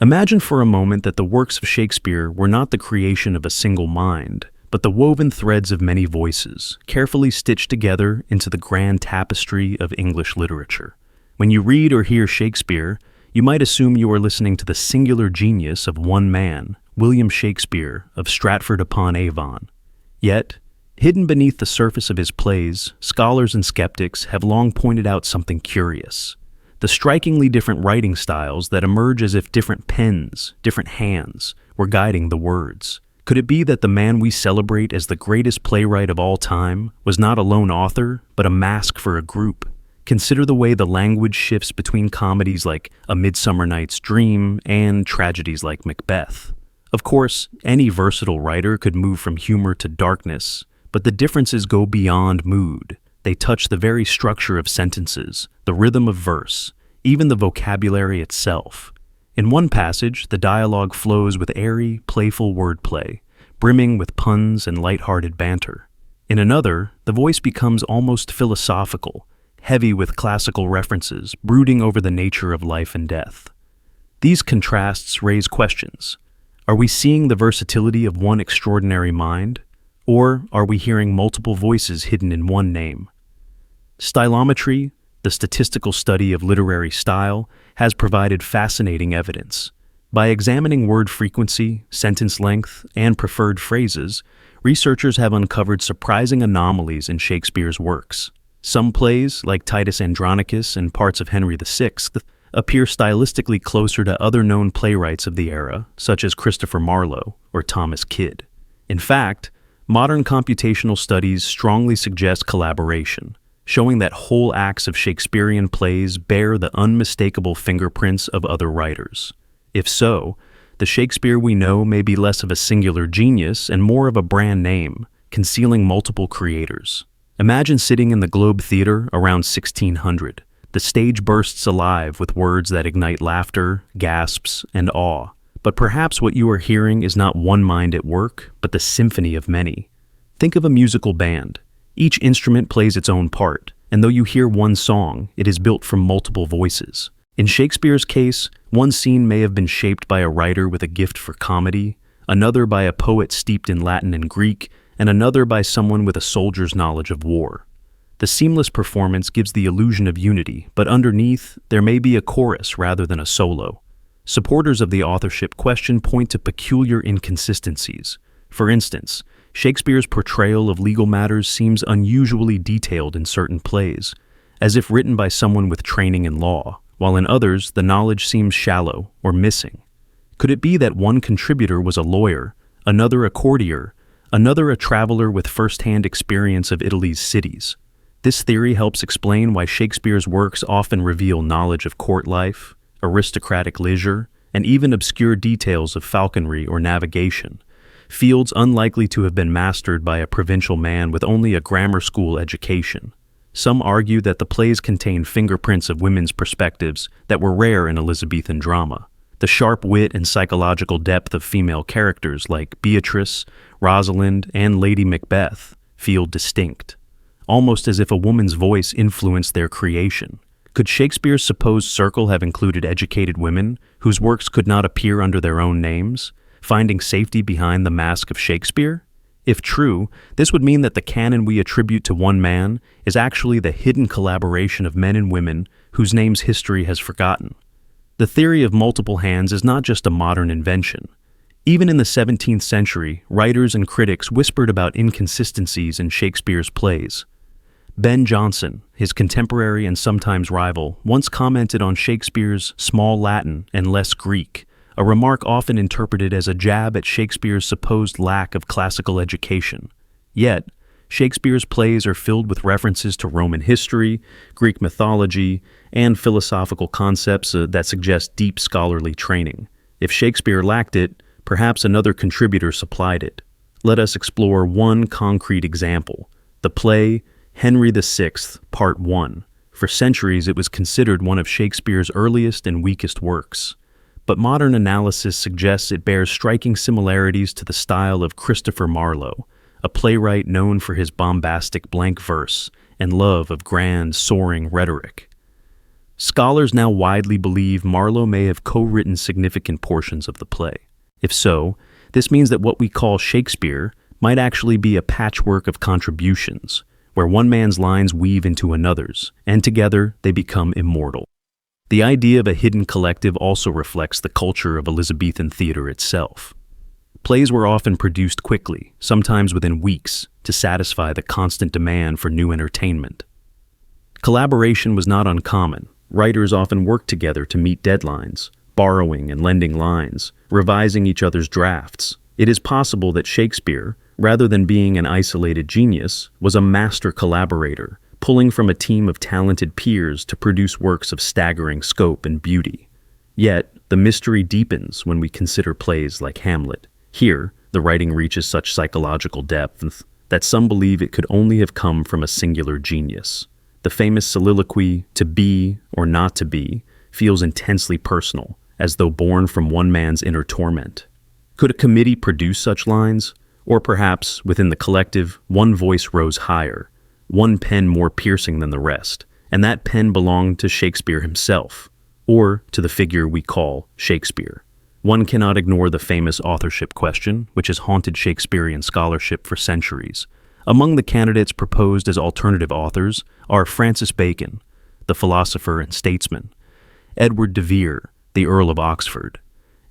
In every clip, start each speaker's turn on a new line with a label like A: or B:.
A: Imagine for a moment that the works of Shakespeare were not the creation of a single mind, but the woven threads of many voices, carefully stitched together into the grand tapestry of English literature. When you read or hear Shakespeare, you might assume you are listening to the singular genius of one man, William Shakespeare of Stratford upon Avon. Yet, hidden beneath the surface of his plays, scholars and skeptics have long pointed out something curious: the strikingly different writing styles that emerge as if different pens, different hands, were guiding the words. Could it be that the man we celebrate as the greatest playwright of all time was not a lone author, but a mask for a group? Consider the way the language shifts between comedies like A Midsummer Night's Dream and tragedies like Macbeth. Of course, any versatile writer could move from humor to darkness, but the differences go beyond mood. They touch the very structure of sentences, the rhythm of verse, even the vocabulary itself. In one passage, the dialogue flows with airy, playful wordplay, brimming with puns and light-hearted banter. In another, the voice becomes almost philosophical, heavy with classical references, brooding over the nature of life and death. These contrasts raise questions. Are we seeing the versatility of one extraordinary mind, or are we hearing multiple voices hidden in one name? Stylometry, the statistical study of literary style, has provided fascinating evidence. By examining word frequency, sentence length, and preferred phrases, researchers have uncovered surprising anomalies in Shakespeare's works. Some plays, like Titus Andronicus and parts of Henry VI, appear stylistically closer to other known playwrights of the era, such as Christopher Marlowe or Thomas Kyd. In fact, modern computational studies strongly suggest collaboration, showing that whole acts of Shakespearean plays bear the unmistakable fingerprints of other writers. If so, the Shakespeare we know may be less of a singular genius and more of a brand name, concealing multiple creators. Imagine sitting in the Globe Theatre around 1600. The stage bursts alive with words that ignite laughter, gasps, and awe. But perhaps what you are hearing is not one mind at work, but the symphony of many. Think of a musical band. Each instrument plays its own part, and though you hear one song, it is built from multiple voices. In Shakespeare's case, one scene may have been shaped by a writer with a gift for comedy, another by a poet steeped in Latin and Greek, and another by someone with a soldier's knowledge of war. The seamless performance gives the illusion of unity, but underneath, there may be a chorus rather than a solo. Supporters of the authorship question point to peculiar inconsistencies. For instance, Shakespeare's portrayal of legal matters seems unusually detailed in certain plays, as if written by someone with training in law, while in others the knowledge seems shallow or missing. Could it be that one contributor was a lawyer, another a courtier, another a traveler with first-hand experience of Italy's cities? This theory helps explain why Shakespeare's works often reveal knowledge of court life, aristocratic leisure, and even obscure details of falconry or navigation, fields unlikely to have been mastered by a provincial man with only a grammar school education. Some argue that the plays contain fingerprints of women's perspectives that were rare in Elizabethan drama. The sharp wit and psychological depth of female characters like Beatrice, Rosalind, and Lady Macbeth feel distinct, almost as if a woman's voice influenced their creation. Could Shakespeare's supposed circle have included educated women whose works could not appear under their own names, finding safety behind the mask of Shakespeare? If true, this would mean that the canon we attribute to one man is actually the hidden collaboration of men and women whose names history has forgotten. The theory of multiple hands is not just a modern invention. Even in the 17th century, writers and critics whispered about inconsistencies in Shakespeare's plays. Ben Jonson, his contemporary and sometimes rival, once commented on Shakespeare's small Latin and less Greek, a remark often interpreted as a jab at Shakespeare's supposed lack of classical education. Yet, Shakespeare's plays are filled with references to Roman history, Greek mythology, and philosophical concepts that suggest deep scholarly training. If Shakespeare lacked it, perhaps another contributor supplied it. Let us explore one concrete example: the play Henry VI, Part 1. For centuries, it was considered one of Shakespeare's earliest and weakest works. But modern analysis suggests it bears striking similarities to the style of Christopher Marlowe, a playwright known for his bombastic blank verse and love of grand, soaring rhetoric. Scholars now widely believe Marlowe may have co-written significant portions of the play. If so, this means that what we call Shakespeare might actually be a patchwork of contributions, where one man's lines weave into another's, and together they become immortal. The idea of a hidden collective also reflects the culture of Elizabethan theater itself. Plays were often produced quickly, sometimes within weeks, to satisfy the constant demand for new entertainment. Collaboration was not uncommon. Writers often worked together to meet deadlines, borrowing and lending lines, revising each other's drafts. It is possible that Shakespeare, rather than being an isolated genius, was a master collaborator, pulling from a team of talented peers to produce works of staggering scope and beauty. Yet, the mystery deepens when we consider plays like Hamlet. Here, the writing reaches such psychological depth that some believe it could only have come from a singular genius. The famous soliloquy, "to be or not to be," feels intensely personal, as though born from one man's inner torment. Could a committee produce such lines? Or perhaps, within the collective, one voice rose higher, one pen more piercing than the rest, and that pen belonged to Shakespeare himself, or to the figure we call Shakespeare. One cannot ignore the famous authorship question, which has haunted Shakespearean scholarship for centuries. Among the candidates proposed as alternative authors are Francis Bacon, the philosopher and statesman, Edward de Vere, the Earl of Oxford,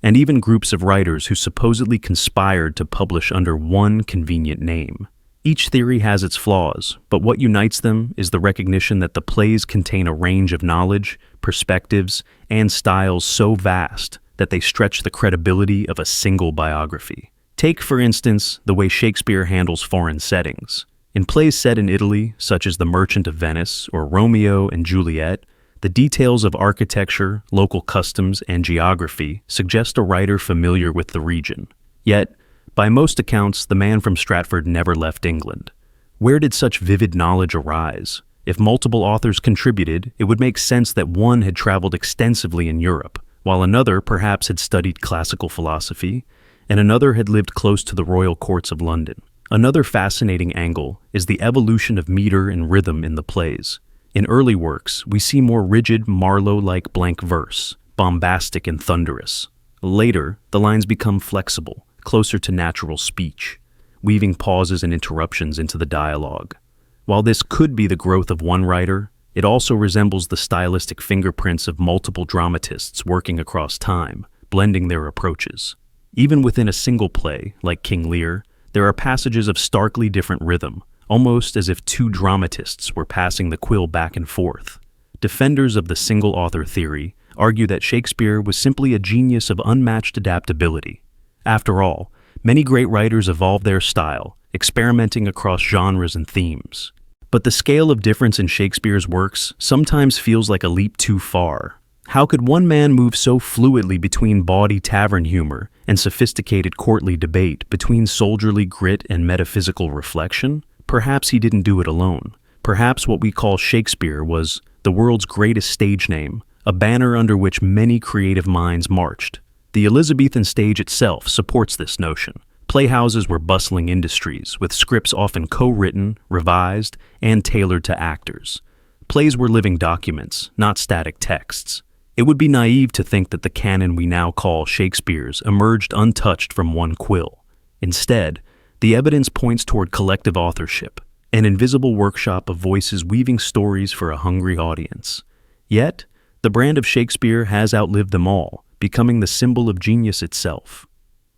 A: and even groups of writers who supposedly conspired to publish under one convenient name. Each theory has its flaws, but what unites them is the recognition that the plays contain a range of knowledge, perspectives, and styles so vast that they stretch the credibility of a single biography. Take, for instance, the way Shakespeare handles foreign settings. In plays set in Italy, such as The Merchant of Venice or Romeo and Juliet, the details of architecture, local customs, and geography suggest a writer familiar with the region. Yet, by most accounts, the man from Stratford never left England. Where did such vivid knowledge arise? If multiple authors contributed, it would make sense that one had traveled extensively in Europe, while another perhaps had studied classical philosophy, and another had lived close to the royal courts of London. Another fascinating angle is the evolution of meter and rhythm in the plays. In early works, we see more rigid, Marlowe-like blank verse, bombastic and thunderous. Later, the lines become flexible, closer to natural speech, weaving pauses and interruptions into the dialogue. While this could be the growth of one writer, it also resembles the stylistic fingerprints of multiple dramatists working across time, blending their approaches. Even within a single play, like King Lear, there are passages of starkly different rhythm, almost as if two dramatists were passing the quill back and forth. Defenders of the single-author theory argue that Shakespeare was simply a genius of unmatched adaptability. After all, many great writers evolved their style, experimenting across genres and themes. But the scale of difference in Shakespeare's works sometimes feels like a leap too far. How could one man move so fluidly between bawdy tavern humor and sophisticated courtly debate, between soldierly grit and metaphysical reflection? Perhaps he didn't do it alone. Perhaps what we call Shakespeare was the world's greatest stage name, a banner under which many creative minds marched. The Elizabethan stage itself supports this notion. Playhouses were bustling industries, with scripts often co-written, revised, and tailored to actors. Plays were living documents, not static texts. It would be naive to think that the canon we now call Shakespeare's emerged untouched from one quill. Instead, the evidence points toward collective authorship, an invisible workshop of voices weaving stories for a hungry audience. Yet, the brand of Shakespeare has outlived them all, becoming the symbol of genius itself.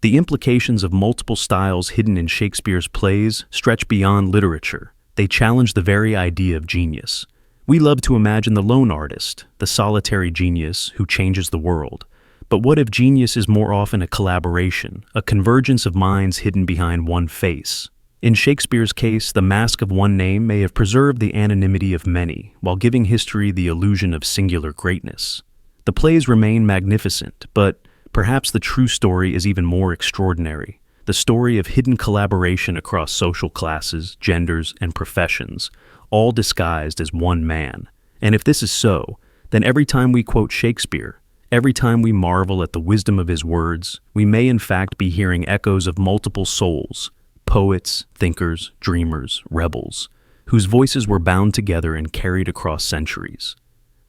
A: The implications of multiple styles hidden in Shakespeare's plays stretch beyond literature. They challenge the very idea of genius. We love to imagine the lone artist, the solitary genius who changes the world. But what if genius is more often a collaboration, a convergence of minds hidden behind one face? In Shakespeare's case, the mask of one name may have preserved the anonymity of many, while giving history the illusion of singular greatness. The plays remain magnificent, but perhaps the true story is even more extraordinary. The story of hidden collaboration across social classes, genders, and professions, all disguised as one man. And if this is so, then every time we quote Shakespeare, every time we marvel at the wisdom of his words, we may in fact be hearing echoes of multiple souls, poets, thinkers, dreamers, rebels, whose voices were bound together and carried across centuries.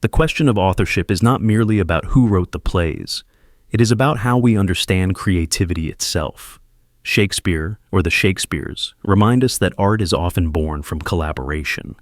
A: The question of authorship is not merely about who wrote the plays. It is about how we understand creativity itself. Shakespeare, or the Shakespeares, remind us that art is often born from collaboration,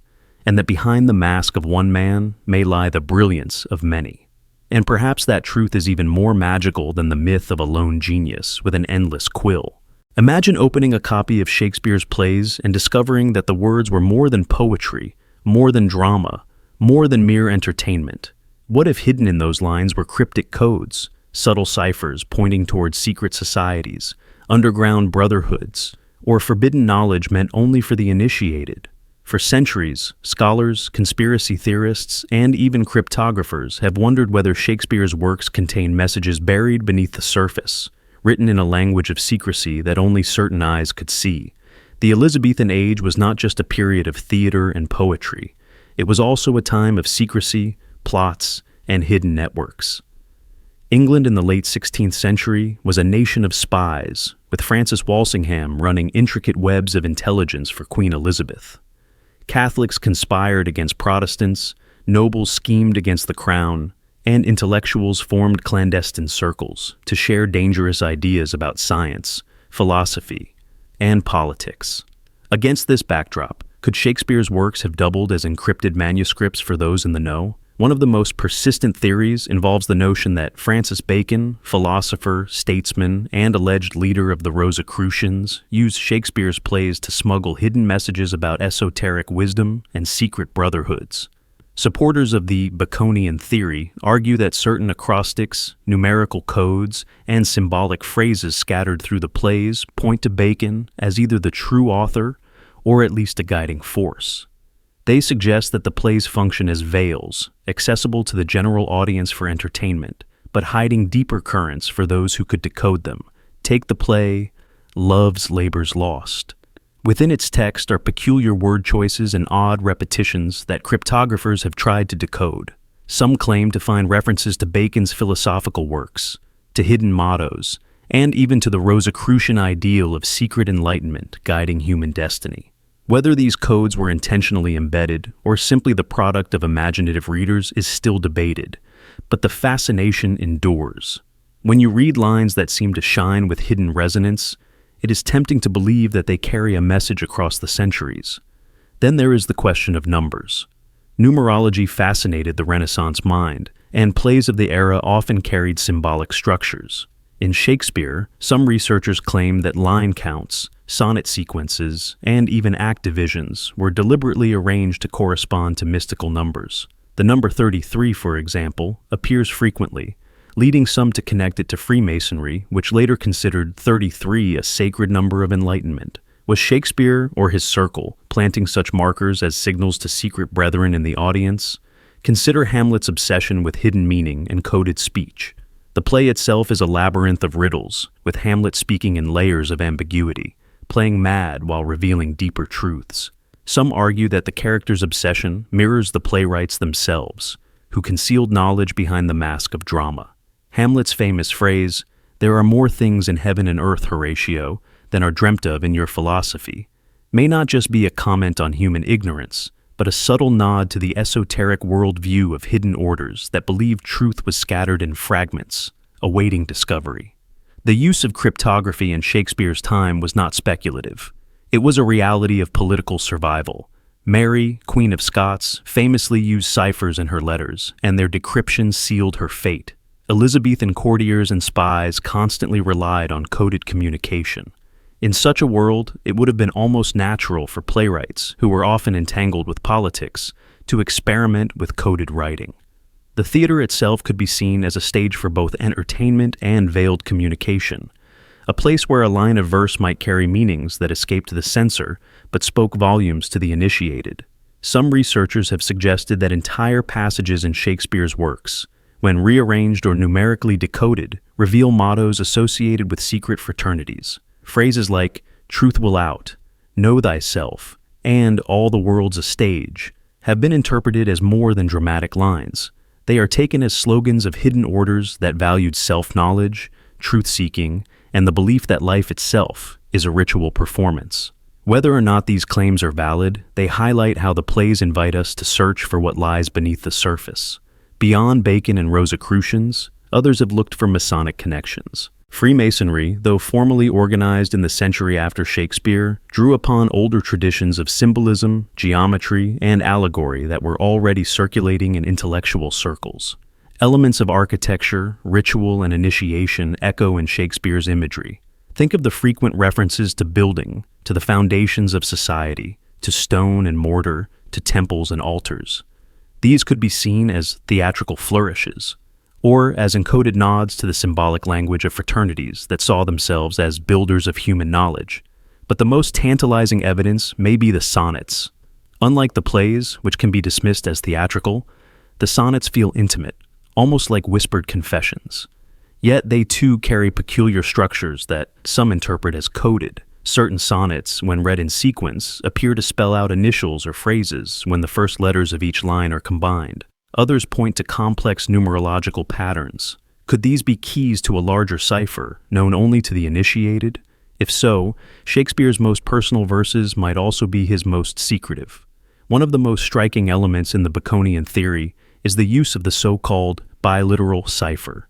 A: and that behind the mask of one man may lie the brilliance of many. And perhaps that truth is even more magical than the myth of a lone genius with an endless quill. Imagine opening a copy of Shakespeare's plays and discovering that the words were more than poetry, more than drama, more than mere entertainment. What if hidden in those lines were cryptic codes, subtle ciphers pointing towards secret societies, underground brotherhoods, or forbidden knowledge meant only for the initiated? For centuries, scholars, conspiracy theorists, and even cryptographers have wondered whether Shakespeare's works contain messages buried beneath the surface, written in a language of secrecy that only certain eyes could see. The Elizabethan age was not just a period of theater and poetry. It was also a time of secrecy, plots, and hidden networks. England in the late 16th century was a nation of spies, with Francis Walsingham running intricate webs of intelligence for Queen Elizabeth. Catholics conspired against Protestants, nobles schemed against the crown, and intellectuals formed clandestine circles to share dangerous ideas about science, philosophy, and politics. Against this backdrop, could Shakespeare's works have doubled as encrypted manuscripts for those in the know? One of the most persistent theories involves the notion that Francis Bacon, philosopher, statesman, and alleged leader of the Rosicrucians, used Shakespeare's plays to smuggle hidden messages about esoteric wisdom and secret brotherhoods. Supporters of the Baconian theory argue that certain acrostics, numerical codes, and symbolic phrases scattered through the plays point to Bacon as either the true author or at least a guiding force. They suggest that the plays function as veils, accessible to the general audience for entertainment, but hiding deeper currents for those who could decode them. Take the play, Love's Labour's Lost. Within its text are peculiar word choices and odd repetitions that cryptographers have tried to decode. Some claim to find references to Bacon's philosophical works, to hidden mottos, and even to the Rosicrucian ideal of secret enlightenment guiding human destiny. Whether these codes were intentionally embedded or simply the product of imaginative readers is still debated, but the fascination endures. When you read lines that seem to shine with hidden resonance, it is tempting to believe that they carry a message across the centuries. Then there is the question of numbers. Numerology fascinated the Renaissance mind, and plays of the era often carried symbolic structures. In Shakespeare, some researchers claim that line counts, sonnet sequences, and even act divisions were deliberately arranged to correspond to mystical numbers. The number 33, for example, appears frequently, leading some to connect it to Freemasonry, which later considered 33 a sacred number of enlightenment. Was Shakespeare, or his circle, planting such markers as signals to secret brethren in the audience? Consider Hamlet's obsession with hidden meaning and coded speech. The play itself is a labyrinth of riddles, with Hamlet speaking in layers of ambiguity, playing mad while revealing deeper truths. Some argue that the character's obsession mirrors the playwrights themselves, who concealed knowledge behind the mask of drama. Hamlet's famous phrase, "There are more things in heaven and earth, Horatio, than are dreamt of in your philosophy," may not just be a comment on human ignorance, but a subtle nod to the esoteric worldview of hidden orders that believed truth was scattered in fragments, awaiting discovery. The use of cryptography in Shakespeare's time was not speculative. It was a reality of political survival. Mary, Queen of Scots, famously used ciphers in her letters, and their decryption sealed her fate. Elizabethan courtiers and spies constantly relied on coded communication. In such a world, it would have been almost natural for playwrights, who were often entangled with politics, to experiment with coded writing. The theater itself could be seen as a stage for both entertainment and veiled communication, a place where a line of verse might carry meanings that escaped the censor but spoke volumes to the initiated. Some researchers have suggested that entire passages in Shakespeare's works, when rearranged or numerically decoded, reveal mottos associated with secret fraternities. Phrases like, "Truth will out," "Know thyself," and "All the world's a stage," have been interpreted as more than dramatic lines. They are taken as slogans of hidden orders that valued self-knowledge, truth-seeking, and the belief that life itself is a ritual performance. Whether or not these claims are valid, they highlight how the plays invite us to search for what lies beneath the surface. Beyond Bacon and Rosicrucians, others have looked for Masonic connections. Freemasonry, though formally organized in the century after Shakespeare, drew upon older traditions of symbolism, geometry, and allegory that were already circulating in intellectual circles. Elements of architecture, ritual, and initiation echo in Shakespeare's imagery. Think of the frequent references to building, to the foundations of society, to stone and mortar, to temples and altars. These could be seen as theatrical flourishes, or as encoded nods to the symbolic language of fraternities that saw themselves as builders of human knowledge. But the most tantalizing evidence may be the sonnets. Unlike the plays, which can be dismissed as theatrical, the sonnets feel intimate, almost like whispered confessions. Yet they too carry peculiar structures that some interpret as coded. Certain sonnets, when read in sequence, appear to spell out initials or phrases when the first letters of each line are combined. Others point to complex numerological patterns. Could these be keys to a larger cipher, known only to the initiated? If so, Shakespeare's most personal verses might also be his most secretive. One of the most striking elements in the Baconian theory is the use of the so-called biliteral cipher.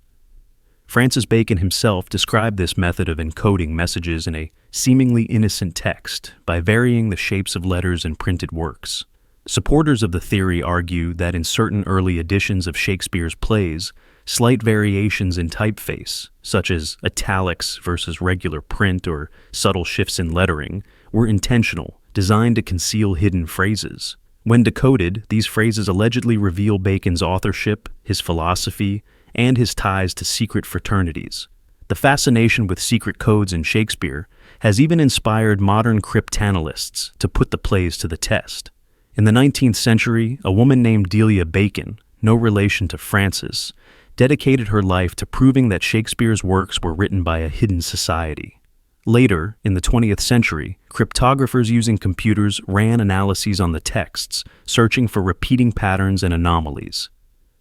A: Francis Bacon himself described this method of encoding messages in a seemingly innocent text by varying the shapes of letters in printed works. Supporters of the theory argue that in certain early editions of Shakespeare's plays, slight variations in typeface, such as italics versus regular print or subtle shifts in lettering, were intentional, designed to conceal hidden phrases. When decoded, these phrases allegedly reveal Bacon's authorship, his philosophy, and his ties to secret fraternities. The fascination with secret codes in Shakespeare has even inspired modern cryptanalysts to put the plays to the test. In the 19th century, a woman named Delia Bacon, no relation to Francis, dedicated her life to proving that Shakespeare's works were written by a hidden society. Later, in the 20th century, cryptographers using computers ran analyses on the texts, searching for repeating patterns and anomalies.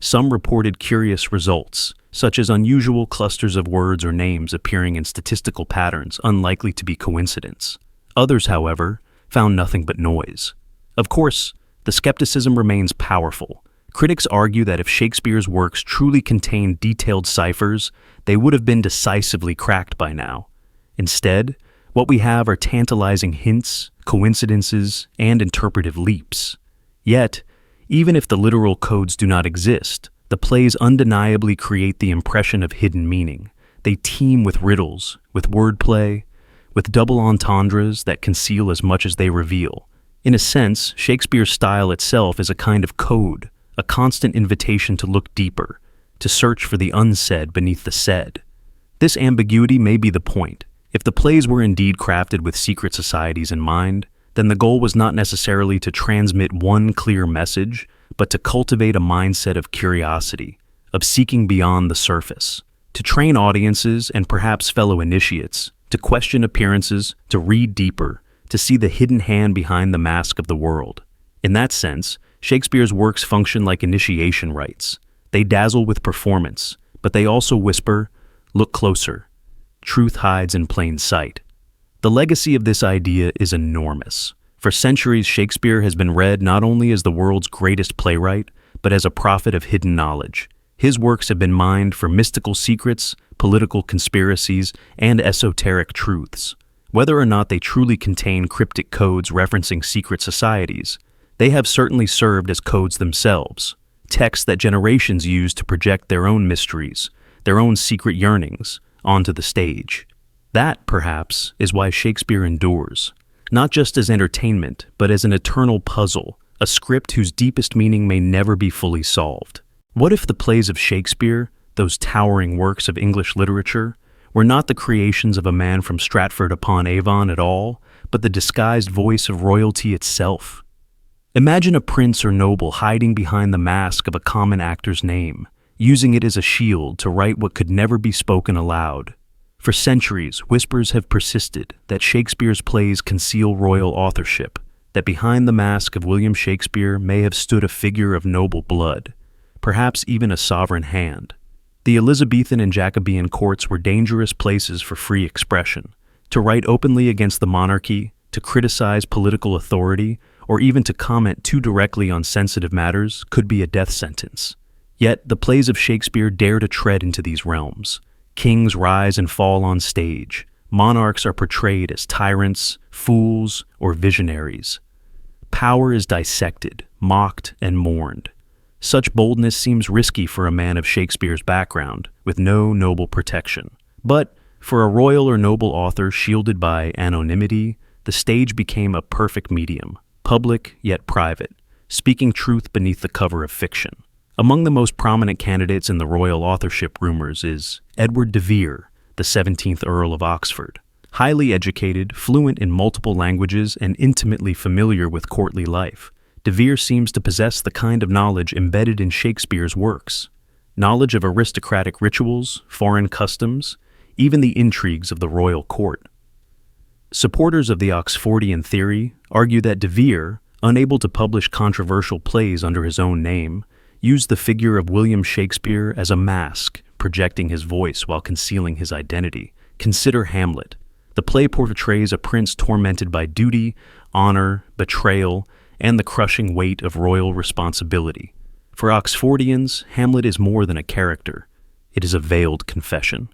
A: Some reported curious results, such as unusual clusters of words or names appearing in statistical patterns unlikely to be coincidence. Others, however, found nothing but noise. Of course, the skepticism remains powerful. Critics argue that if Shakespeare's works truly contained detailed ciphers, they would have been decisively cracked by now. Instead, what we have are tantalizing hints, coincidences, and interpretive leaps. Yet, even if the literal codes do not exist, the plays undeniably create the impression of hidden meaning. They teem with riddles, with wordplay, with double entendres that conceal as much as they reveal. In a sense, Shakespeare's style itself is a kind of code, a constant invitation to look deeper, to search for the unsaid beneath the said. This ambiguity may be the point. If the plays were indeed crafted with secret societies in mind, then the goal was not necessarily to transmit one clear message, but to cultivate a mindset of curiosity, of seeking beyond the surface, to train audiences and perhaps fellow initiates, to question appearances, to read deeper, to see the hidden hand behind the mask of the world. In that sense, Shakespeare's works function like initiation rites. They dazzle with performance, but they also whisper, "Look closer. Truth hides in plain sight." The legacy of this idea is enormous. For centuries, Shakespeare has been read not only as the world's greatest playwright, but as a prophet of hidden knowledge. His works have been mined for mystical secrets, political conspiracies, and esoteric truths. Whether or not they truly contain cryptic codes referencing secret societies, they have certainly served as codes themselves, texts that generations use to project their own mysteries, their own secret yearnings, onto the stage. That, perhaps, is why Shakespeare endures, not just as entertainment, but as an eternal puzzle, a script whose deepest meaning may never be fully solved. What if the plays of Shakespeare, those towering works of English literature, were not the creations of a man from Stratford upon Avon at all, but the disguised voice of royalty itself? Imagine a prince or noble hiding behind the mask of a common actor's name, using it as a shield to write what could never be spoken aloud. For centuries, whispers have persisted that Shakespeare's plays conceal royal authorship, that behind the mask of William Shakespeare may have stood a figure of noble blood, perhaps even a sovereign hand. The Elizabethan and Jacobean courts were dangerous places for free expression. To write openly against the monarchy, to criticize political authority, or even to comment too directly on sensitive matters could be a death sentence. Yet the plays of Shakespeare dare to tread into these realms. Kings rise and fall on stage. Monarchs are portrayed as tyrants, fools, or visionaries. Power is dissected, mocked, and mourned. Such boldness seems risky for a man of Shakespeare's background, with no noble protection. But for a royal or noble author shielded by anonymity, the stage became a perfect medium, public yet private, speaking truth beneath the cover of fiction. Among the most prominent candidates in the royal authorship rumors is Edward de Vere, the 17th Earl of Oxford. Highly educated, fluent in multiple languages, and intimately familiar with courtly life, de Vere seems to possess the kind of knowledge embedded in Shakespeare's works. Knowledge of aristocratic rituals, foreign customs, even the intrigues of the royal court. Supporters of the Oxfordian theory argue that de Vere, unable to publish controversial plays under his own name, used the figure of William Shakespeare as a mask, projecting his voice while concealing his identity. Consider Hamlet. The play portrays a prince tormented by duty, honor, betrayal, and the crushing weight of royal responsibility. For Oxfordians, Hamlet is more than a character. It is a veiled confession.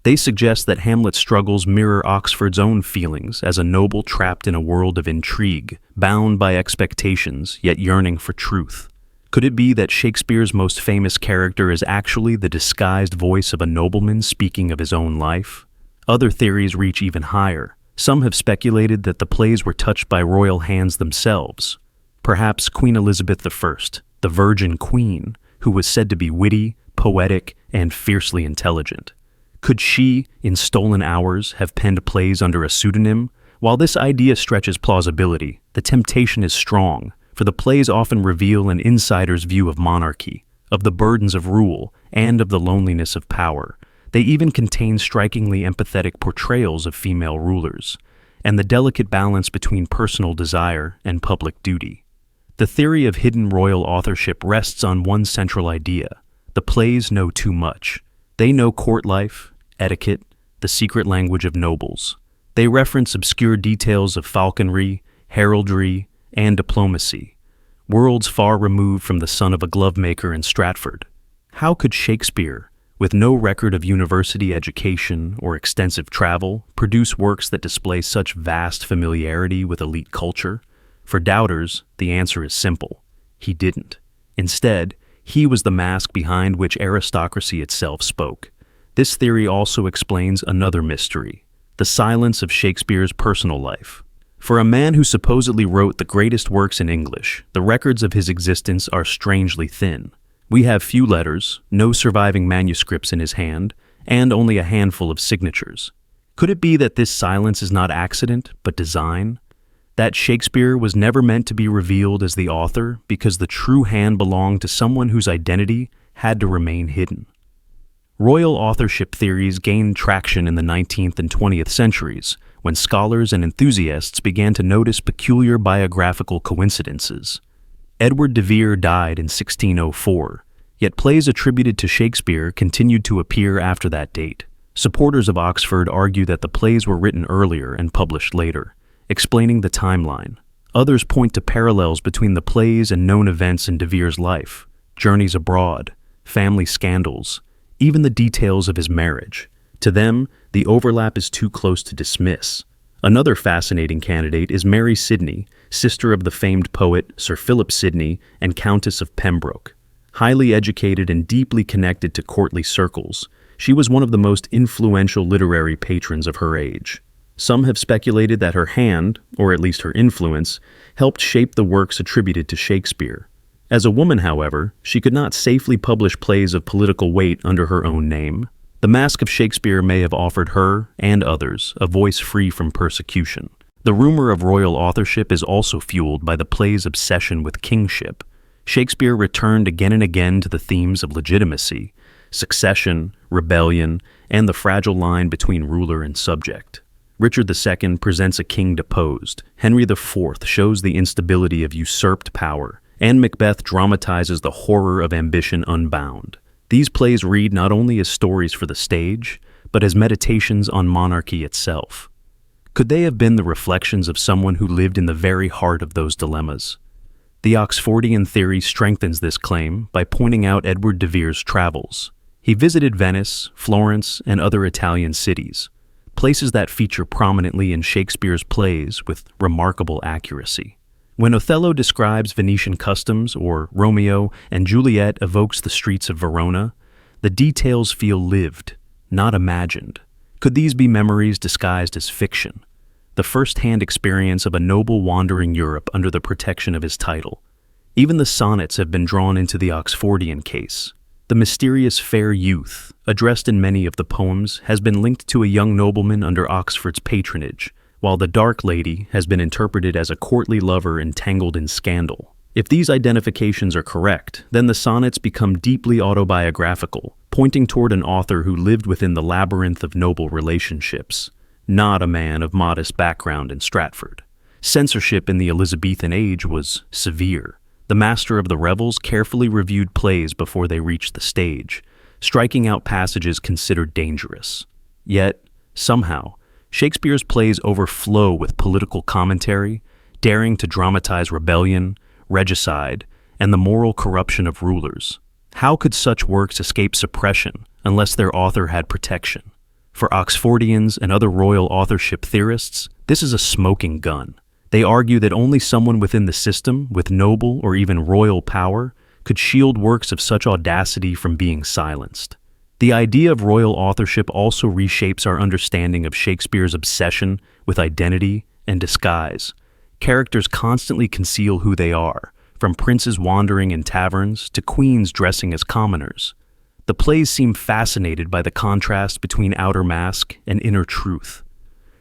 A: They suggest that Hamlet's struggles mirror Oxford's own feelings as a noble trapped in a world of intrigue, bound by expectations, yet yearning for truth. Could it be that Shakespeare's most famous character is actually the disguised voice of a nobleman speaking of his own life? Other theories reach even higher. Some have speculated that the plays were touched by royal hands themselves. Perhaps Queen Elizabeth I, the Virgin Queen, who was said to be witty, poetic, and fiercely intelligent. Could she, in stolen hours, have penned plays under a pseudonym? While this idea stretches plausibility, the temptation is strong, for the plays often reveal an insider's view of monarchy, of the burdens of rule, and of the loneliness of power. They even contain strikingly empathetic portrayals of female rulers, and the delicate balance between personal desire and public duty. The theory of hidden royal authorship rests on one central idea: the plays know too much. They know court life, etiquette, the secret language of nobles. They reference obscure details of falconry, heraldry, and diplomacy, worlds far removed from the son of a glovemaker in Stratford. How could Shakespeare, with no record of university education or extensive travel, produce works that display such vast familiarity with elite culture? For doubters, the answer is simple: he didn't. Instead, he was the mask behind which aristocracy itself spoke. This theory also explains another mystery: the silence of Shakespeare's personal life. For a man who supposedly wrote the greatest works in English, the records of his existence are strangely thin. We have few letters, no surviving manuscripts in his hand, and only a handful of signatures. Could it be that this silence is not accident, but design? That Shakespeare was never meant to be revealed as the author because the true hand belonged to someone whose identity had to remain hidden? Royal authorship theories gained traction in the 19th and 20th centuries, when scholars and enthusiasts began to notice peculiar biographical coincidences. Edward de Vere died in 1604, yet plays attributed to Shakespeare continued to appear after that date. Supporters of Oxford argue that the plays were written earlier and published later, explaining the timeline. Others point to parallels between the plays and known events in de Vere's life: journeys abroad, family scandals, even the details of his marriage. To them, the overlap is too close to dismiss. Another fascinating candidate is Mary Sidney, sister of the famed poet Sir Philip Sidney and Countess of Pembroke. Highly educated and deeply connected to courtly circles, she was one of the most influential literary patrons of her age. Some have speculated that her hand, or at least her influence, helped shape the works attributed to Shakespeare. As a woman, however, she could not safely publish plays of political weight under her own name. The Mask of Shakespeare may have offered her, and others, a voice free from persecution. The rumor of royal authorship is also fueled by the play's obsession with kingship. Shakespeare returned again and again to the themes of legitimacy, succession, rebellion, and the fragile line between ruler and subject. Richard II presents a king deposed, Henry IV shows the instability of usurped power, and Macbeth dramatizes the horror of ambition unbound. These plays read not only as stories for the stage, but as meditations on monarchy itself. Could they have been the reflections of someone who lived in the very heart of those dilemmas? The Oxfordian theory strengthens this claim by pointing out Edward de Vere's travels. He visited Venice, Florence, and other Italian cities, places that feature prominently in Shakespeare's plays with remarkable accuracy. When Othello describes Venetian customs or Romeo and Juliet evokes the streets of Verona, the details feel lived, not imagined. Could these be memories disguised as fiction? The first-hand experience of a noble wandering Europe under the protection of his title. Even the sonnets have been drawn into the Oxfordian case. The mysterious fair youth, addressed in many of the poems, has been linked to a young nobleman under Oxford's patronage, while the dark lady has been interpreted as a courtly lover entangled in scandal. If these identifications are correct, then the sonnets become deeply autobiographical, pointing toward an author who lived within the labyrinth of noble relationships, not a man of modest background in Stratford. Censorship in the Elizabethan age was severe. The master of the revels carefully reviewed plays before they reached the stage, striking out passages considered dangerous. Yet, somehow, Shakespeare's plays overflow with political commentary, daring to dramatize rebellion, regicide, and the moral corruption of rulers. How could such works escape suppression unless their author had protection? For Oxfordians and other royal authorship theorists, this is a smoking gun. They argue that only someone within the system, with noble or even royal power, could shield works of such audacity from being silenced. The idea of royal authorship also reshapes our understanding of Shakespeare's obsession with identity and disguise. Characters constantly conceal who they are, from princes wandering in taverns to queens dressing as commoners. The plays seem fascinated by the contrast between outer mask and inner truth.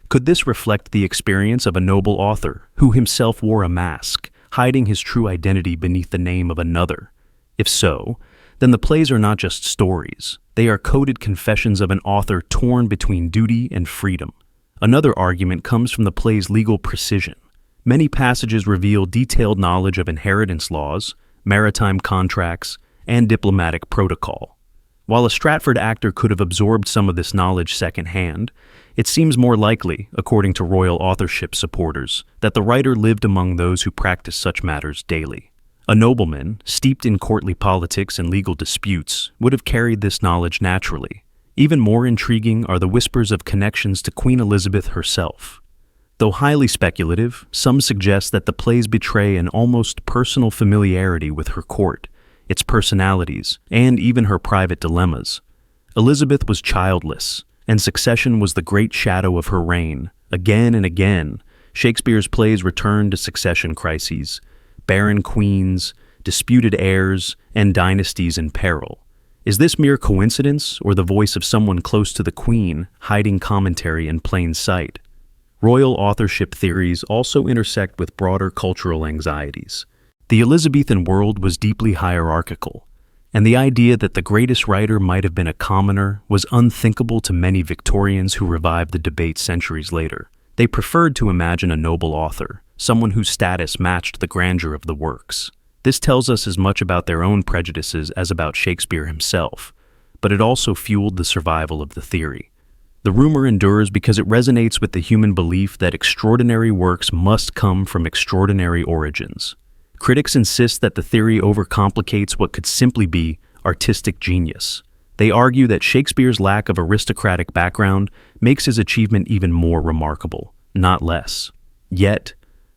A: Could this reflect the experience of a noble author who himself wore a mask, hiding his true identity beneath the name of another? If so, then the plays are not just stories. They are coded confessions of an author torn between duty and freedom. Another argument comes from the play's legal precision. Many passages reveal detailed knowledge of inheritance laws, maritime contracts, and diplomatic protocol. While a Stratford actor could have absorbed some of this knowledge secondhand, it seems more likely, according to royal authorship supporters, that the writer lived among those who practiced such matters daily. A nobleman, steeped in courtly politics and legal disputes, would have carried this knowledge naturally. Even more intriguing are the whispers of connections to Queen Elizabeth herself. Though highly speculative, some suggest that the plays betray an almost personal familiarity with her court, its personalities, and even her private dilemmas. Elizabeth was childless, and succession was the great shadow of her reign. Again and again, Shakespeare's plays return to succession crises, barren queens, disputed heirs, and dynasties in peril. Is this mere coincidence, or the voice of someone close to the queen, hiding commentary in plain sight? Royal authorship theories also intersect with broader cultural anxieties. The Elizabethan world was deeply hierarchical, and the idea that the greatest writer might have been a commoner was unthinkable to many Victorians who revived the debate centuries later. They preferred to imagine a noble author, someone whose status matched the grandeur of the works. This tells us as much about their own prejudices as about Shakespeare himself, but it also fueled the survival of the theory. The rumor endures because it resonates with the human belief that extraordinary works must come from extraordinary origins. Critics insist that the theory overcomplicates what could simply be artistic genius. They argue that Shakespeare's lack of aristocratic background makes his achievement even more remarkable, not less. Yet,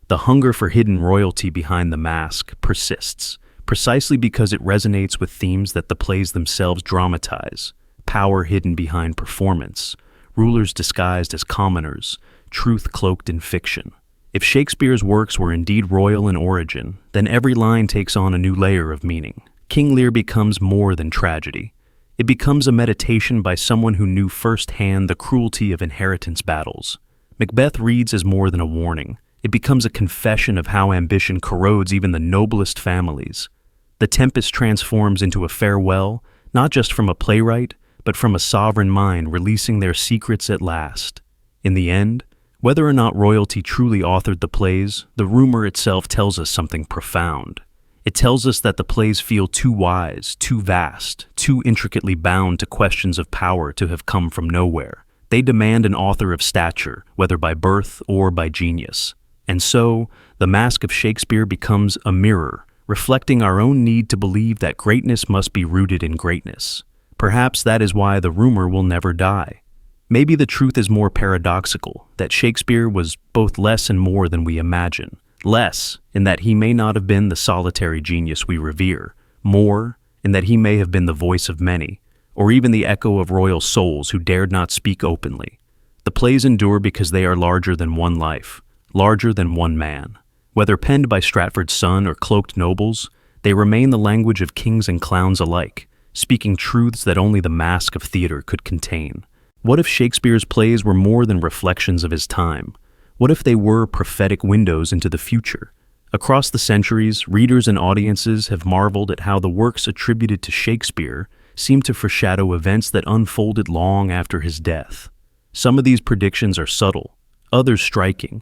A: the hunger for hidden royalty behind the mask persists, precisely because it resonates with themes that the plays themselves dramatize: power hidden behind performance, rulers disguised as commoners, truth cloaked in fiction. If Shakespeare's works were indeed royal in origin, then every line takes on a new layer of meaning. King Lear becomes more than tragedy. It becomes a meditation by someone who knew firsthand the cruelty of inheritance battles. Macbeth reads as more than a warning. It becomes a confession of how ambition corrodes even the noblest families. The Tempest transforms into a farewell, not just from a playwright, but from a sovereign mind releasing their secrets at last. In the end, whether or not royalty truly authored the plays, the rumor itself tells us something profound. It tells us that the plays feel too wise, too vast, too intricately bound to questions of power to have come from nowhere. They demand an author of stature, whether by birth or by genius. And so, the Mask of Shakespeare becomes a mirror, reflecting our own need to believe that greatness must be rooted in greatness. Perhaps that is why the rumor will never die. Maybe the truth is more paradoxical, that Shakespeare was both less and more than we imagine. Less, in that he may not have been the solitary genius we revere. More, in that he may have been the voice of many, or even the echo of royal souls who dared not speak openly. The plays endure because they are larger than one life, larger than one man. Whether penned by Stratford's son or cloaked nobles, they remain the language of kings and clowns alike, speaking truths that only the mask of theater could contain. What if Shakespeare's plays were more than reflections of his time? What if they were prophetic windows into the future? Across the centuries, readers and audiences have marveled at how the works attributed to Shakespeare seem to foreshadow events that unfolded long after his death. Some of these predictions are subtle, others striking,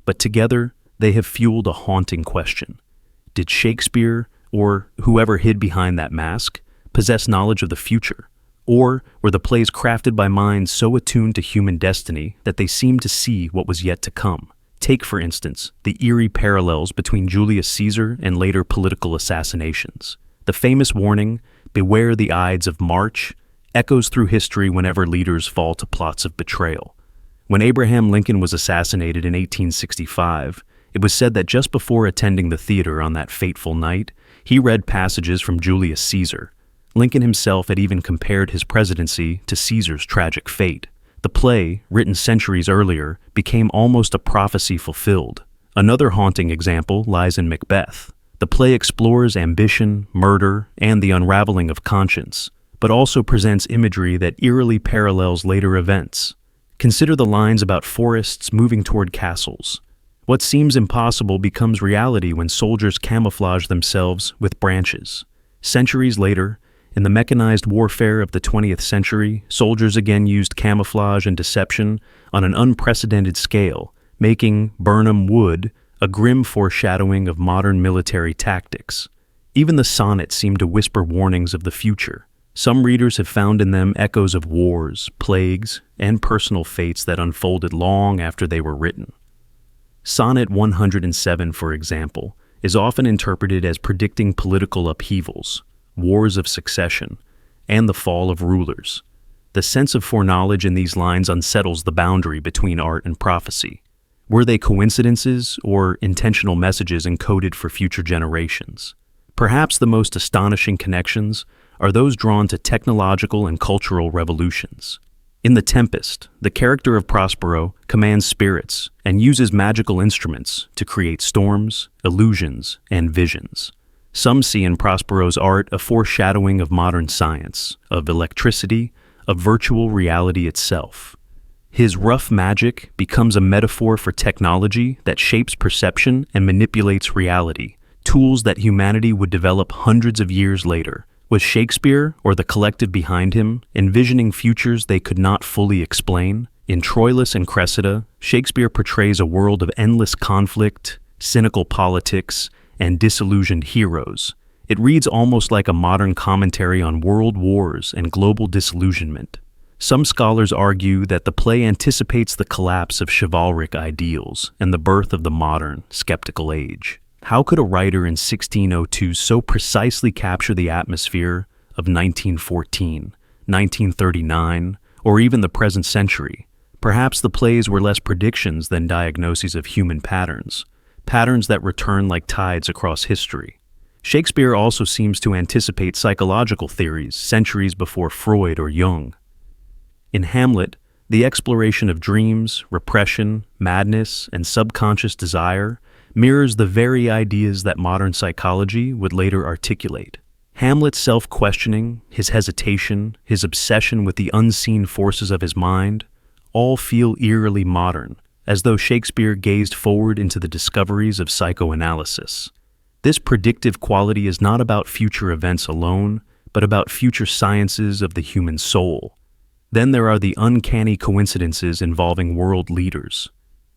A: but together they have fueled a haunting question. Did Shakespeare, or whoever hid behind that mask, possess knowledge of the future? Or were the plays crafted by minds so attuned to human destiny that they seemed to see what was yet to come? Take, for instance, the eerie parallels between Julius Caesar and later political assassinations. The famous warning, "Beware the Ides of March," echoes through history whenever leaders fall to plots of betrayal. When Abraham Lincoln was assassinated in 1865, it was said that just before attending the theater on that fateful night, he read passages from Julius Caesar. Lincoln himself had even compared his presidency to Caesar's tragic fate. The play, written centuries earlier, became almost a prophecy fulfilled. Another haunting example lies in Macbeth. The play explores ambition, murder, and the unraveling of conscience, but also presents imagery that eerily parallels later events. Consider the lines about forests moving toward castles. What seems impossible becomes reality when soldiers camouflage themselves with branches. Centuries later, in the mechanized warfare of the 20th century, soldiers again used camouflage and deception on an unprecedented scale, making Burnham Wood a grim foreshadowing of modern military tactics. Even the sonnets seem to whisper warnings of the future. Some readers have found in them echoes of wars, plagues, and personal fates that unfolded long after they were written. Sonnet 107, for example, is often interpreted as predicting political upheavals, wars of succession, and the fall of rulers. The sense of foreknowledge in these lines unsettles the boundary between art and prophecy. Were they coincidences or intentional messages encoded for future generations? Perhaps the most astonishing connections are those drawn to technological and cultural revolutions. In The Tempest, the character of Prospero commands spirits and uses magical instruments to create storms, illusions, and visions. Some see in Prospero's art a foreshadowing of modern science, of electricity, of virtual reality itself. His rough magic becomes a metaphor for technology that shapes perception and manipulates reality, tools that humanity would develop hundreds of years later. Was Shakespeare, or the collective behind him, envisioning futures they could not fully explain? In Troilus and Cressida, Shakespeare portrays a world of endless conflict, cynical politics, and disillusioned heroes. It reads almost like a modern commentary on world wars and global disillusionment. Some scholars argue that the play anticipates the collapse of chivalric ideals and the birth of the modern, skeptical age. How could a writer in 1602 so precisely capture the atmosphere of 1914, 1939, or even the present century? Perhaps the plays were less predictions than diagnoses of human patterns, patterns that return like tides across history. Shakespeare also seems to anticipate psychological theories centuries before Freud or Jung. In Hamlet, the exploration of dreams, repression, madness, and subconscious desire mirrors the very ideas that modern psychology would later articulate. Hamlet's self-questioning, his hesitation, his obsession with the unseen forces of his mind, all feel eerily modern, as though Shakespeare gazed forward into the discoveries of psychoanalysis. This predictive quality is not about future events alone, but about future sciences of the human soul. Then there are the uncanny coincidences involving world leaders.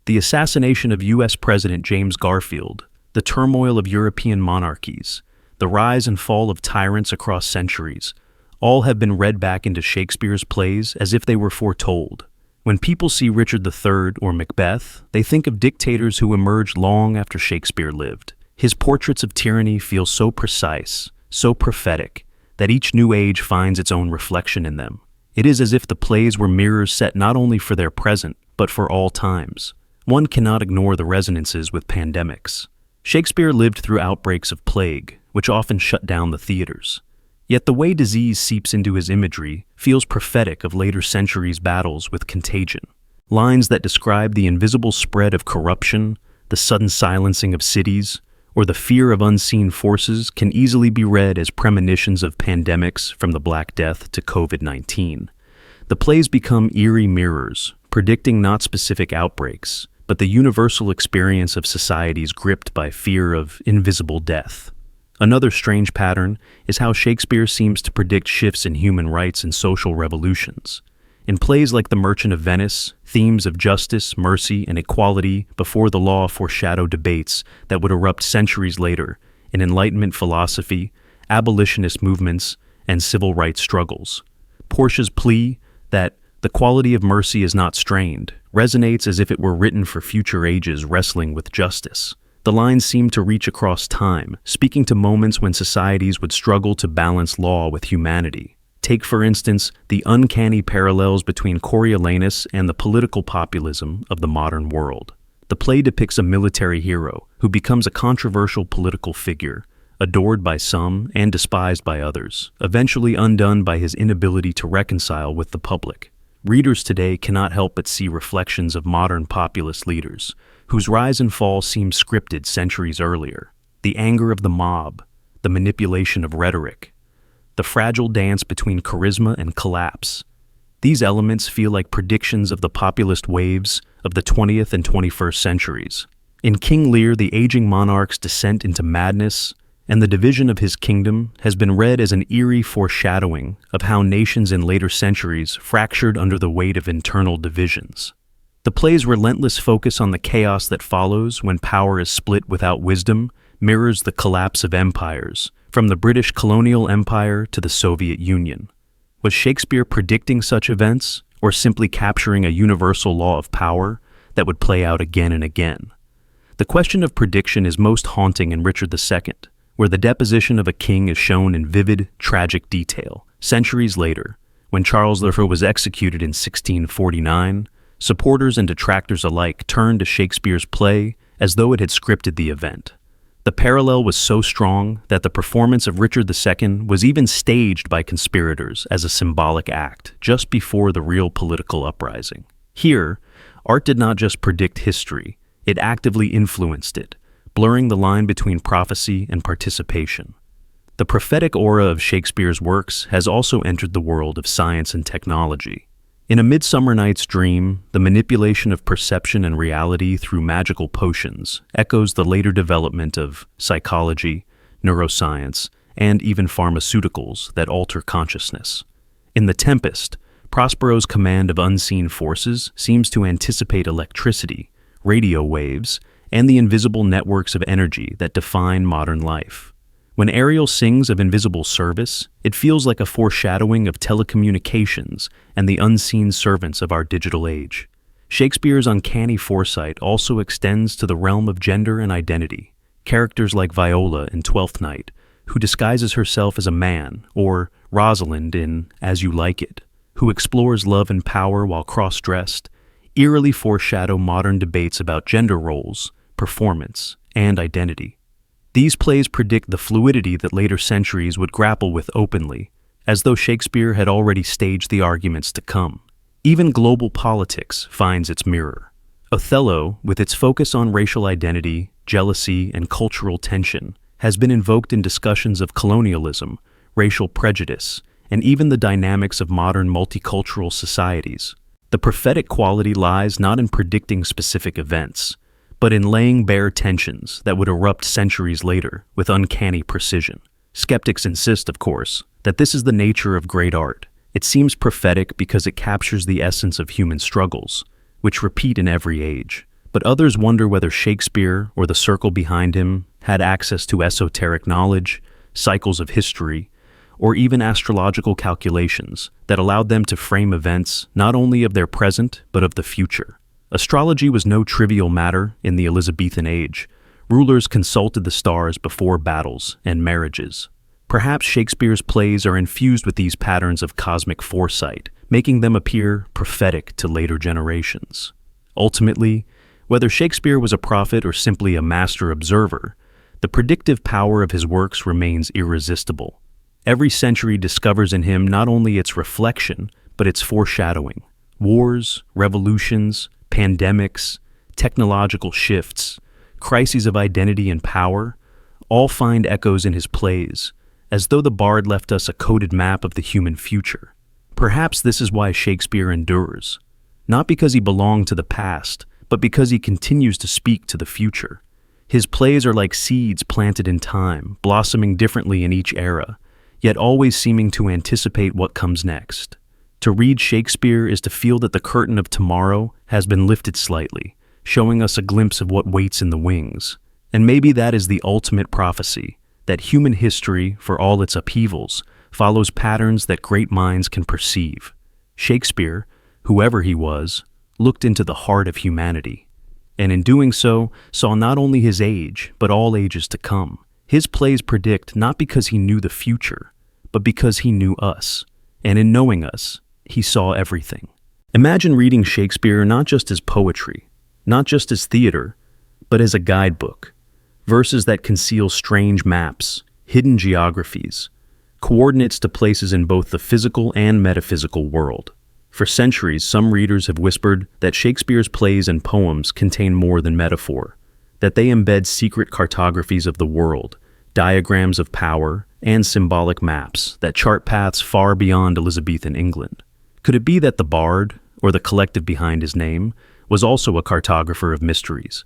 A: The assassination of U.S. President James Garfield, the turmoil of European monarchies, the rise and fall of tyrants across centuries, all have been read back into Shakespeare's plays as if they were foretold. When people see Richard III or Macbeth, they think of dictators who emerged long after Shakespeare lived. His portraits of tyranny feel so precise, so prophetic, that each new age finds its own reflection in them. It is as if the plays were mirrors set not only for their present, but for all times. One cannot ignore the resonances with pandemics. Shakespeare lived through outbreaks of plague, which often shut down the theaters. Yet the way disease seeps into his imagery feels prophetic of later centuries' battles with contagion. Lines that describe the invisible spread of corruption, the sudden silencing of cities, or the fear of unseen forces can easily be read as premonitions of pandemics from the Black Death to COVID-19. The plays become eerie mirrors, predicting not specific outbreaks, but the universal experience of societies gripped by fear of invisible death. Another strange pattern is how Shakespeare seems to predict shifts in human rights and social revolutions. In plays like The Merchant of Venice, themes of justice, mercy, and equality before the law foreshadow debates that would erupt centuries later in Enlightenment philosophy, abolitionist movements, and civil rights struggles. Portia's plea that the quality of mercy is not strained resonates as if it were written for future ages wrestling with justice. The lines seem to reach across time, speaking to moments when societies would struggle to balance law with humanity. Take, for instance, the uncanny parallels between Coriolanus and the political populism of the modern world. The play depicts a military hero who becomes a controversial political figure, adored by some and despised by others, eventually undone by his inability to reconcile with the public. Readers today cannot help but see reflections of modern populist leaders, whose rise and fall seem scripted centuries earlier. The anger of the mob, the manipulation of rhetoric, the fragile dance between charisma and collapse. These elements feel like predictions of the populist waves of the 20th and 21st centuries. In King Lear, the aging monarch's descent into madness and the division of his kingdom has been read as an eerie foreshadowing of how nations in later centuries fractured under the weight of internal divisions. The play's relentless focus on the chaos that follows when power is split without wisdom mirrors the collapse of empires, from the British colonial empire to the Soviet Union. Was Shakespeare predicting such events, or simply capturing a universal law of power that would play out again and again? The question of prediction is most haunting in Richard II, where the deposition of a king is shown in vivid, tragic detail. Centuries later, when Charles III was executed in 1649, supporters and detractors alike turned to Shakespeare's play as though it had scripted the event. The parallel was so strong that the performance of Richard II was even staged by conspirators as a symbolic act just before the real political uprising. Here, art did not just predict history, it actively influenced it, blurring the line between prophecy and participation. The prophetic aura of Shakespeare's works has also entered the world of science and technology. In A Midsummer Night's Dream, the manipulation of perception and reality through magical potions echoes the later development of psychology, neuroscience, and even pharmaceuticals that alter consciousness. In The Tempest, Prospero's command of unseen forces seems to anticipate electricity, radio waves, and the invisible networks of energy that define modern life. When Ariel sings of invisible service, it feels like a foreshadowing of telecommunications and the unseen servants of our digital age. Shakespeare's uncanny foresight also extends to the realm of gender and identity. Characters like Viola in Twelfth Night, who disguises herself as a man, or Rosalind in As You Like It, who explores love and power while cross-dressed, eerily foreshadow modern debates about gender roles, performance, and identity. These plays predict the fluidity that later centuries would grapple with openly, as though Shakespeare had already staged the arguments to come. Even global politics finds its mirror. Othello, with its focus on racial identity, jealousy, and cultural tension, has been invoked in discussions of colonialism, racial prejudice, and even the dynamics of modern multicultural societies. The prophetic quality lies not in predicting specific events, but in laying bare tensions that would erupt centuries later with uncanny precision. Skeptics insist, of course, that this is the nature of great art. It seems prophetic because it captures the essence of human struggles, which repeat in every age. But others wonder whether Shakespeare or the circle behind him had access to esoteric knowledge, cycles of history, or even astrological calculations that allowed them to frame events not only of their present but of the future. Astrology was no trivial matter in the Elizabethan age. Rulers consulted the stars before battles and marriages. Perhaps Shakespeare's plays are infused with these patterns of cosmic foresight, making them appear prophetic to later generations. Ultimately, whether Shakespeare was a prophet or simply a master observer, the predictive power of his works remains irresistible. Every century discovers in him not only its reflection, but its foreshadowing. Wars, revolutions, pandemics, technological shifts, crises of identity and power, all find echoes in his plays, as though the bard left us a coded map of the human future. Perhaps this is why Shakespeare endures, not because he belonged to the past, but because he continues to speak to the future. His plays are like seeds planted in time, blossoming differently in each era, yet always seeming to anticipate what comes next. To read Shakespeare is to feel that the curtain of tomorrow has been lifted slightly, showing us a glimpse of what waits in the wings. And maybe that is the ultimate prophecy, that human history, for all its upheavals, follows patterns that great minds can perceive. Shakespeare, whoever he was, looked into the heart of humanity, and in doing so, saw not only his age, but all ages to come. His plays predict not because he knew the future, but because he knew us, and in knowing us, he saw everything. Imagine reading Shakespeare not just as poetry, not just as theater, but as a guidebook. Verses that conceal strange maps, hidden geographies, coordinates to places in both the physical and metaphysical world. For centuries, some readers have whispered that Shakespeare's plays and poems contain more than metaphor, that they embed secret cartographies of the world, diagrams of power, and symbolic maps that chart paths far beyond Elizabethan England. Could it be that the bard, or the collective behind his name, was also a cartographer of mysteries?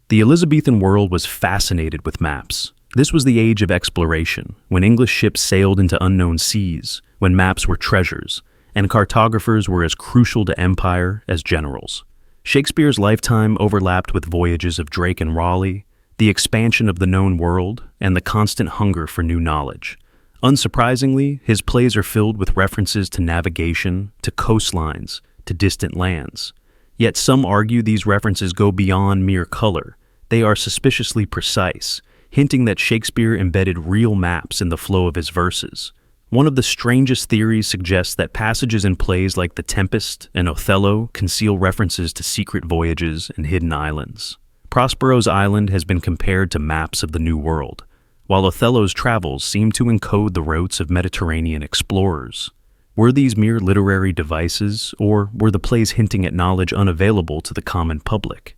A: The Elizabethan world was fascinated with maps. This was the age of exploration, when English ships sailed into unknown seas, when maps were treasures, and cartographers were as crucial to empire as generals. Shakespeare's lifetime overlapped with voyages of Drake and Raleigh, the expansion of the known world, and the constant hunger for new knowledge. Unsurprisingly, his plays are filled with references to navigation, to coastlines, to distant lands. Yet some argue these references go beyond mere color. They are suspiciously precise, hinting that Shakespeare embedded real maps in the flow of his verses. One of the strangest theories suggests that passages in plays like The Tempest and Othello conceal references to secret voyages and hidden islands. Prospero's island has been compared to maps of the New World, while Othello's travels seem to encode the routes of Mediterranean explorers. Were these mere literary devices, or were the plays hinting at knowledge unavailable to the common public?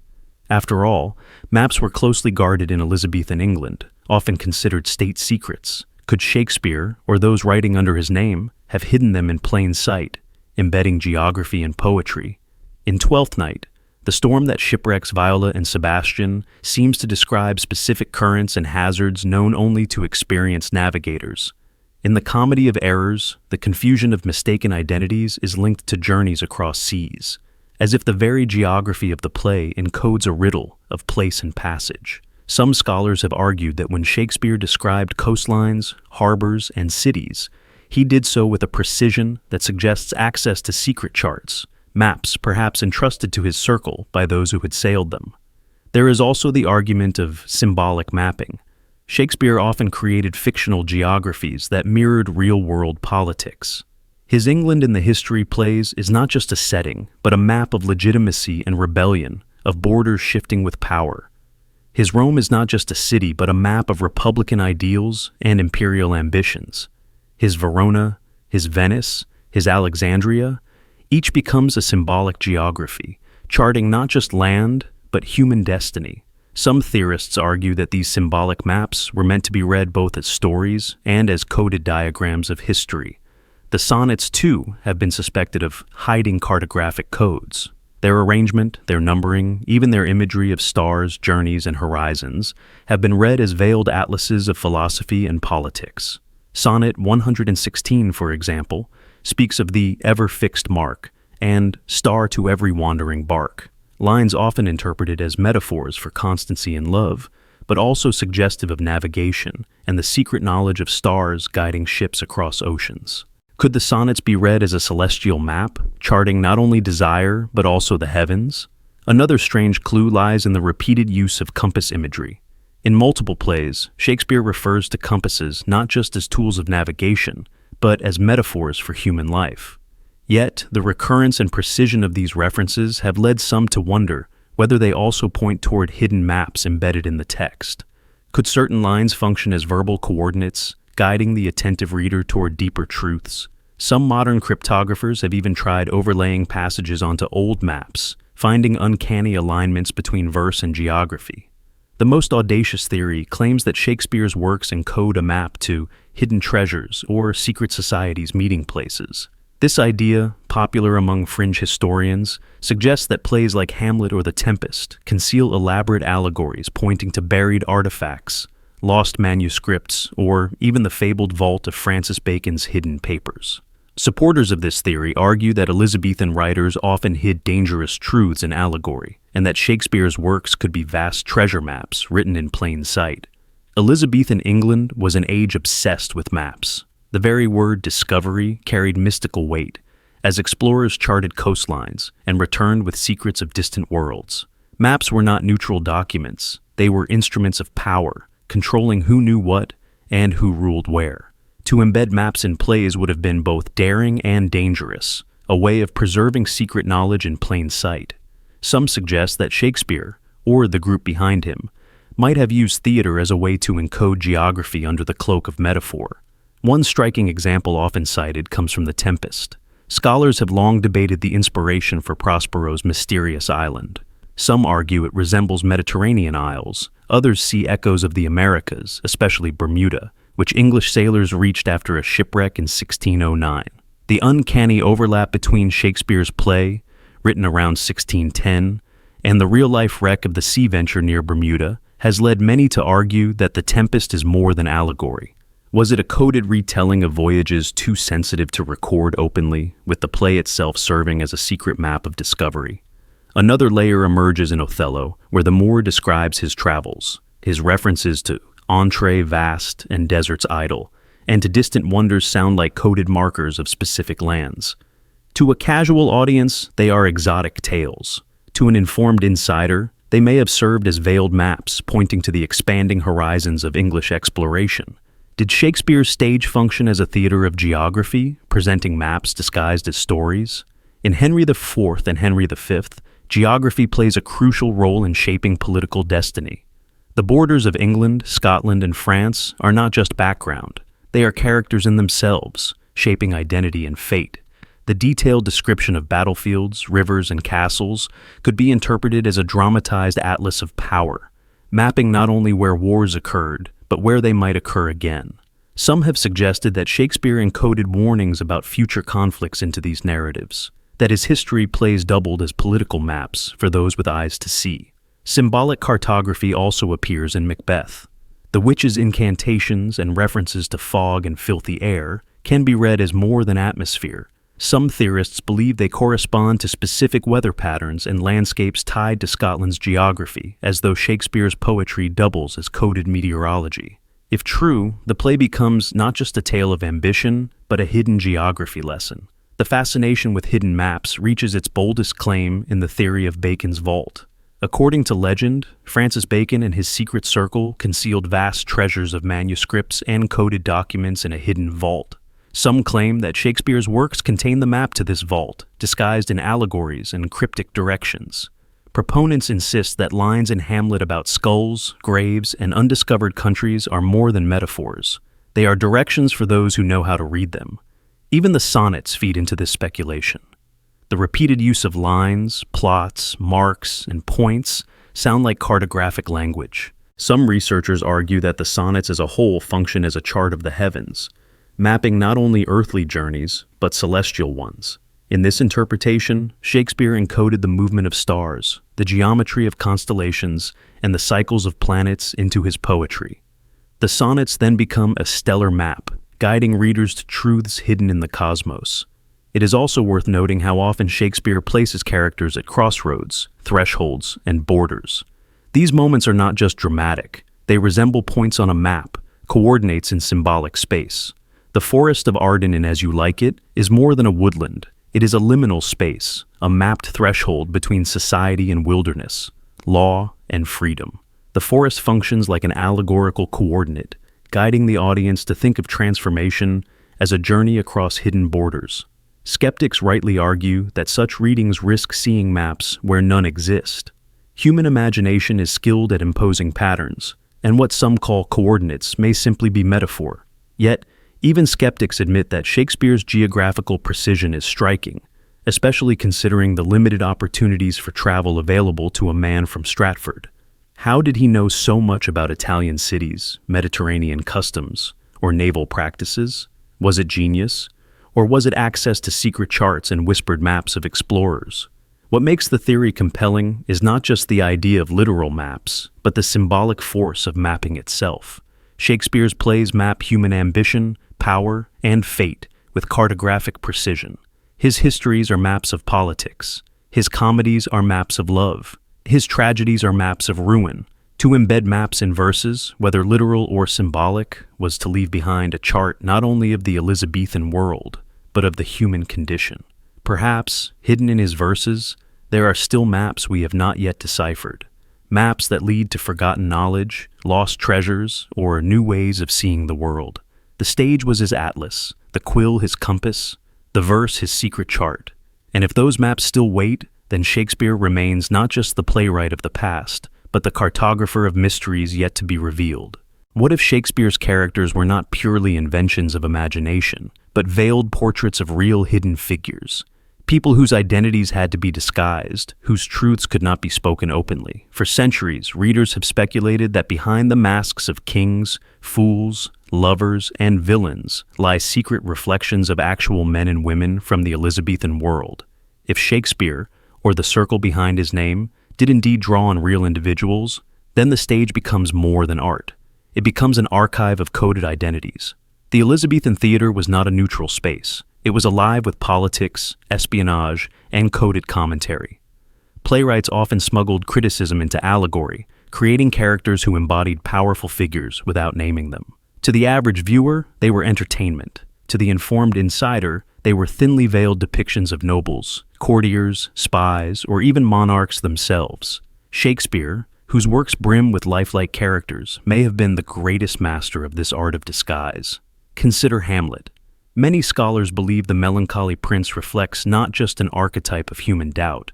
A: After all, maps were closely guarded in Elizabethan England, often considered state secrets. Could Shakespeare, or those writing under his name, have hidden them in plain sight, embedding geography and poetry? In Twelfth Night, the storm that shipwrecks Viola and Sebastian seems to describe specific currents and hazards known only to experienced navigators. In the Comedy of Errors, the confusion of mistaken identities is linked to journeys across seas, as if the very geography of the play encodes a riddle of place and passage. Some scholars have argued that when Shakespeare described coastlines, harbors, and cities, he did so with a precision that suggests access to secret charts, maps perhaps entrusted to his circle by those who had sailed them. There is also the argument of symbolic mapping. Shakespeare often created fictional geographies that mirrored real-world politics. His England in the History plays is not just a setting, but a map of legitimacy and rebellion, of borders shifting with power. His Rome is not just a city, but a map of republican ideals and imperial ambitions. His Verona, his Venice, his Alexandria, each becomes a symbolic geography, charting not just land, but human destiny. Some theorists argue that these symbolic maps were meant to be read both as stories and as coded diagrams of history. The sonnets, too, have been suspected of hiding cartographic codes. Their arrangement, their numbering, even their imagery of stars, journeys, and horizons have been read as veiled atlases of philosophy and politics. Sonnet 116, for example, speaks of the ever-fixed mark and star to every wandering bark, lines often interpreted as metaphors for constancy in love, but also suggestive of navigation and the secret knowledge of stars guiding ships across oceans. Could the sonnets be read as a celestial map, charting not only desire but also the heavens? Another strange clue lies in the repeated use of compass imagery. In multiple plays, Shakespeare refers to compasses not just as tools of navigation, but as metaphors for human life. Yet, the recurrence and precision of these references have led some to wonder whether they also point toward hidden maps embedded in the text. Could certain lines function as verbal coordinates, guiding the attentive reader toward deeper truths? Some modern cryptographers have even tried overlaying passages onto old maps, finding uncanny alignments between verse and geography. The most audacious theory claims that Shakespeare's works encode a map to hidden treasures or secret societies' meeting places. This idea, popular among fringe historians, suggests that plays like Hamlet or The Tempest conceal elaborate allegories pointing to buried artifacts, lost manuscripts, or even the fabled vault of Francis Bacon's hidden papers. Supporters of this theory argue that Elizabethan writers often hid dangerous truths in allegory, and that Shakespeare's works could be vast treasure maps written in plain sight. Elizabethan England was an age obsessed with maps. The very word discovery carried mystical weight, as explorers charted coastlines and returned with secrets of distant worlds. Maps were not neutral documents, they were instruments of power, controlling who knew what and who ruled where. To embed maps in plays would have been both daring and dangerous, a way of preserving secret knowledge in plain sight. Some suggest that Shakespeare, or the group behind him, might have used theater as a way to encode geography under the cloak of metaphor. One striking example often cited comes from The Tempest. Scholars have long debated the inspiration for Prospero's mysterious island. Some argue it resembles Mediterranean isles, others see echoes of the Americas, especially Bermuda, which English sailors reached after a shipwreck in 1609. The uncanny overlap between Shakespeare's play, written around 1610, and the real-life wreck of the sea venture near Bermuda has led many to argue that The Tempest is more than allegory. Was it a coded retelling of voyages too sensitive to record openly, with the play itself serving as a secret map of discovery? Another layer emerges in Othello, where the Moor describes his travels, his references to entree vast and deserts idle, and to distant wonders sound like coded markers of specific lands. To a casual audience, they are exotic tales. To an informed insider, they may have served as veiled maps pointing to the expanding horizons of English exploration. Did Shakespeare's stage function as a theater of geography, presenting maps disguised as stories? In Henry IV and Henry V, geography plays a crucial role in shaping political destiny. The borders of England, Scotland, and France are not just background. They are characters in themselves, shaping identity and fate. The detailed description of battlefields, rivers, and castles could be interpreted as a dramatized atlas of power, mapping not only where wars occurred, but where they might occur again. Some have suggested that Shakespeare encoded warnings about future conflicts into these narratives, that his history plays doubled as political maps for those with eyes to see. Symbolic cartography also appears in Macbeth. The witch's incantations and references to fog and filthy air can be read as more than atmosphere. Some theorists believe they correspond to specific weather patterns and landscapes tied to Scotland's geography, as though Shakespeare's poetry doubles as coded meteorology. If true, the play becomes not just a tale of ambition, but a hidden geography lesson. The fascination with hidden maps reaches its boldest claim in the theory of Bacon's vault. According to legend, Francis Bacon and his secret circle concealed vast treasures of manuscripts and coded documents in a hidden vault. Some claim that Shakespeare's works contain the map to this vault, disguised in allegories and cryptic directions. Proponents insist that lines in Hamlet about skulls, graves, and undiscovered countries are more than metaphors. They are directions for those who know how to read them. Even the sonnets feed into this speculation. The repeated use of lines, plots, marks, and points sound like cartographic language. Some researchers argue that the sonnets as a whole function as a chart of the heavens, mapping not only earthly journeys, but celestial ones. In this interpretation, Shakespeare encoded the movement of stars, the geometry of constellations, and the cycles of planets into his poetry. The sonnets then become a stellar map, guiding readers to truths hidden in the cosmos. It is also worth noting how often Shakespeare places characters at crossroads, thresholds, and borders. These moments are not just dramatic, They resemble points on a map, coordinates in symbolic space. The forest of Arden in As You Like It is more than a woodland. It is a liminal space, a mapped threshold between society and wilderness, law and freedom. The forest functions like an allegorical coordinate, guiding the audience to think of transformation as a journey across hidden borders. Skeptics rightly argue that such readings risk seeing maps where none exist. Human imagination is skilled at imposing patterns, and what some call coordinates may simply be metaphor. Yet, even skeptics admit that Shakespeare's geographical precision is striking, especially considering the limited opportunities for travel available to a man from Stratford. How did he know so much about Italian cities, Mediterranean customs, or naval practices? Was it genius? Or was it access to secret charts and whispered maps of explorers? What makes the theory compelling is not just the idea of literal maps, but the symbolic force of mapping itself. Shakespeare's plays map human ambition, power, and fate with cartographic precision. His histories are maps of politics. His comedies are maps of love. His tragedies are maps of ruin. To embed maps in verses, whether literal or symbolic, was to leave behind a chart not only of the Elizabethan world, but of the human condition. Perhaps, hidden in his verses, there are still maps we have not yet deciphered. Maps that lead to forgotten knowledge, lost treasures, or new ways of seeing the world. The stage was his atlas, the quill his compass, the verse his secret chart. And if those maps still wait, then Shakespeare remains not just the playwright of the past, but the cartographer of mysteries yet to be revealed. What if Shakespeare's characters were not purely inventions of imagination, but veiled portraits of real hidden figures? People whose identities had to be disguised, whose truths could not be spoken openly. For centuries, readers have speculated that behind the masks of kings, fools, lovers, and villains lie secret reflections of actual men and women from the Elizabethan world. If Shakespeare, or the circle behind his name, did indeed draw on real individuals, then the stage becomes more than art. It becomes an archive of coded identities. The Elizabethan theater was not a neutral space. It was alive with politics, espionage, and coded commentary. Playwrights often smuggled criticism into allegory, creating characters who embodied powerful figures without naming them. To the average viewer, they were entertainment. To the informed insider, they were thinly veiled depictions of nobles, courtiers, spies, or even monarchs themselves. Shakespeare, whose works brim with lifelike characters, may have been the greatest master of this art of disguise. Consider Hamlet. Many scholars believe the melancholy prince reflects not just an archetype of human doubt,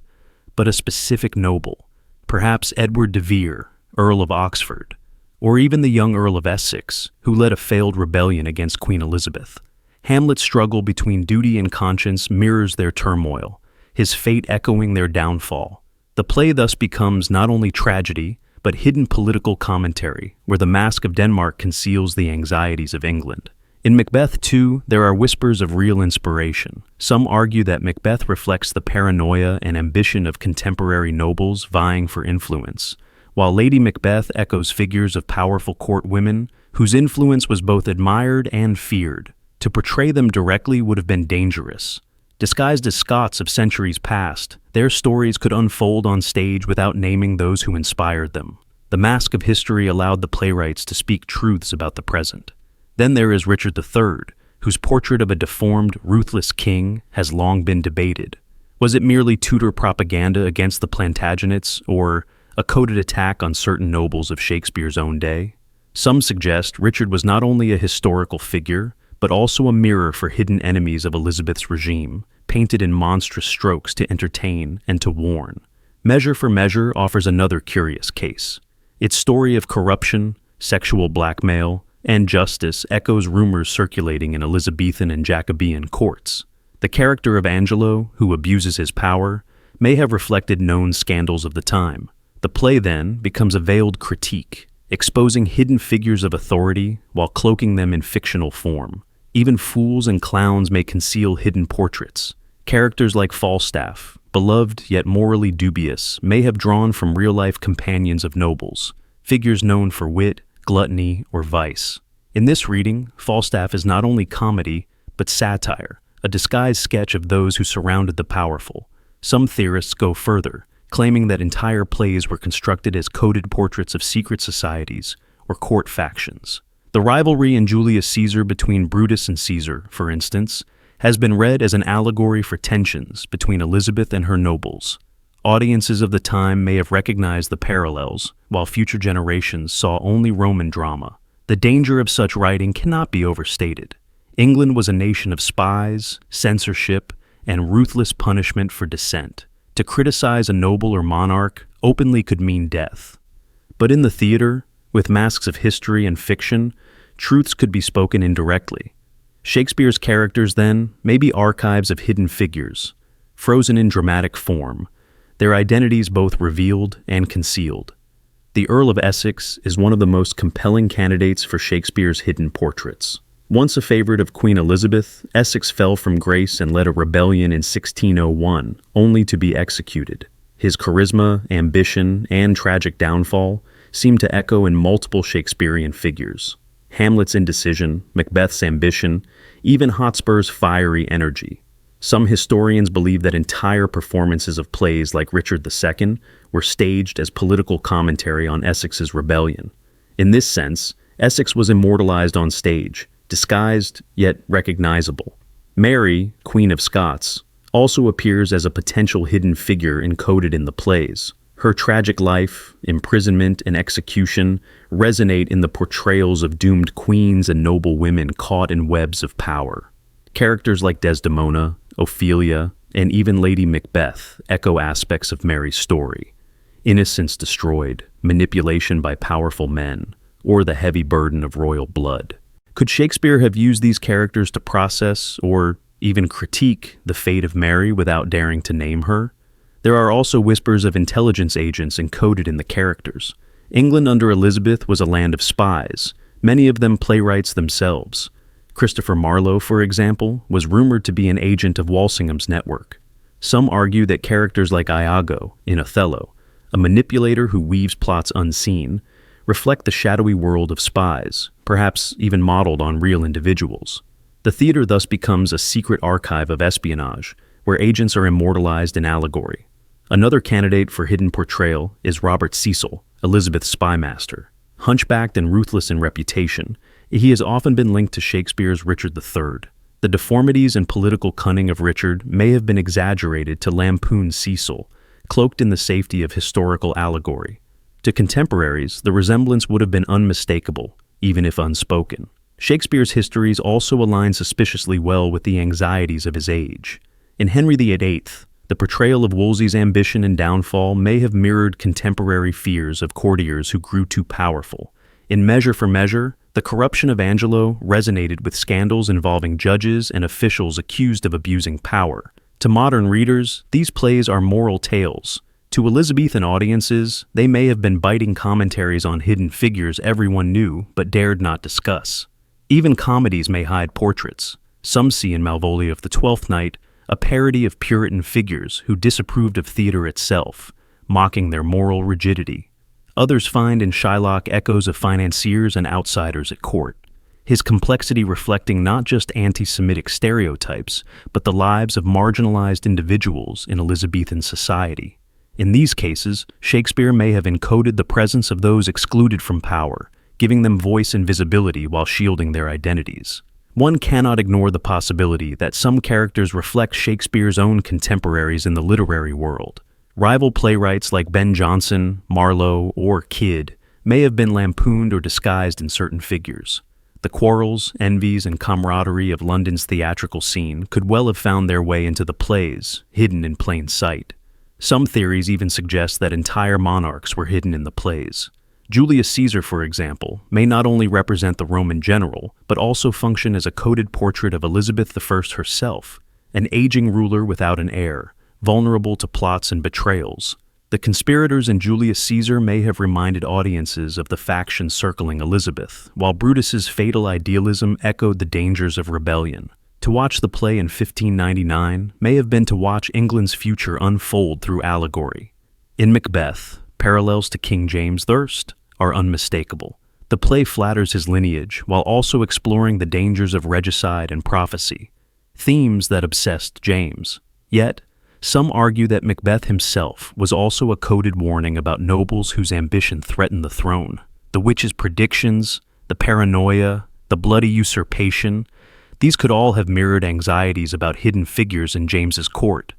A: but a specific noble, perhaps Edward de Vere, Earl of Oxford, or even the young Earl of Essex, who led a failed rebellion against Queen Elizabeth. Hamlet's struggle between duty and conscience mirrors their turmoil, his fate echoing their downfall. The play thus becomes not only tragedy, but hidden political commentary, where the Mask of Denmark conceals the anxieties of England. In Macbeth, too, there are whispers of real inspiration. Some argue that Macbeth reflects the paranoia and ambition of contemporary nobles vying for influence, while Lady Macbeth echoes figures of powerful court women whose influence was both admired and feared. To portray them directly would have been dangerous. Disguised as Scots of centuries past, their stories could unfold on stage without naming those who inspired them. The mask of history allowed the playwrights to speak truths about the present. Then there is Richard III, whose portrait of a deformed, ruthless king has long been debated. Was it merely Tudor propaganda against the Plantagenets, or a coded attack on certain nobles of Shakespeare's own day? Some suggest Richard was not only a historical figure, but also a mirror for hidden enemies of Elizabeth's regime, painted in monstrous strokes to entertain and to warn. Measure for Measure offers another curious case. Its story of corruption, sexual blackmail, and justice echoes rumors circulating in Elizabethan and Jacobean courts. The character of Angelo, who abuses his power, may have reflected known scandals of the time. The play, then, becomes a veiled critique, exposing hidden figures of authority while cloaking them in fictional form. Even fools and clowns may conceal hidden portraits. Characters like Falstaff, beloved yet morally dubious, may have drawn from real-life companions of nobles, figures known for wit, gluttony, or vice. In this reading, Falstaff is not only comedy, but satire, a disguised sketch of those who surrounded the powerful. Some theorists go further, claiming that entire plays were constructed as coded portraits of secret societies or court factions. The rivalry in Julius Caesar between Brutus and Caesar, for instance, has been read as an allegory for tensions between Elizabeth and her nobles. Audiences of the time may have recognized the parallels, while future generations saw only Roman drama. The danger of such writing cannot be overstated. England was a nation of spies, censorship, and ruthless punishment for dissent. To criticize a noble or monarch openly could mean death. But in the theater, with masks of history and fiction, truths could be spoken indirectly. Shakespeare's characters, then, may be archives of hidden figures, frozen in dramatic form, their identities both revealed and concealed. The Earl of Essex is one of the most compelling candidates for Shakespeare's hidden portraits. Once a favorite of Queen Elizabeth, Essex fell from grace and led a rebellion in 1601, only to be executed. His charisma, ambition, and tragic downfall seem to echo in multiple Shakespearean figures. Hamlet's indecision, Macbeth's ambition, even Hotspur's fiery energy. Some historians believe that entire performances of plays like Richard II were staged as political commentary on Essex's rebellion. In this sense, Essex was immortalized on stage, disguised yet recognizable. Mary, Queen of Scots, also appears as a potential hidden figure encoded in the plays. Her tragic life, imprisonment, and execution resonate in the portrayals of doomed queens and noble women caught in webs of power. Characters like Desdemona, Ophelia, and even Lady Macbeth echo aspects of Mary's story. Innocence destroyed, manipulation by powerful men, or the heavy burden of royal blood. Could Shakespeare have used these characters to process, or even critique, the fate of Mary without daring to name her? There are also whispers of intelligence agents encoded in the characters. England under Elizabeth was a land of spies, many of them playwrights themselves. Christopher Marlowe, for example, was rumored to be an agent of Walsingham's network. Some argue that characters like Iago, in Othello, a manipulator who weaves plots unseen, reflect the shadowy world of spies, perhaps even modeled on real individuals. The theater thus becomes a secret archive of espionage, where agents are immortalized in allegory. Another candidate for hidden portrayal is Robert Cecil, Elizabeth's spymaster. Hunchbacked and ruthless in reputation, he has often been linked to Shakespeare's Richard III. The deformities and political cunning of Richard may have been exaggerated to lampoon Cecil, cloaked in the safety of historical allegory. To contemporaries, the resemblance would have been unmistakable, even if unspoken. Shakespeare's histories also align suspiciously well with the anxieties of his age. In Henry VIII, the portrayal of Wolsey's ambition and downfall may have mirrored contemporary fears of courtiers who grew too powerful. In Measure for Measure, the corruption of Angelo resonated with scandals involving judges and officials accused of abusing power. To modern readers, these plays are moral tales. To Elizabethan audiences, they may have been biting commentaries on hidden figures everyone knew but dared not discuss. Even comedies may hide portraits. Some see in Malvolio of the Twelfth Night a parody of Puritan figures who disapproved of theater itself, mocking their moral rigidity. Others find in Shylock echoes of financiers and outsiders at court, his complexity reflecting not just anti-Semitic stereotypes, but the lives of marginalized individuals in Elizabethan society. In these cases, Shakespeare may have encoded the presence of those excluded from power, giving them voice and visibility while shielding their identities. One cannot ignore the possibility that some characters reflect Shakespeare's own contemporaries in the literary world. Rival playwrights like Ben Jonson, Marlowe, or Kidd may have been lampooned or disguised in certain figures. The quarrels, envies, and camaraderie of London's theatrical scene could well have found their way into the plays, hidden in plain sight. Some theories even suggest that entire monarchs were hidden in the plays. Julius Caesar, for example, may not only represent the Roman general, but also function as a coded portrait of Elizabeth I herself, an aging ruler without an heir, vulnerable to plots and betrayals. The conspirators in Julius Caesar may have reminded audiences of the faction circling Elizabeth, while Brutus's fatal idealism echoed the dangers of rebellion. To watch the play in 1599 may have been to watch England's future unfold through allegory. In Macbeth, parallels to King James I are unmistakable. The play flatters his lineage while also exploring the dangers of regicide and prophecy, themes that obsessed James. Yet, some argue that Macbeth himself was also a coded warning about nobles whose ambition threatened the throne. the witch's predictions, the paranoia, the bloody usurpation. These could all have mirrored anxieties about hidden figures in James's court.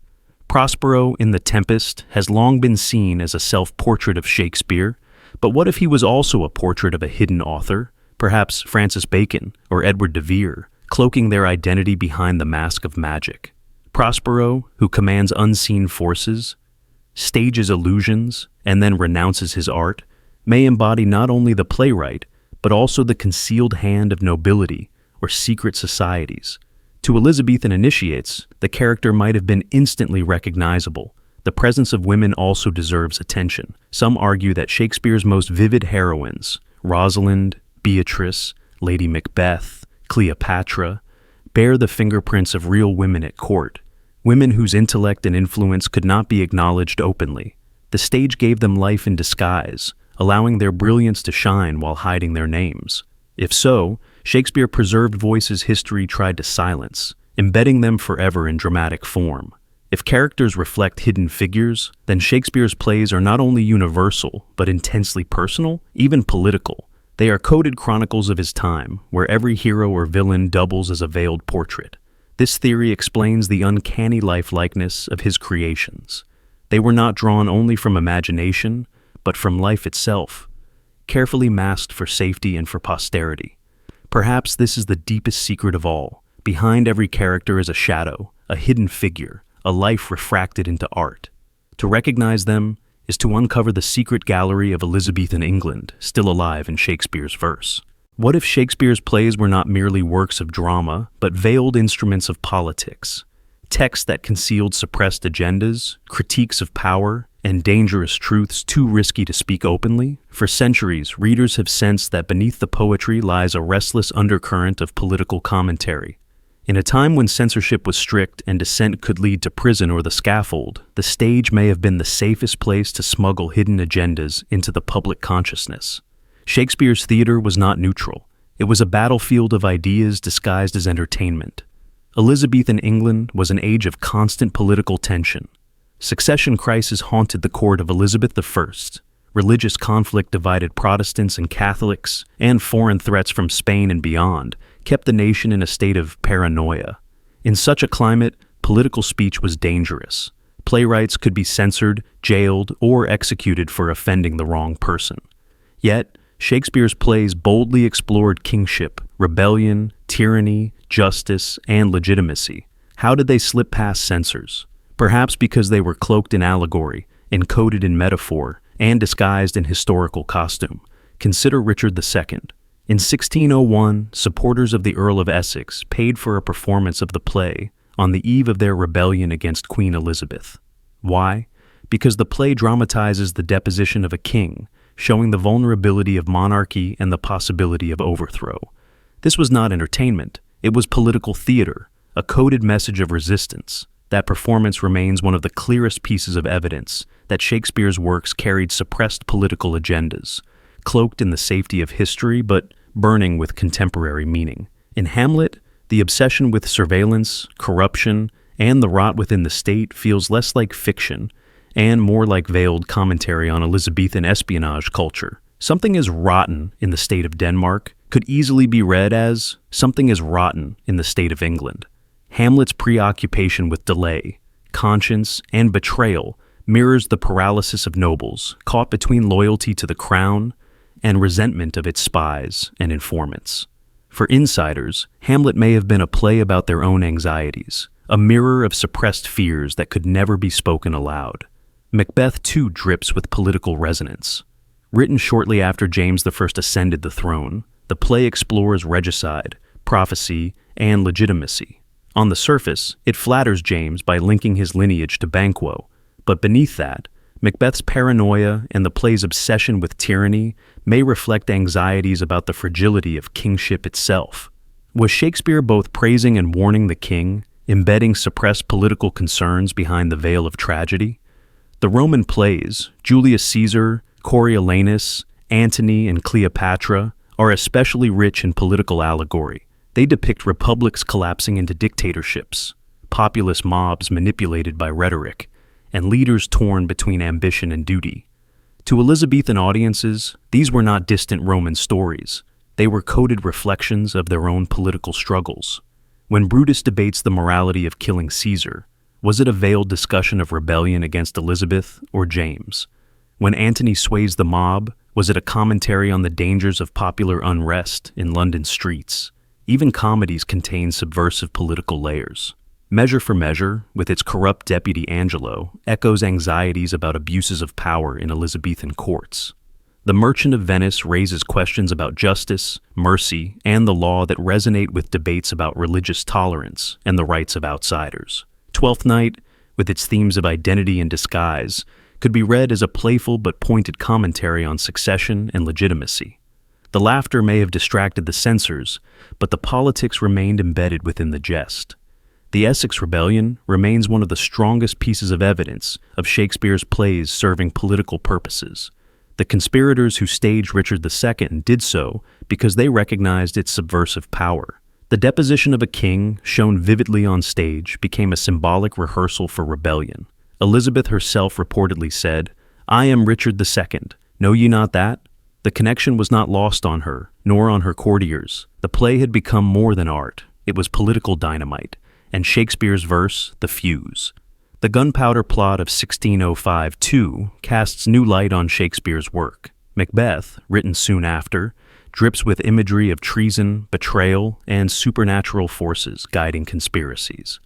A: Prospero in The Tempest has long been seen as a self-portrait of Shakespeare, but what if he was also a portrait of a hidden author, perhaps Francis Bacon or Edward de Vere, cloaking their identity behind the mask of magic? Prospero, who commands unseen forces, stages illusions, and then renounces his art, may embody not only the playwright, but also the concealed hand of nobility or secret societies. To Elizabethan initiates, the character might have been instantly recognizable. The presence of women also deserves attention. Some argue that Shakespeare's most vivid heroines, Rosalind, Beatrice, Lady Macbeth, Cleopatra, bear the fingerprints of real women at court, women whose intellect and influence could not be acknowledged openly. The stage gave them life in disguise, allowing their brilliance to shine while hiding their names. If so, Shakespeare preserved voices history tried to silence, embedding them forever in dramatic form. If characters reflect hidden figures, then Shakespeare's plays are not only universal, but intensely personal, even political. They are coded chronicles of his time, where every hero or villain doubles as a veiled portrait. This theory explains the uncanny lifelikeness of his creations. They were not drawn only from imagination, but from life itself, carefully masked for safety and for posterity. Perhaps this is the deepest secret of all. Behind every character is a shadow, a hidden figure, a life refracted into art. To recognize them is to uncover the secret gallery of Elizabethan England, still alive in Shakespeare's verse. What if Shakespeare's plays were not merely works of drama, but veiled instruments of politics? Texts that concealed suppressed agendas, critiques of power, and dangerous truths too risky to speak openly? For centuries, readers have sensed that beneath the poetry lies a restless undercurrent of political commentary. In a time when censorship was strict and dissent could lead to prison or the scaffold, the stage may have been the safest place to smuggle hidden agendas into the public consciousness. Shakespeare's theater was not neutral. It was a battlefield of ideas disguised as entertainment. Elizabethan England was an age of constant political tension. Succession crisis haunted the court of Elizabeth I. Religious conflict divided Protestants and Catholics, and foreign threats from Spain and beyond kept the nation in a state of paranoia. In such a climate, political speech was dangerous. Playwrights could be censored, jailed, or executed for offending the wrong person. Yet, Shakespeare's plays boldly explored kingship, rebellion, tyranny, justice, and legitimacy. How did they slip past censors? Perhaps because they were cloaked in allegory, encoded in metaphor, and disguised in historical costume. Consider Richard II. In 1601, supporters of the Earl of Essex paid for a performance of the play on the eve of their rebellion against Queen Elizabeth. Why? Because the play dramatizes the deposition of a king, showing the vulnerability of monarchy and the possibility of overthrow. This was not entertainment, it was political theater, a coded message of resistance. That performance remains one of the clearest pieces of evidence that Shakespeare's works carried suppressed political agendas, cloaked in the safety of history but burning with contemporary meaning. In Hamlet, the obsession with surveillance, corruption, and the rot within the state feels less like fiction and more like veiled commentary on Elizabethan espionage culture. Something is rotten in the state of Denmark could easily be read as something is rotten in the state of England. Hamlet's preoccupation with delay, conscience, and betrayal mirrors the paralysis of nobles caught between loyalty to the crown and resentment of its spies and informants. For insiders, Hamlet may have been a play about their own anxieties, a mirror of suppressed fears that could never be spoken aloud. Macbeth too drips with political resonance. Written shortly after James I ascended the throne, the play explores regicide, prophecy, and legitimacy. On the surface, it flatters James by linking his lineage to Banquo, but beneath that, Macbeth's paranoia and the play's obsession with tyranny may reflect anxieties about the fragility of kingship itself. Was Shakespeare both praising and warning the king, embedding suppressed political concerns behind the veil of tragedy? The Roman plays, Julius Caesar, Coriolanus, Antony, and Cleopatra, are especially rich in political allegory. They depict republics collapsing into dictatorships, populist mobs manipulated by rhetoric, and leaders torn between ambition and duty. To Elizabethan audiences, these were not distant Roman stories. They were coded reflections of their own political struggles. When Brutus debates the morality of killing Caesar, was it a veiled discussion of rebellion against Elizabeth or James? When Antony sways the mob, was it a commentary on the dangers of popular unrest in London streets? Even comedies contain subversive political layers. Measure for Measure, with its corrupt deputy Angelo, echoes anxieties about abuses of power in Elizabethan courts. The Merchant of Venice raises questions about justice, mercy, and the law that resonate with debates about religious tolerance and the rights of outsiders. Twelfth Night, with its themes of identity and disguise, could be read as a playful but pointed commentary on succession and legitimacy. The laughter may have distracted the censors, but the politics remained embedded within the jest. The Essex Rebellion remains one of the strongest pieces of evidence of Shakespeare's plays serving political purposes. The conspirators who staged Richard II did so because they recognized its subversive power. The deposition of a king, shown vividly on stage, became a symbolic rehearsal for rebellion. Elizabeth herself reportedly said, "I am Richard II. Know ye not that?" The connection was not lost on her, nor on her courtiers. The play had become more than art. It was political dynamite, and Shakespeare's verse, the fuse. The gunpowder plot of 1605, too, casts new light on Shakespeare's work. Macbeth, written soon after, drips with imagery of treason, betrayal, and supernatural forces guiding conspiracies.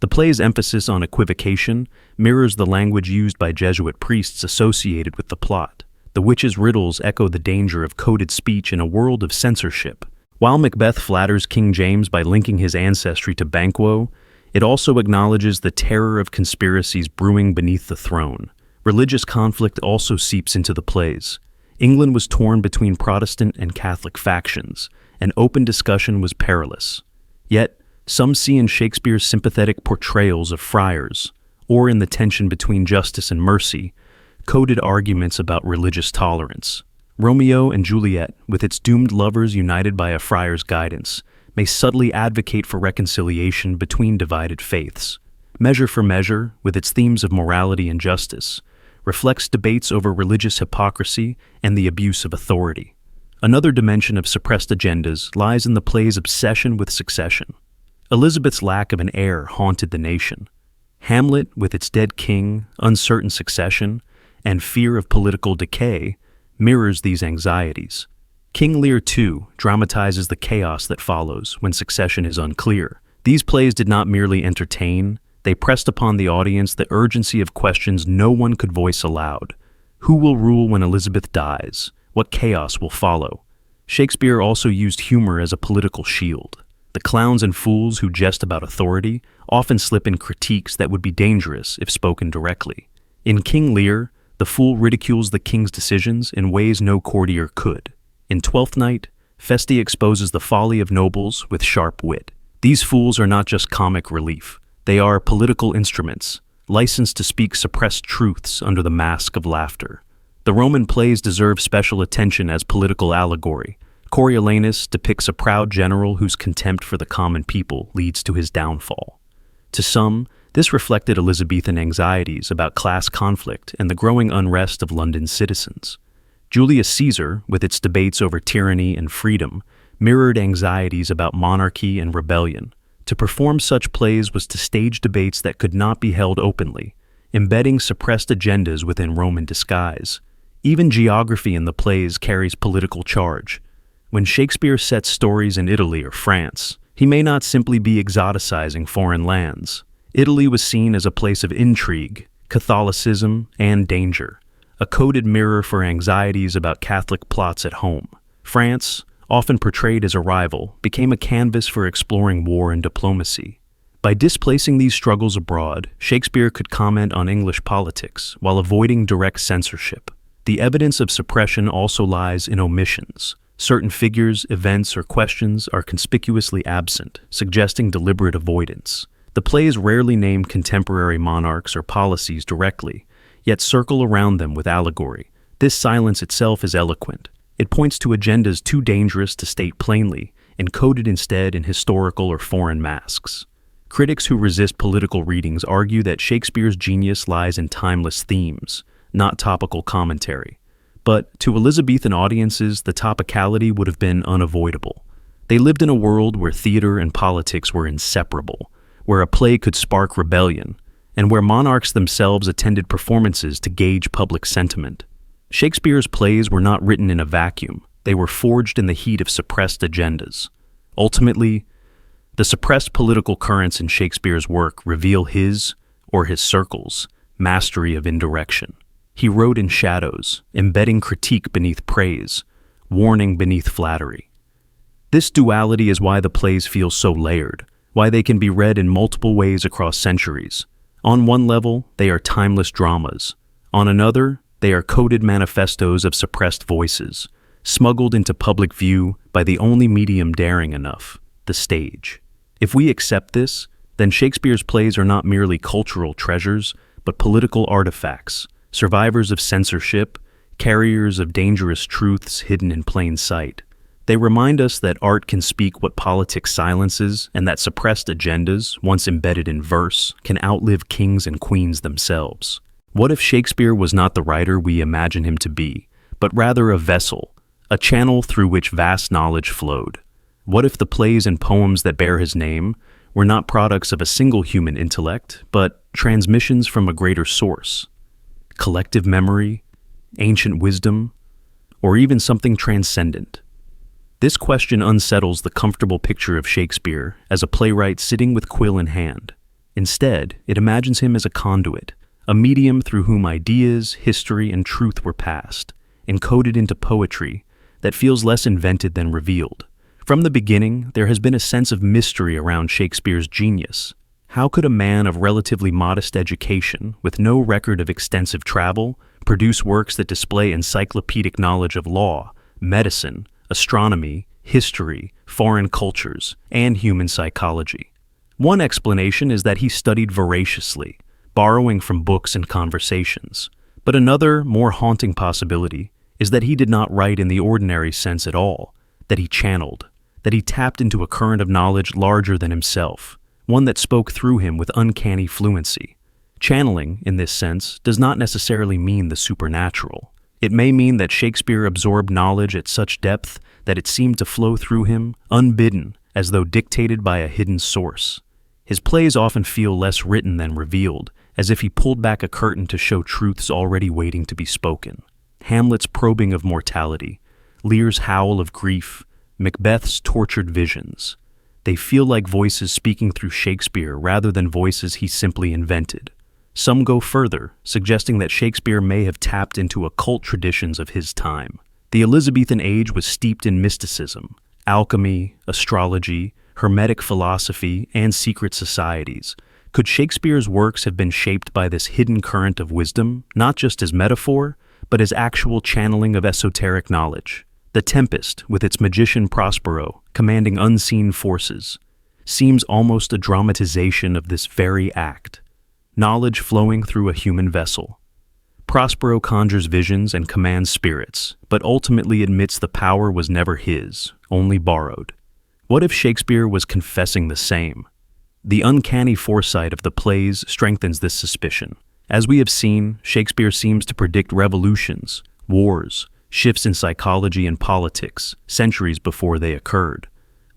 A: The play's emphasis on equivocation mirrors the language used by Jesuit priests associated with the plot. The witches' riddles echo the danger of coded speech in a world of censorship. While Macbeth flatters King James by linking his ancestry to Banquo, it also acknowledges the terror of conspiracies brewing beneath the throne. Religious conflict also seeps into the plays. England was torn between Protestant and Catholic factions, and open discussion was perilous. Yet, some see in Shakespeare's sympathetic portrayals of friars, or in the tension between justice and mercy, coded arguments about religious tolerance. Romeo and Juliet, with its doomed lovers united by a friar's guidance, may subtly advocate for reconciliation between divided faiths. Measure for Measure, with its themes of morality and justice, reflects debates over religious hypocrisy and the abuse of authority. Another dimension of suppressed agendas lies in the play's obsession with succession. Elizabeth's lack of an heir haunted the nation. Hamlet, with its dead king, uncertain succession, and fear of political decay, mirrors these anxieties. King Lear, too, dramatizes the chaos that follows when succession is unclear. These plays did not merely entertain, they pressed upon the audience the urgency of questions no one could voice aloud. Who will rule when Elizabeth dies? What chaos will follow? Shakespeare also used humor as a political shield. The clowns and fools who jest about authority often slip in critiques that would be dangerous if spoken directly. In King Lear, the fool ridicules the king's decisions in ways no courtier could. In Twelfth Night, Feste exposes the folly of nobles with sharp wit. These fools are not just comic relief. They are political instruments, licensed to speak suppressed truths under the mask of laughter. The Roman plays deserve special attention as political allegory. Coriolanus depicts a proud general whose contempt for the common people leads to his downfall. To some, this reflected Elizabethan anxieties about class conflict and the growing unrest of London's citizens. Julius Caesar, with its debates over tyranny and freedom, mirrored anxieties about monarchy and rebellion. To perform such plays was to stage debates that could not be held openly, embedding suppressed agendas within Roman disguise. Even geography in the plays carries political charge. When Shakespeare sets stories in Italy or France, he may not simply be exoticizing foreign lands. Italy was seen as a place of intrigue, Catholicism, and danger, a coded mirror for anxieties about Catholic plots at home. France, often portrayed as a rival, became a canvas for exploring war and diplomacy. By displacing these struggles abroad, Shakespeare could comment on English politics while avoiding direct censorship. The evidence of suppression also lies in omissions. Certain figures, events, or questions are conspicuously absent, suggesting deliberate avoidance. The plays rarely name contemporary monarchs or policies directly, yet circle around them with allegory. This silence itself is eloquent. It points to agendas too dangerous to state plainly, encoded instead in historical or foreign masks. Critics who resist political readings argue that Shakespeare's genius lies in timeless themes, not topical commentary. But to Elizabethan audiences, the topicality would have been unavoidable. They lived in a world where theater and politics were inseparable, where a play could spark rebellion, and where monarchs themselves attended performances to gauge public sentiment. Shakespeare's plays were not written in a vacuum. They were forged in the heat of suppressed agendas. Ultimately, the suppressed political currents in Shakespeare's work reveal his, or his circle's, mastery of indirection. He wrote in shadows, embedding critique beneath praise, warning beneath flattery. This duality is why the plays feel so layered, why they can be read in multiple ways across centuries. On one level, they are timeless dramas. On another, they are coded manifestos of suppressed voices, smuggled into public view by the only medium daring enough, the stage. If we accept this, then Shakespeare's plays are not merely cultural treasures, but political artifacts, survivors of censorship, carriers of dangerous truths hidden in plain sight. They remind us that art can speak what politics silences, and that suppressed agendas, once embedded in verse, can outlive kings and queens themselves. What if Shakespeare was not the writer we imagine him to be, but rather a vessel, a channel through which vast knowledge flowed? What if the plays and poems that bear his name were not products of a single human intellect, but transmissions from a greater source? Collective memory, ancient wisdom, or even something transcendent? This question unsettles the comfortable picture of Shakespeare as a playwright sitting with quill in hand. Instead, it imagines him as a conduit, a medium through whom ideas, history, and truth were passed, encoded into poetry that feels less invented than revealed. From the beginning, there has been a sense of mystery around Shakespeare's genius. How could a man of relatively modest education, with no record of extensive travel, produce works that display encyclopedic knowledge of law, medicine, astronomy, history, foreign cultures, and human psychology? One explanation is that he studied voraciously, borrowing from books and conversations. But another, more haunting possibility is that he did not write in the ordinary sense at all, that he channeled, that he tapped into a current of knowledge larger than himself, one that spoke through him with uncanny fluency. Channeling, in this sense, does not necessarily mean the supernatural. It may mean that Shakespeare absorbed knowledge at such depth that it seemed to flow through him, unbidden, as though dictated by a hidden source. His plays often feel less written than revealed, as if he pulled back a curtain to show truths already waiting to be spoken. Hamlet's probing of mortality, Lear's howl of grief, Macbeth's tortured visions. They feel like voices speaking through Shakespeare rather than voices he simply invented. Some go further, suggesting that Shakespeare may have tapped into occult traditions of his time. The Elizabethan age was steeped in mysticism, alchemy, astrology, Hermetic philosophy, and secret societies. Could Shakespeare's works have been shaped by this hidden current of wisdom, not just as metaphor, but as actual channeling of esoteric knowledge? The Tempest, with its magician Prospero, commanding unseen forces, seems almost a dramatization of this very act. Knowledge flowing through a human vessel. Prospero conjures visions and commands spirits, but ultimately admits the power was never his, only borrowed. What if Shakespeare was confessing the same? The uncanny foresight of the plays strengthens this suspicion. As we have seen, Shakespeare seems to predict revolutions, wars, shifts in psychology and politics, centuries before they occurred.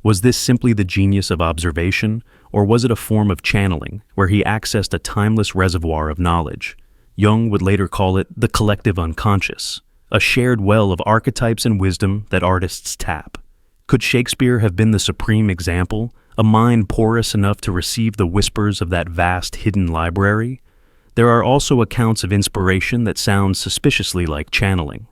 A: Was this simply the genius of observation, or was it a form of channeling, where he accessed a timeless reservoir of knowledge? Jung would later call it the collective unconscious, a shared well of archetypes and wisdom that artists tap. Could Shakespeare have been the supreme example, a mind porous enough to receive the whispers of that vast hidden library? There are also accounts of inspiration that sound suspiciously like channeling.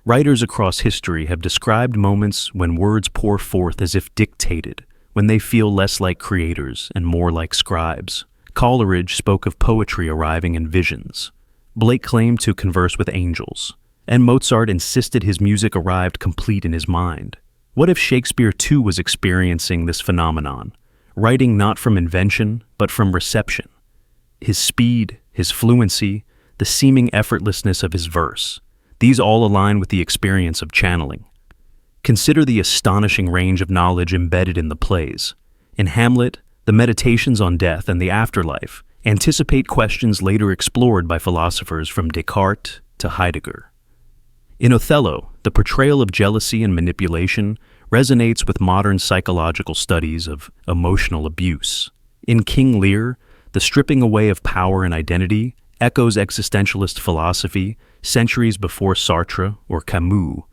A: Writers across history have described moments when words pour forth as if dictated, when they feel less like creators and more like scribes. Coleridge spoke of poetry arriving in visions. Blake claimed to converse with angels, and Mozart insisted his music arrived complete in his mind. What if Shakespeare too was experiencing this phenomenon, writing not from invention, but from reception? His speed, his fluency, the seeming effortlessness of his verse, these all align with the experience of channeling. Consider the astonishing range of knowledge embedded in the plays. In Hamlet, the meditations on death and the afterlife anticipate questions later explored by philosophers from Descartes to Heidegger. In Othello, the portrayal of jealousy and manipulation resonates with modern psychological studies of emotional abuse. In King Lear, the stripping away of power and identity echoes existentialist philosophy centuries before Sartre or Camus.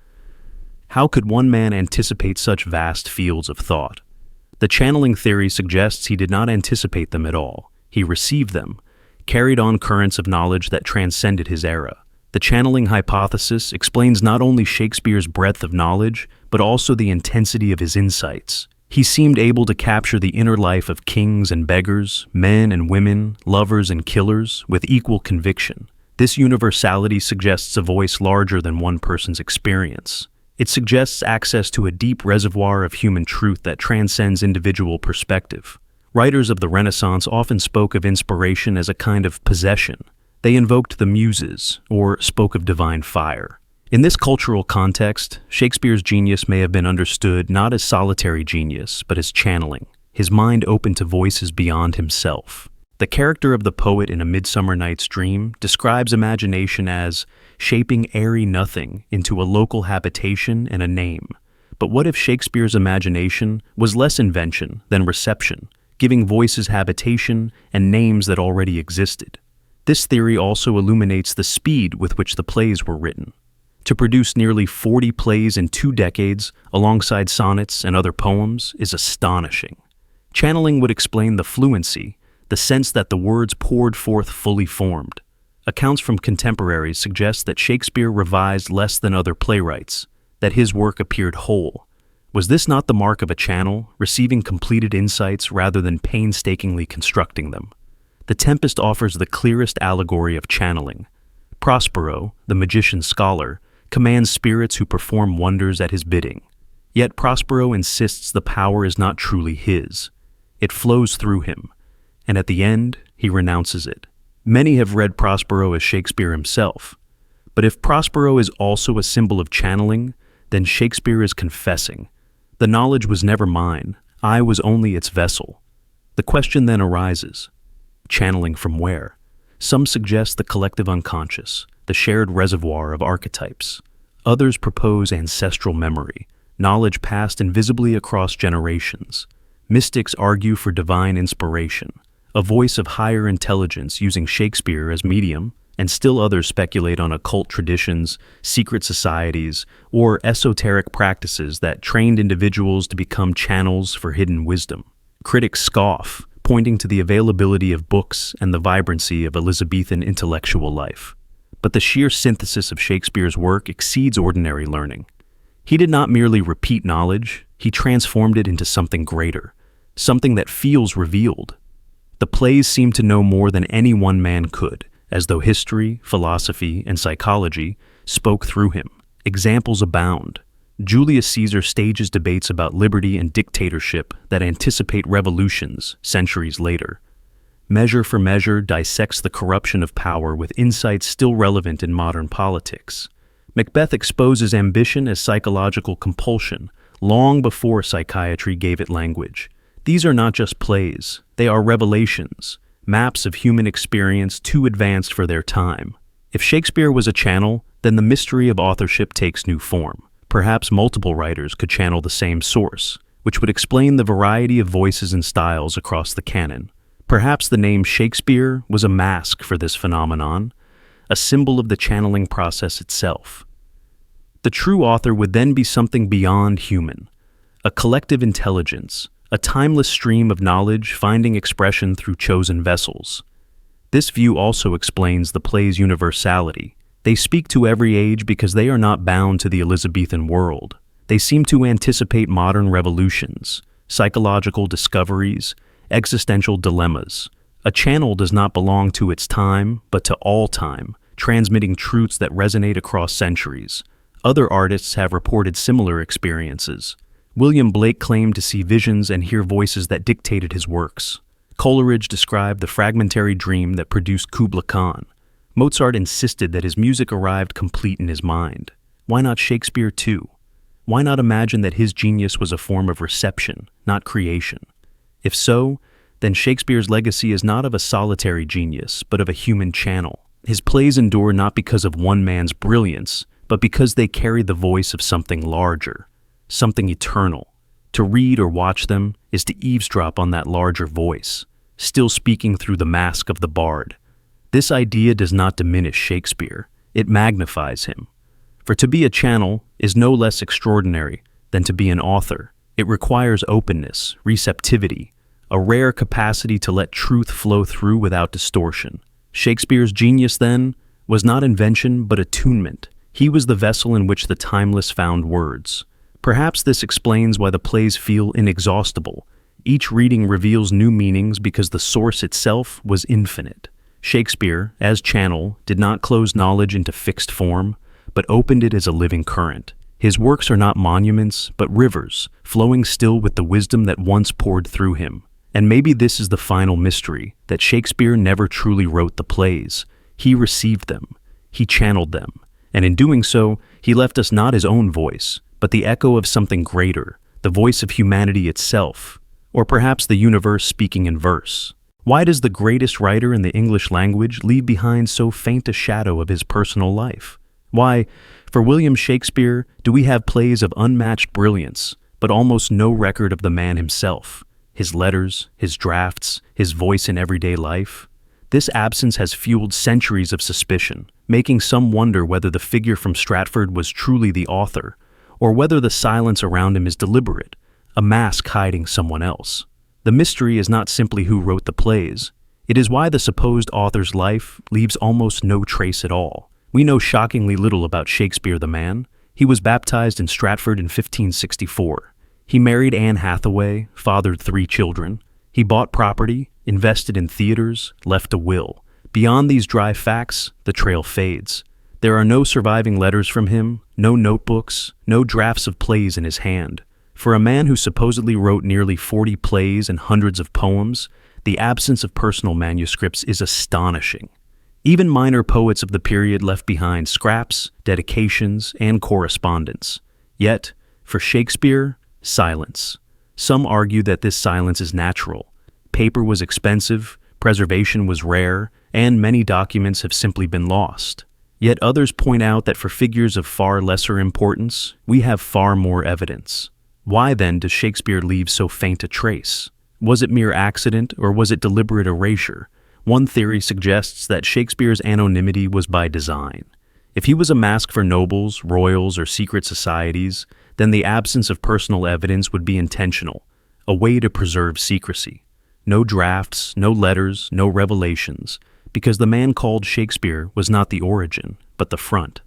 A: How could one man anticipate such vast fields of thought? The channeling theory suggests he did not anticipate them at all. He received them, carried on currents of knowledge that transcended his era. The channeling hypothesis explains not only Shakespeare's breadth of knowledge, but also the intensity of his insights. He seemed able to capture the inner life of kings and beggars, men and women, lovers and killers, with equal conviction. This universality suggests a voice larger than one person's experience. It suggests access to a deep reservoir of human truth that transcends individual perspective. Writers of the Renaissance often spoke of inspiration as a kind of possession. They invoked the muses, or spoke of divine fire. In this cultural context, Shakespeare's genius may have been understood not as solitary genius, but as channeling, his mind open to voices beyond himself. The character of the poet in A Midsummer Night's Dream describes imagination as shaping airy nothing into a local habitation and a name. But what if Shakespeare's imagination was less invention than reception, giving voices habitation and names that already existed? This theory also illuminates the speed with which the plays were written. To produce nearly 40 plays in 2 decades, alongside sonnets and other poems, is astonishing. Channeling would explain the fluency, the sense that the words poured forth fully formed. Accounts from contemporaries suggest that Shakespeare revised less than other playwrights, that his work appeared whole. Was this not the mark of a channel, receiving completed insights rather than painstakingly constructing them? The Tempest offers the clearest allegory of channeling. Prospero, the magician scholar, commands spirits who perform wonders at his bidding. Yet Prospero insists the power is not truly his. It flows through him, and at the end, he renounces it. Many have read Prospero as Shakespeare himself. But if Prospero is also a symbol of channeling, then Shakespeare is confessing. The knowledge was never mine. I was only its vessel. The question then arises, channeling from where? Some suggest the collective unconscious, the shared reservoir of archetypes. Others propose ancestral memory, knowledge passed invisibly across generations. Mystics argue for divine inspiration, a voice of higher intelligence using Shakespeare as medium, and still others speculate on occult traditions, secret societies, or esoteric practices that trained individuals to become channels for hidden wisdom. Critics scoff, pointing to the availability of books and the vibrancy of Elizabethan intellectual life. But the sheer synthesis of Shakespeare's work exceeds ordinary learning. He did not merely repeat knowledge, he transformed it into something greater, something that feels revealed. The plays seem to know more than any one man could, as though history, philosophy, and psychology spoke through him. Examples abound. Julius Caesar stages debates about liberty and dictatorship that anticipate revolutions centuries later. Measure for Measure dissects the corruption of power with insights still relevant in modern politics. Macbeth exposes ambition as psychological compulsion, long before psychiatry gave it language. These are not just plays, they are revelations, maps of human experience too advanced for their time. If Shakespeare was a channel, then the mystery of authorship takes new form. Perhaps multiple writers could channel the same source, which would explain the variety of voices and styles across the canon. Perhaps the name Shakespeare was a mask for this phenomenon, a symbol of the channeling process itself. The true author would then be something beyond human, a collective intelligence, a timeless stream of knowledge finding expression through chosen vessels. This view also explains the play's universality. They speak to every age because they are not bound to the Elizabethan world. They seem to anticipate modern revolutions, psychological discoveries, existential dilemmas. A channel does not belong to its time, but to all time, transmitting truths that resonate across centuries. Other artists have reported similar experiences. William Blake claimed to see visions and hear voices that dictated his works. Coleridge described the fragmentary dream that produced Kubla Khan. Mozart insisted that his music arrived complete in his mind. Why not Shakespeare too? Why not imagine that his genius was a form of reception, not creation? If so, then Shakespeare's legacy is not of a solitary genius, but of a human channel. His plays endure not because of one man's brilliance, but because they carry the voice of something larger, something eternal. To read or watch them is to eavesdrop on that larger voice, still speaking through the mask of the bard. This idea does not diminish Shakespeare, it magnifies him. For to be a channel is no less extraordinary than to be an author. It requires openness, receptivity, a rare capacity to let truth flow through without distortion. Shakespeare's genius, then, was not invention but attunement. He was the vessel in which the timeless found words. Perhaps this explains why the plays feel inexhaustible. Each reading reveals new meanings because the source itself was infinite. Shakespeare, as channel, did not close knowledge into fixed form, but opened it as a living current. His works are not monuments, but rivers, flowing still with the wisdom that once poured through him. And maybe this is the final mystery, that Shakespeare never truly wrote the plays. He received them, he channeled them, and in doing so, he left us not his own voice, but the echo of something greater, the voice of humanity itself, or perhaps the universe speaking in verse. Why does the greatest writer in the English language leave behind so faint a shadow of his personal life? Why, for William Shakespeare, do we have plays of unmatched brilliance, but almost no record of the man himself, his letters, his drafts, his voice in everyday life? This absence has fueled centuries of suspicion, making some wonder whether the figure from Stratford was truly the author, or whether the silence around him is deliberate, a mask hiding someone else. The mystery is not simply who wrote the plays, it is why the supposed author's life leaves almost no trace at all. We know shockingly little about Shakespeare the man. He was baptized in Stratford in 1564. He married Anne Hathaway, fathered 3 children. He bought property, invested in theaters, left a will. Beyond these dry facts, the trail fades. There are no surviving letters from him, no notebooks, no drafts of plays in his hand. For a man who supposedly wrote nearly 40 plays and hundreds of poems, the absence of personal manuscripts is astonishing. Even minor poets of the period left behind scraps, dedications, and correspondence. Yet, for Shakespeare, silence. Some argue that this silence is natural. Paper was expensive, preservation was rare, and many documents have simply been lost. Yet others point out that for figures of far lesser importance, we have far more evidence. Why then does Shakespeare leave so faint a trace? Was it mere accident, or was it deliberate erasure? One theory suggests that Shakespeare's anonymity was by design. If he was a mask for nobles, royals, or secret societies, then the absence of personal evidence would be intentional, a way to preserve secrecy. No drafts, no letters, no revelations, because the man called Shakespeare was not the origin, but the front.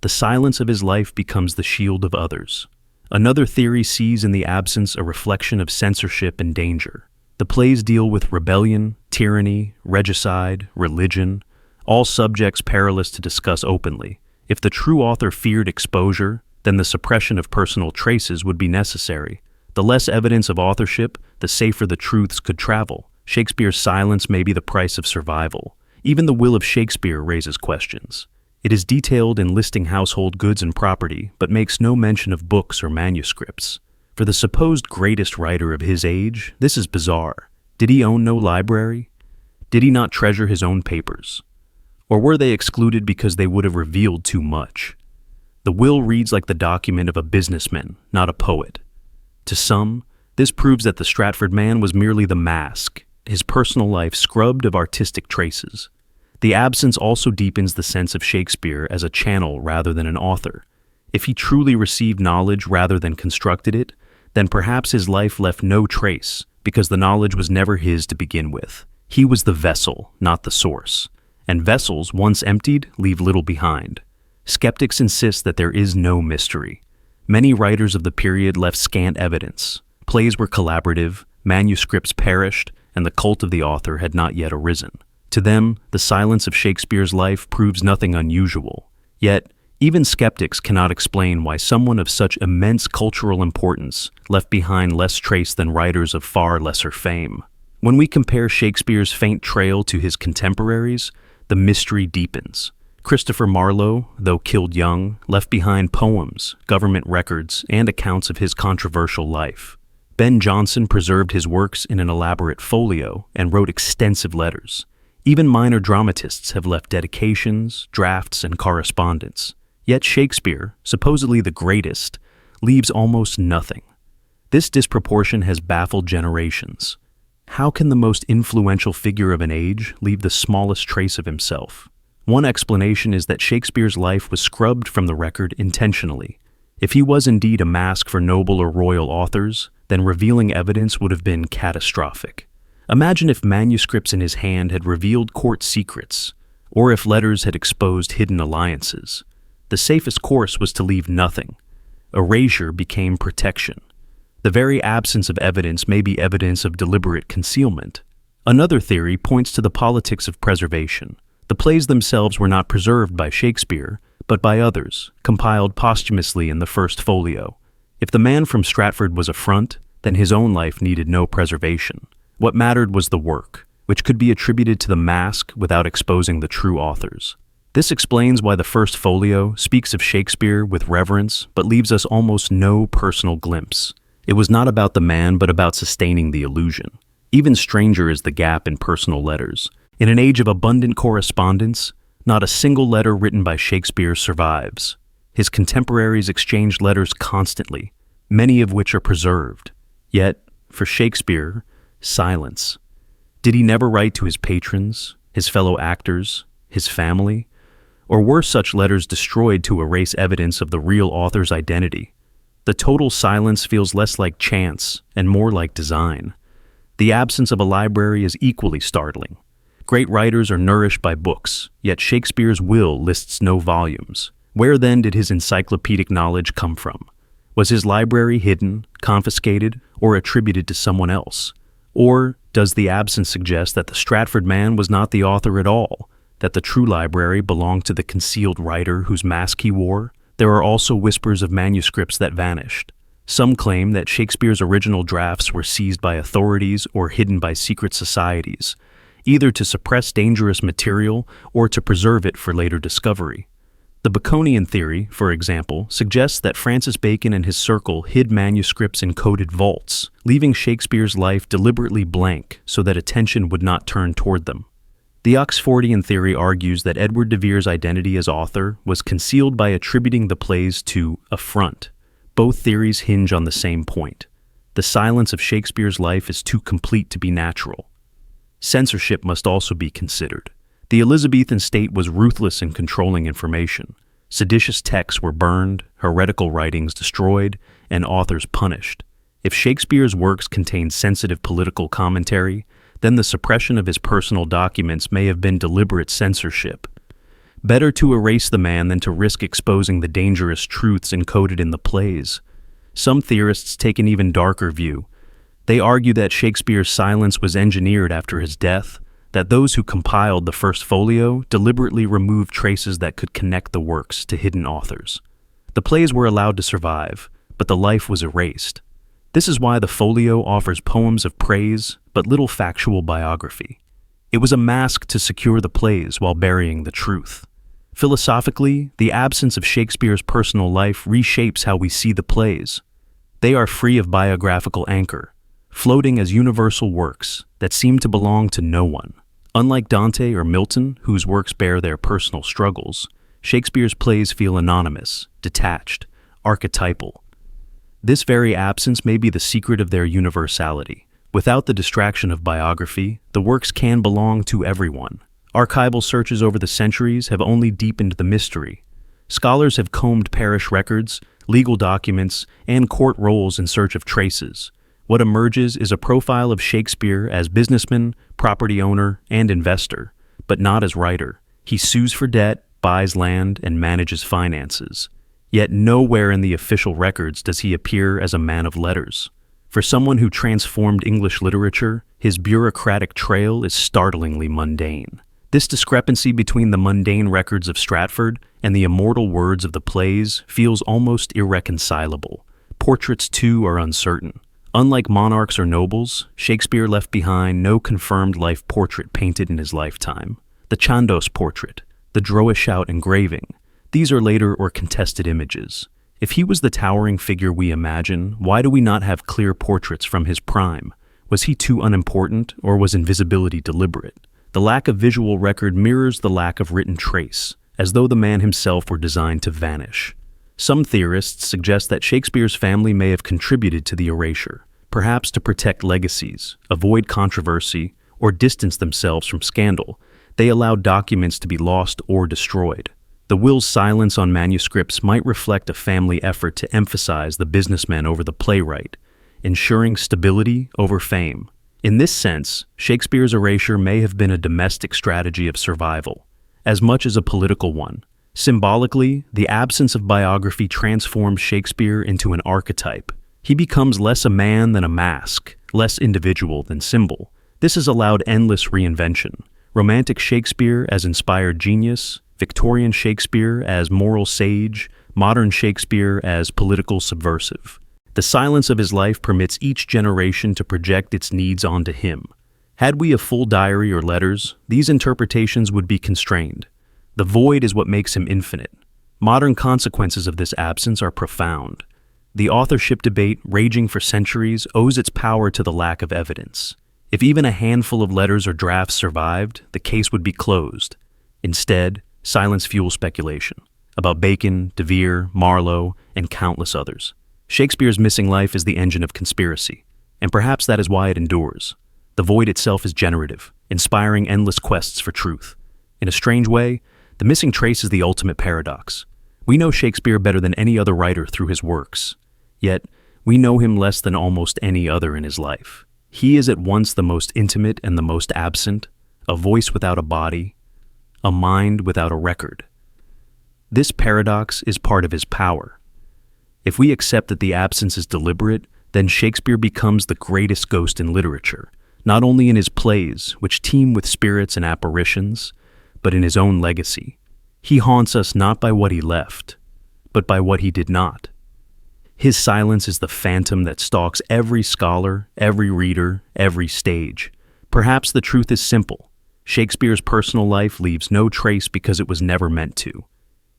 A: The silence of his life becomes the shield of others. Another theory sees in the absence a reflection of censorship and danger. The plays deal with rebellion, tyranny, regicide, religion, all subjects perilous to discuss openly. If the true author feared exposure, then the suppression of personal traces would be necessary. The less evidence of authorship, the safer the truths could travel. Shakespeare's silence may be the price of survival. Even the will of Shakespeare raises questions. It is detailed in listing household goods and property, but makes no mention of books or manuscripts. For the supposed greatest writer of his age, this is bizarre. Did he own no library? Did he not treasure his own papers? Or were they excluded because they would have revealed too much? The will reads like the document of a businessman, not a poet. To some, this proves that the Stratford man was merely the mask, his personal life scrubbed of artistic traces. The absence also deepens the sense of Shakespeare as a channel rather than an author. If he truly received knowledge rather than constructed it, then perhaps his life left no trace, because the knowledge was never his to begin with. He was the vessel, not the source. And vessels, once emptied, leave little behind. Skeptics insist that there is no mystery. Many writers of the period left scant evidence. Plays were collaborative, manuscripts perished, and the cult of the author had not yet arisen. To them, the silence of Shakespeare's life proves nothing unusual. Yet, even skeptics cannot explain why someone of such immense cultural importance left behind less trace than writers of far lesser fame. When we compare Shakespeare's faint trail to his contemporaries, the mystery deepens. Christopher Marlowe, though killed young, left behind poems, government records, and accounts of his controversial life. Ben Jonson preserved his works in an elaborate folio and wrote extensive letters. Even minor dramatists have left dedications, drafts, and correspondence. Yet Shakespeare, supposedly the greatest, leaves almost nothing. This disproportion has baffled generations. How can the most influential figure of an age leave the smallest trace of himself? One explanation is that Shakespeare's life was scrubbed from the record intentionally. If he was indeed a mask for noble or royal authors, then revealing evidence would have been catastrophic. Imagine if manuscripts in his hand had revealed court secrets, or if letters had exposed hidden alliances. The safest course was to leave nothing. Erasure became protection. The very absence of evidence may be evidence of deliberate concealment. Another theory points to the politics of preservation. The plays themselves were not preserved by Shakespeare, but by others, compiled posthumously in the first folio. If the man from Stratford was a front, then his own life needed no preservation. What mattered was the work, which could be attributed to the mask without exposing the true authors. This explains why the first folio speaks of Shakespeare with reverence but leaves us almost no personal glimpse. It was not about the man but about sustaining the illusion. Even stranger is the gap in personal letters. In an age of abundant correspondence, not a single letter written by Shakespeare survives. His contemporaries exchanged letters constantly, many of which are preserved. Yet, for Shakespeare, silence. Did he never write to his patrons, his fellow actors, his family? Or were such letters destroyed to erase evidence of the real author's identity? The total silence feels less like chance and more like design. The absence of a library is equally startling. Great writers are nourished by books, yet Shakespeare's will lists no volumes. Where then did his encyclopedic knowledge come from? Was his library hidden, confiscated, or attributed to someone else? Or does the absence suggest that the Stratford man was not the author at all, that the true library belonged to the concealed writer whose mask he wore? There are also whispers of manuscripts that vanished. Some claim that Shakespeare's original drafts were seized by authorities or hidden by secret societies, either to suppress dangerous material or to preserve it for later discovery. The Baconian theory, for example, suggests that Francis Bacon and his circle hid manuscripts in coded vaults, leaving Shakespeare's life deliberately blank so that attention would not turn toward them. The Oxfordian theory argues that Edward de Vere's identity as author was concealed by attributing the plays to a front. Both theories hinge on the same point. The silence of Shakespeare's life is too complete to be natural. Censorship must also be considered. The Elizabethan state was ruthless in controlling information. Seditious texts were burned, heretical writings destroyed, and authors punished. If Shakespeare's works contained sensitive political commentary, then the suppression of his personal documents may have been deliberate censorship. Better to erase the man than to risk exposing the dangerous truths encoded in the plays. Some theorists take an even darker view. They argue that Shakespeare's silence was engineered after his death, that those who compiled the first folio deliberately removed traces that could connect the works to hidden authors. The plays were allowed to survive, but the life was erased. This is why the folio offers poems of praise, but little factual biography. It was a mask to secure the plays while burying the truth. Philosophically, the absence of Shakespeare's personal life reshapes how we see the plays. They are free of biographical anchor, floating as universal works that seem to belong to no one. Unlike Dante or Milton, whose works bear their personal struggles, Shakespeare's plays feel anonymous, detached, archetypal. This very absence may be the secret of their universality. Without the distraction of biography, the works can belong to everyone. Archival searches over the centuries have only deepened the mystery. Scholars have combed parish records, legal documents, and court rolls in search of traces. What emerges is a profile of Shakespeare as businessman, property owner, and investor, but not as writer. He sues for debt, buys land, and manages finances. Yet nowhere in the official records does he appear as a man of letters. For someone who transformed English literature, his bureaucratic trail is startlingly mundane. This discrepancy between the mundane records of Stratford and the immortal words of the plays feels almost irreconcilable. Portraits, too, are uncertain. Unlike monarchs or nobles, Shakespeare left behind no confirmed life portrait painted in his lifetime. The Chandos portrait, the Droeshout engraving, these are later or contested images. If he was the towering figure we imagine, why do we not have clear portraits from his prime? Was he too unimportant, or was invisibility deliberate? The lack of visual record mirrors the lack of written trace. as though the man himself were designed to vanish. Some theorists suggest that Shakespeare's family may have contributed to the erasure, perhaps to protect legacies, avoid controversy, or distance themselves from scandal. They allowed documents to be lost or destroyed. The will's silence on manuscripts might reflect a family effort to emphasize the businessman over the playwright, ensuring stability over fame. In this sense, Shakespeare's erasure may have been a domestic strategy of survival, as much as a political one. Symbolically, the absence of biography transforms Shakespeare into an archetype. He becomes less a man than a mask, less individual than symbol. This has allowed endless reinvention. Romantic Shakespeare as inspired genius, Victorian Shakespeare as moral sage, modern Shakespeare as political subversive. The silence of his life permits each generation to project its needs onto him. Had we a full diary or letters, these interpretations would be constrained. The void is what makes him infinite. Modern consequences of this absence are profound. The authorship debate, raging for centuries, owes its power to the lack of evidence. If even a handful of letters or drafts survived, the case would be closed. Instead, silence fuels speculation about Bacon, De Vere, Marlowe, and countless others. Shakespeare's missing life is the engine of conspiracy, and perhaps that is why it endures. The void itself is generative, inspiring endless quests for truth. In a strange way, the missing trace is the ultimate paradox. We know Shakespeare better than any other writer through his works, yet we know him less than almost any other in his life. He is at once the most intimate and the most absent, a voice without a body, a mind without a record. This paradox is part of his power. If we accept that the absence is deliberate, then Shakespeare becomes the greatest ghost in literature, not only in his plays, which teem with spirits and apparitions, but in his own legacy. He haunts us not by what he left, but by what he did not. His silence is the phantom that stalks every scholar, every reader, every stage. Perhaps the truth is simple. Shakespeare's personal life leaves no trace because it was never meant to.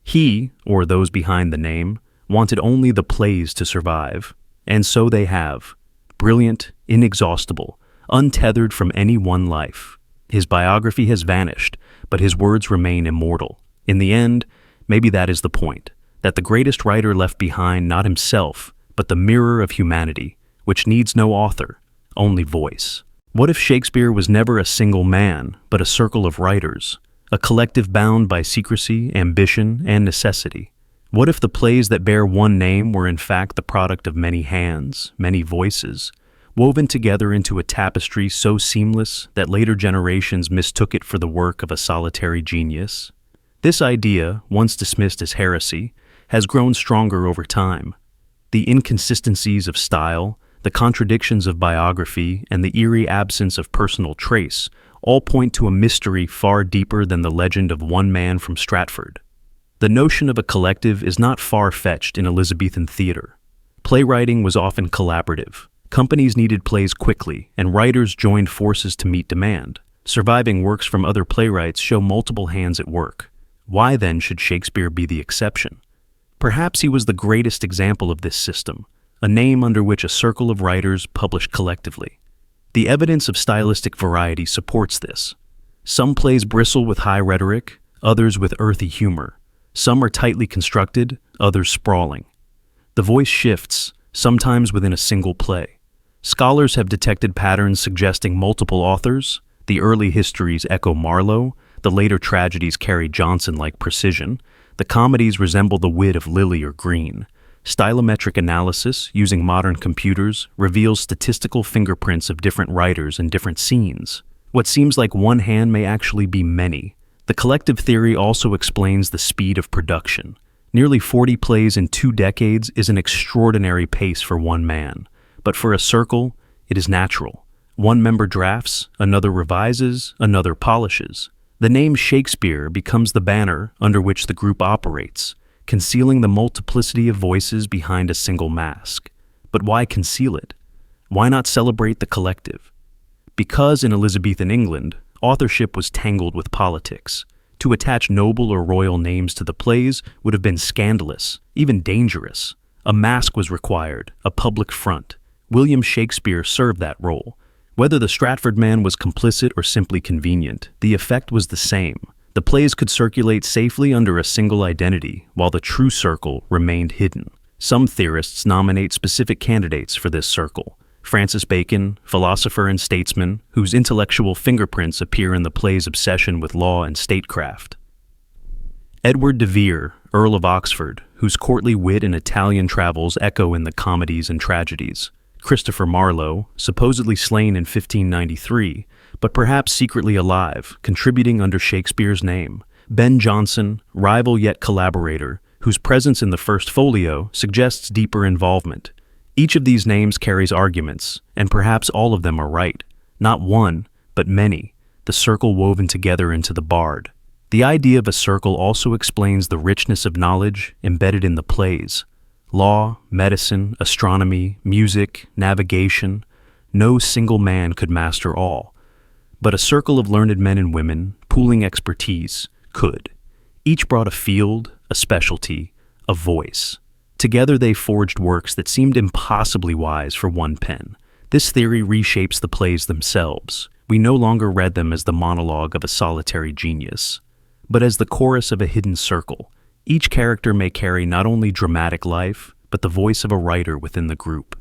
A: He, or those behind the name, wanted only the plays to survive, and so they have. Brilliant, inexhaustible, untethered from any one life. His biography has vanished, but his words remain immortal. In the end, maybe that is the point, that the greatest writer left behind not himself, but the mirror of humanity, which needs no author, only voice. What if Shakespeare was never a single man, but a circle of writers, a collective bound by secrecy, ambition, and necessity? What if the plays that bear one name were in fact the product of many hands, many voices, woven together into a tapestry so seamless that later generations mistook it for the work of a solitary genius? This idea, once dismissed as heresy, has grown stronger over time. The inconsistencies of style, the contradictions of biography, and the eerie absence of personal trace all point to a mystery far deeper than the legend of one man from Stratford. The notion of a collective is not far-fetched in Elizabethan theater. Playwriting was often collaborative. Companies needed plays quickly, and writers joined forces to meet demand. Surviving works from other playwrights show multiple hands at work. Why then should Shakespeare be the exception? Perhaps he was the greatest example of this system, a name under which a circle of writers published collectively. The evidence of stylistic variety supports this. Some plays bristle with high rhetoric, others with earthy humor. Some are tightly constructed, others sprawling. The voice shifts, sometimes within a single play. Scholars have detected patterns suggesting multiple authors. The early histories echo Marlowe, the later tragedies carry Jonson-like precision, the comedies resemble the wit of Lilly or Greene. Stylometric analysis, using modern computers, reveals statistical fingerprints of different writers and different scenes. What seems like one hand may actually be many. The collective theory also explains the speed of production. Nearly 40 plays in 2 decades is an extraordinary pace for one man. But for a circle, it is natural. One member drafts, another revises, another polishes. The name Shakespeare becomes the banner under which the group operates, concealing the multiplicity of voices behind a single mask. But why conceal it? Why not celebrate the collective? Because in Elizabethan England, authorship was tangled with politics. To attach noble or royal names to the plays would have been scandalous, even dangerous. A mask was required, a public front. William Shakespeare served that role. Whether the Stratford man was complicit or simply convenient, the effect was the same. The plays could circulate safely under a single identity, while the true circle remained hidden. Some theorists nominate specific candidates for this circle. Francis Bacon, philosopher and statesman, whose intellectual fingerprints appear in the play's obsession with law and statecraft. Edward de Vere, Earl of Oxford, whose courtly wit and Italian travels echo in the comedies and tragedies. Christopher Marlowe, supposedly slain in 1593, but perhaps secretly alive, contributing under Shakespeare's name. Ben Jonson, rival yet collaborator, whose presence in the first folio suggests deeper involvement. Each of these names carries arguments, and perhaps all of them are right. Not one, but many, the circle woven together into the bard. The idea of a circle also explains the richness of knowledge embedded in the plays. Law, medicine, astronomy, music, navigation. No single man could master all. But a circle of learned men and women, pooling expertise, could. Each brought a field, a specialty, a voice. Together they forged works that seemed impossibly wise for one pen. This theory reshapes the plays themselves. We no longer read them as the monologue of a solitary genius, but as the chorus of a hidden circle. Each character may carry not only dramatic life, but the voice of a writer within the group.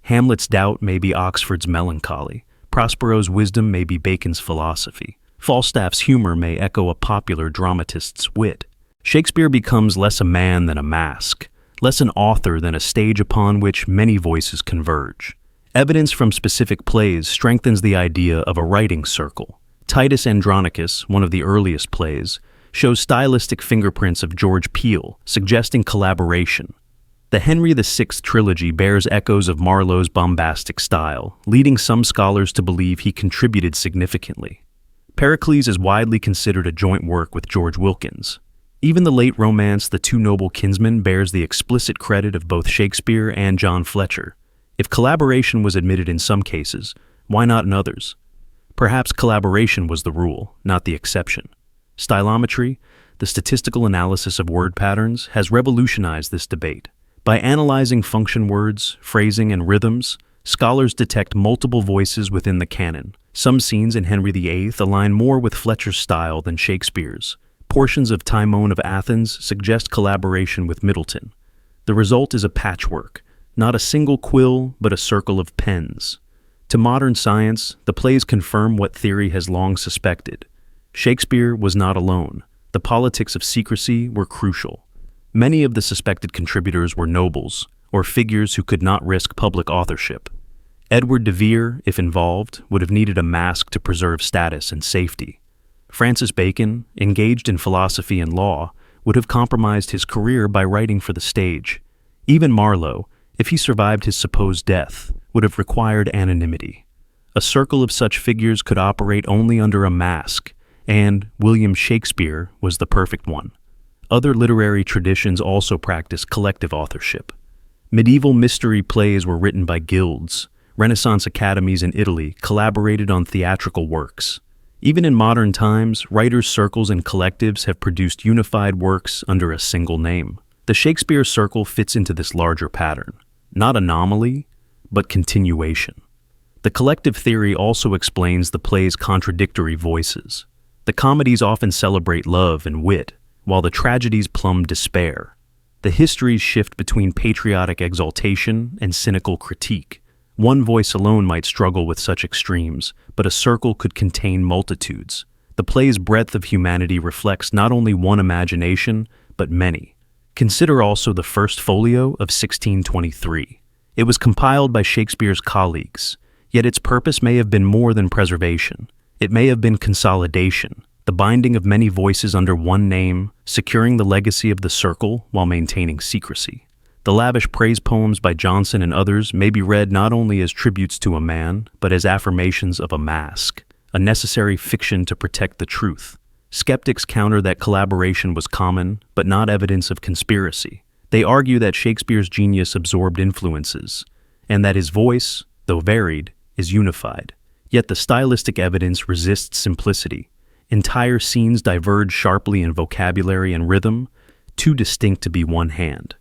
A: Hamlet's doubt may be Oxford's melancholy. Prospero's wisdom may be Bacon's philosophy. Falstaff's humor may echo a popular dramatist's wit. Shakespeare becomes less a man than a mask, less an author than a stage upon which many voices converge. Evidence from specific plays strengthens the idea of a writing circle. Titus Andronicus, one of the earliest plays, shows stylistic fingerprints of George Peele, suggesting collaboration. The Henry VI trilogy bears echoes of Marlowe's bombastic style, leading some scholars to believe he contributed significantly. Pericles is widely considered a joint work with George Wilkins. Even the late romance The Two Noble Kinsmen bears the explicit credit of both Shakespeare and John Fletcher. If collaboration was admitted in some cases, why not in others? Perhaps collaboration was the rule, not the exception. Stylometry, the statistical analysis of word patterns, has revolutionized this debate. By analyzing function words, phrasing, and rhythms, scholars detect multiple voices within the canon. Some scenes in Henry VIII align more with Fletcher's style than Shakespeare's. Portions of Timon of Athens suggest collaboration with Middleton. The result is a patchwork, not a single quill, but a circle of pens. To modern science, the plays confirm what theory has long suspected. Shakespeare was not alone. The politics of secrecy were crucial. Many of the suspected contributors were nobles, or figures who could not risk public authorship. Edward de Vere, if involved, would have needed a mask to preserve status and safety. Francis Bacon, engaged in philosophy and law, would have compromised his career by writing for the stage. Even Marlowe, if he survived his supposed death, would have required anonymity. A circle of such figures could operate only under a mask, and William Shakespeare was the perfect one. Other literary traditions also practice collective authorship. Medieval mystery plays were written by guilds. Renaissance academies in Italy collaborated on theatrical works. Even in modern times, writers' circles and collectives have produced unified works under a single name. The Shakespeare circle fits into this larger pattern. Not anomaly, but continuation. The collective theory also explains the play's contradictory voices. The comedies often celebrate love and wit, while the tragedies plumb despair. The histories shift between patriotic exaltation and cynical critique. One voice alone might struggle with such extremes, but a circle could contain multitudes. The play's breadth of humanity reflects not only one imagination, but many. Consider also the first folio of 1623. It was compiled by Shakespeare's colleagues, yet its purpose may have been more than preservation. It may have been consolidation, the binding of many voices under one name, securing the legacy of the circle while maintaining secrecy. The lavish praise poems by Jonson and others may be read not only as tributes to a man, but as affirmations of a mask, a necessary fiction to protect the truth. Skeptics counter that collaboration was common, but not evidence of conspiracy. They argue that Shakespeare's genius absorbed influences, and that his voice, though varied, is unified. Yet the stylistic evidence resists simplicity. Entire scenes diverge sharply in vocabulary and rhythm, too distinct to be one hand.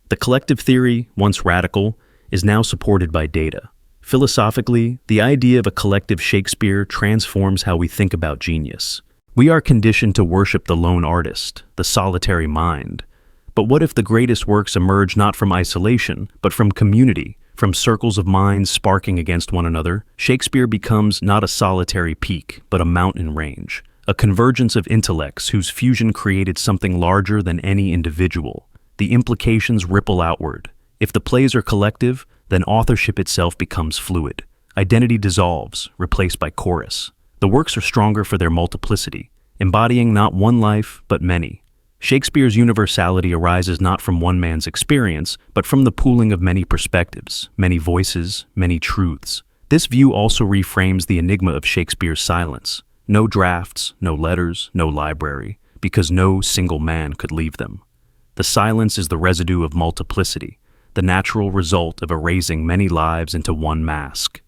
A: The collective theory, once radical, is now supported by data. Philosophically, the idea of a collective Shakespeare transforms how we think about genius. We are conditioned to worship the lone artist, the solitary mind. But what if the greatest works emerge not from isolation, but from community, from circles of minds sparking against one another? Shakespeare becomes not a solitary peak, but a mountain range, a convergence of intellects whose fusion created something larger than any individual. The implications ripple outward. If the plays are collective, then authorship itself becomes fluid. Identity dissolves, replaced by chorus. The works are stronger for their multiplicity, embodying not one life, but many. Shakespeare's universality arises not from one man's experience, but from the pooling of many perspectives, many voices, many truths. This view also reframes the enigma of Shakespeare's silence. No drafts, no letters, no library, because no single man could leave them. The silence is the residue of multiplicity, the natural result of erasing many lives into one mask.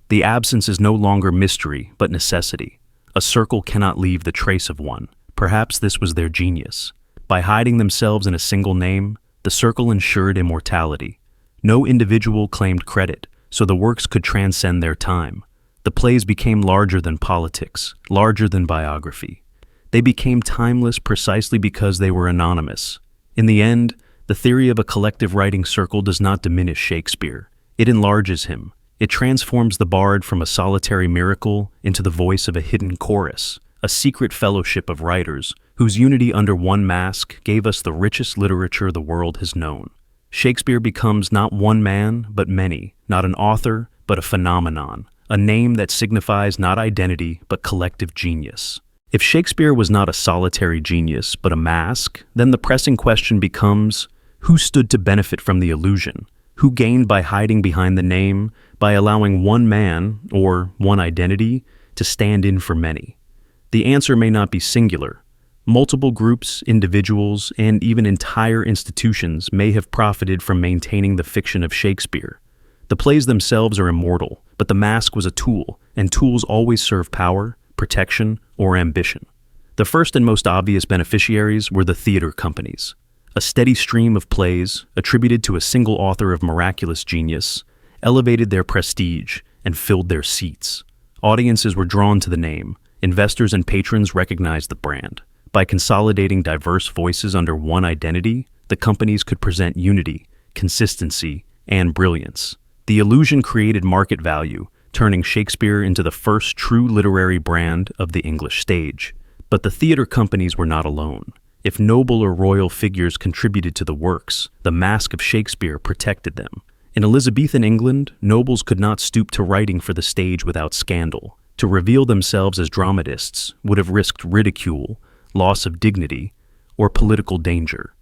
A: The absence is no longer mystery, but necessity. A circle cannot leave the trace of one. Perhaps this was their genius. By hiding themselves in a single name, the circle ensured immortality. No individual claimed credit, so the works could transcend their time. The plays became larger than politics, larger than biography. They became timeless precisely because they were anonymous. In the end, the theory of a collective writing circle does not diminish Shakespeare. It enlarges him. It transforms the bard from a solitary miracle into the voice of a hidden chorus, a secret fellowship of writers whose unity under one mask gave us the richest literature the world has known. Shakespeare becomes not one man, but many, not an author, but a phenomenon, a name that signifies not identity, but collective genius. If Shakespeare was not a solitary genius, but a mask, then the pressing question becomes, who stood to benefit from the illusion? Who gained by hiding behind the name, by allowing one man, or one identity, to stand in for many? The answer may not be singular. Multiple groups, individuals, and even entire institutions may have profited from maintaining the fiction of Shakespeare. The plays themselves are immortal, but the mask was a tool, and tools always serve power, protection, or ambition. The first and most obvious beneficiaries were the theater companies. A steady stream of plays, attributed to a single author of miraculous genius, elevated their prestige and filled their seats. Audiences were drawn to the name. Investors and patrons recognized the brand. By consolidating diverse voices under one identity, the companies could present unity, consistency, and brilliance. The illusion created market value, turning Shakespeare into the first true literary brand of the English stage. But the theater companies were not alone. If noble or royal figures contributed to the works, the mask of Shakespeare protected them. In Elizabethan England, nobles could not stoop to writing for the stage without scandal. To reveal themselves as dramatists would have risked ridicule, loss of dignity, or political danger.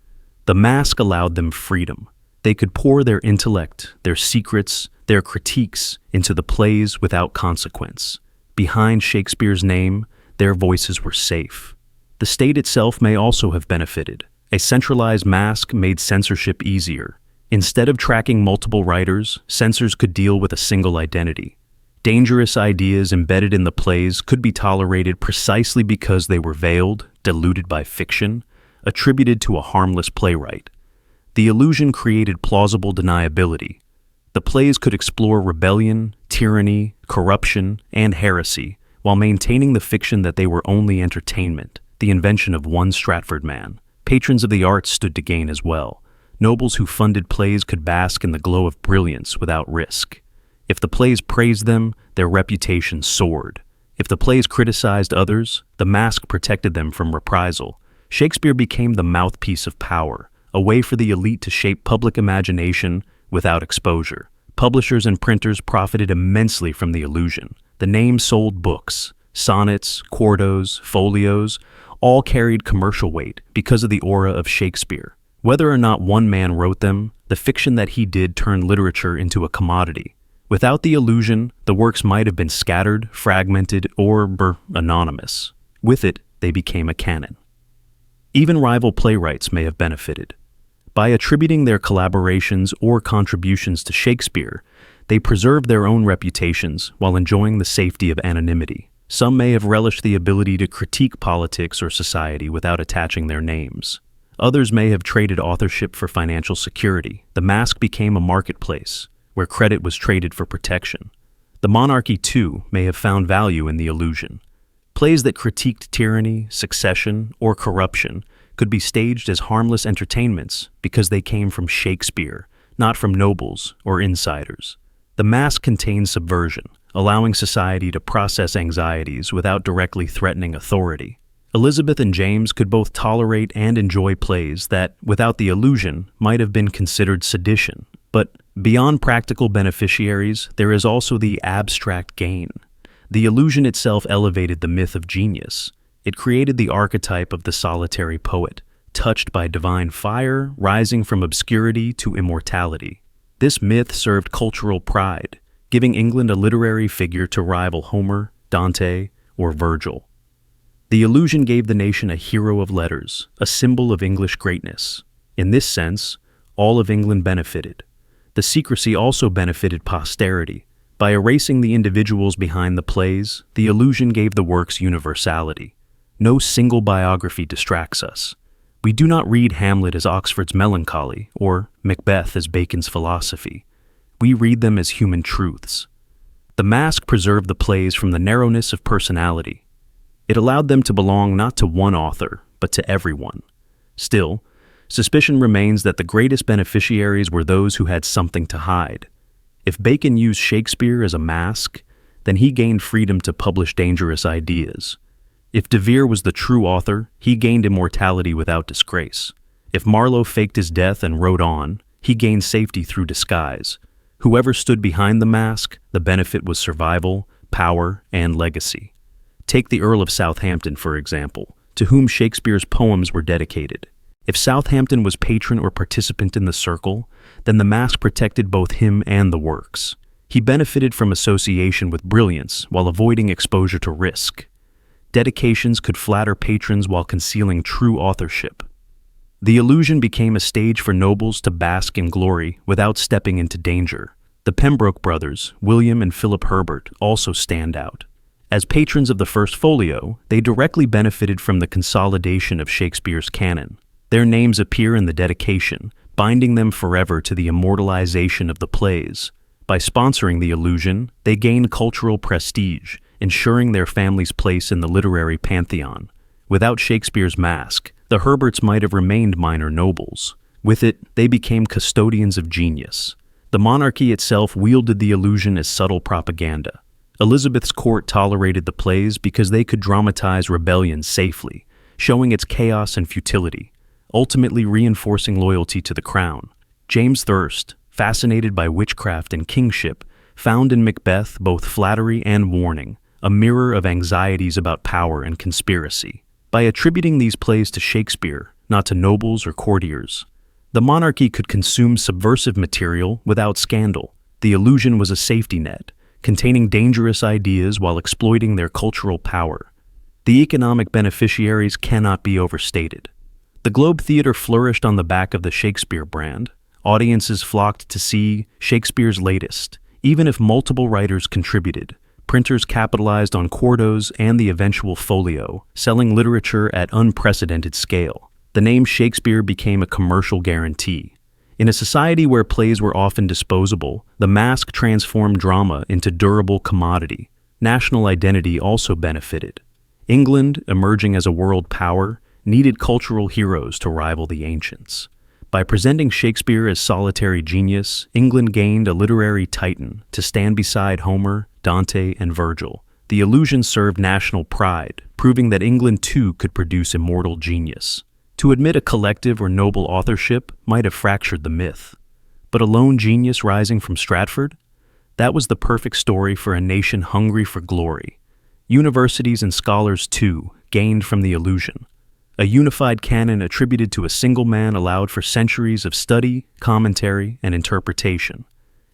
A: The mask allowed them freedom. They could pour their intellect, their secrets, their critiques into the plays without consequence. Behind Shakespeare's name, their voices were safe. The state itself may also have benefited. A centralized mask made censorship easier. Instead of tracking multiple writers, censors could deal with a single identity. Dangerous ideas embedded in the plays could be tolerated precisely because they were veiled, diluted by fiction, attributed to a harmless playwright. The illusion created plausible deniability. The plays could explore rebellion, tyranny, corruption, and heresy, while maintaining the fiction that they were only entertainment, the invention of one Stratford man. Patrons of the arts stood to gain as well. Nobles who funded plays could bask in the glow of brilliance without risk. If the plays praised them, their reputation soared. If the plays criticized others, the mask protected them from reprisal. Shakespeare became the mouthpiece of power, a way for the elite to shape public imagination without exposure. Publishers and printers profited immensely from the illusion. The name sold books. Sonnets, quartos, folios, all carried commercial weight because of the aura of Shakespeare. Whether or not one man wrote them, the fiction that he did turned literature into a commodity. Without the illusion, the works might have been scattered, fragmented, or anonymous. With it, they became a canon. Even rival playwrights may have benefited. By attributing their collaborations or contributions to Shakespeare, they preserved their own reputations while enjoying the safety of anonymity. Some may have relished the ability to critique politics or society without attaching their names. Others may have traded authorship for financial security. The mask became a marketplace, where credit was traded for protection. The monarchy, too, may have found value in the illusion. Plays that critiqued tyranny, succession, or corruption could be staged as harmless entertainments because they came from Shakespeare, not from nobles or insiders. The mask contained subversion, allowing society to process anxieties without directly threatening authority. Elizabeth and James could both tolerate and enjoy plays that, without the illusion, might have been considered sedition. But beyond practical beneficiaries, there is also the abstract gain. The illusion itself elevated the myth of genius. It created the archetype of the solitary poet, touched by divine fire, rising from obscurity to immortality. This myth served cultural pride, giving England a literary figure to rival Homer, Dante, or Virgil. The illusion gave the nation a hero of letters, a symbol of English greatness. In this sense, all of England benefited. The secrecy also benefited posterity. By erasing the individuals behind the plays, the illusion gave the works universality. No single biography distracts us. We do not read Hamlet as Oxford's melancholy, or Macbeth as Bacon's philosophy. We read them as human truths. The mask preserved the plays from the narrowness of personality. It allowed them to belong not to one author, but to everyone. Still, suspicion remains that the greatest beneficiaries were those who had something to hide. If Bacon used Shakespeare as a mask, then he gained freedom to publish dangerous ideas. If De Vere was the true author, he gained immortality without disgrace. If Marlowe faked his death and wrote on, he gained safety through disguise. Whoever stood behind the mask, the benefit was survival, power, and legacy. Take the Earl of Southampton, for example, to whom Shakespeare's poems were dedicated. If Southampton was patron or participant in the circle, then the mask protected both him and the works. He benefited from association with brilliance while avoiding exposure to risk. Dedications could flatter patrons while concealing true authorship. The illusion became a stage for nobles to bask in glory without stepping into danger. The Pembroke brothers, William and Philip Herbert, also stand out. As patrons of the First Folio, they directly benefited from the consolidation of Shakespeare's canon. Their names appear in the dedication, binding them forever to the immortalization of the plays. By sponsoring the illusion, they gained cultural prestige, ensuring their family's place in the literary pantheon. Without Shakespeare's mask, the Herberts might have remained minor nobles. With it, they became custodians of genius. The monarchy itself wielded the illusion as subtle propaganda. Elizabeth's court tolerated the plays because they could dramatize rebellion safely, showing its chaos and futility, ultimately reinforcing loyalty to the crown. James Thirst, fascinated by witchcraft and kingship, found in Macbeth both flattery and warning, a mirror of anxieties about power and conspiracy. By attributing these plays to Shakespeare, not to nobles or courtiers, the monarchy could consume subversive material without scandal. The illusion was a safety net, containing dangerous ideas while exploiting their cultural power. The economic beneficiaries cannot be overstated. The Globe Theatre flourished on the back of the Shakespeare brand. Audiences flocked to see Shakespeare's latest. Even if multiple writers contributed, printers capitalized on quartos and the eventual folio, selling literature at unprecedented scale. The name Shakespeare became a commercial guarantee. In a society where plays were often disposable, the mask transformed drama into durable commodity. National identity also benefited. England, emerging as a world power, needed cultural heroes to rival the ancients. By presenting Shakespeare as solitary genius, England gained a literary titan to stand beside Homer, Dante, and Virgil. The illusion served national pride, proving that England too could produce immortal genius. To admit a collective or noble authorship might have fractured the myth. But a lone genius rising from Stratford? That was the perfect story for a nation hungry for glory. Universities and scholars, too, gained from the illusion. A unified canon attributed to a single man allowed for centuries of study, commentary, and interpretation.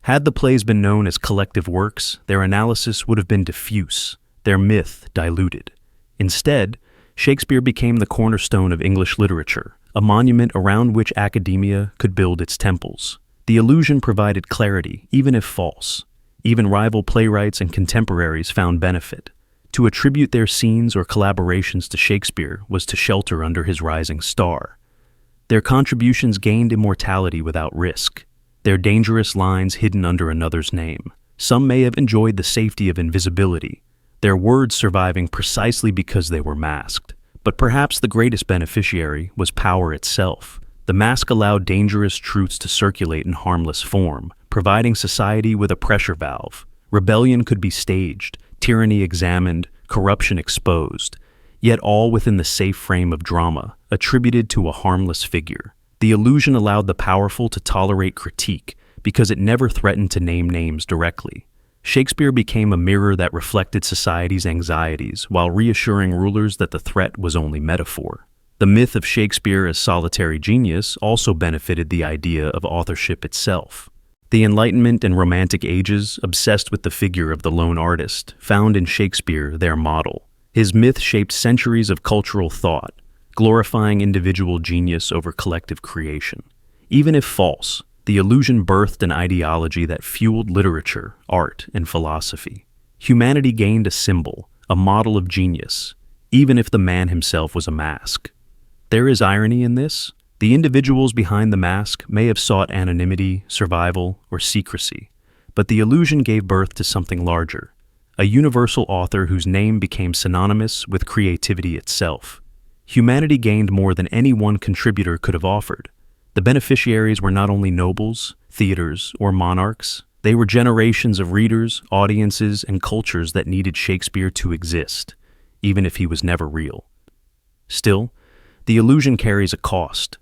A: Had the plays been known as collective works, their analysis would have been diffuse, their myth diluted. Instead, Shakespeare became the cornerstone of English literature, a monument around which academia could build its temples. The illusion provided clarity, even if false. Even rival playwrights and contemporaries found benefit. To attribute their scenes or collaborations to Shakespeare was to shelter under his rising star. Their contributions gained immortality without risk, their dangerous lines hidden under another's name. Some may have enjoyed the safety of invisibility, their words surviving precisely because they were masked. But perhaps the greatest beneficiary was power itself. The mask allowed dangerous truths to circulate in harmless form, providing society with a pressure valve. Rebellion could be staged, tyranny examined, corruption exposed, yet all within the safe frame of drama, attributed to a harmless figure. The illusion allowed the powerful to tolerate critique because it never threatened to name names directly. Shakespeare became a mirror that reflected society's anxieties while reassuring rulers that the threat was only metaphor. The myth of Shakespeare as solitary genius also benefited the idea of authorship itself. The Enlightenment and Romantic ages, obsessed with the figure of the lone artist, found in Shakespeare their model. His myth shaped centuries of cultural thought, glorifying individual genius over collective creation. Even if false, the illusion birthed an ideology that fueled literature, art, and philosophy. Humanity gained a symbol, a model of genius, even if the man himself was a mask. There is irony in this. The individuals behind the mask may have sought anonymity, survival, or secrecy, but the illusion gave birth to something larger, a universal author whose name became synonymous with creativity itself. Humanity gained more than any one contributor could have offered. The beneficiaries were not only nobles, theaters, or monarchs, they were generations of readers, audiences, and cultures that needed Shakespeare to exist, even if he was never real. Still, the illusion carries a cost.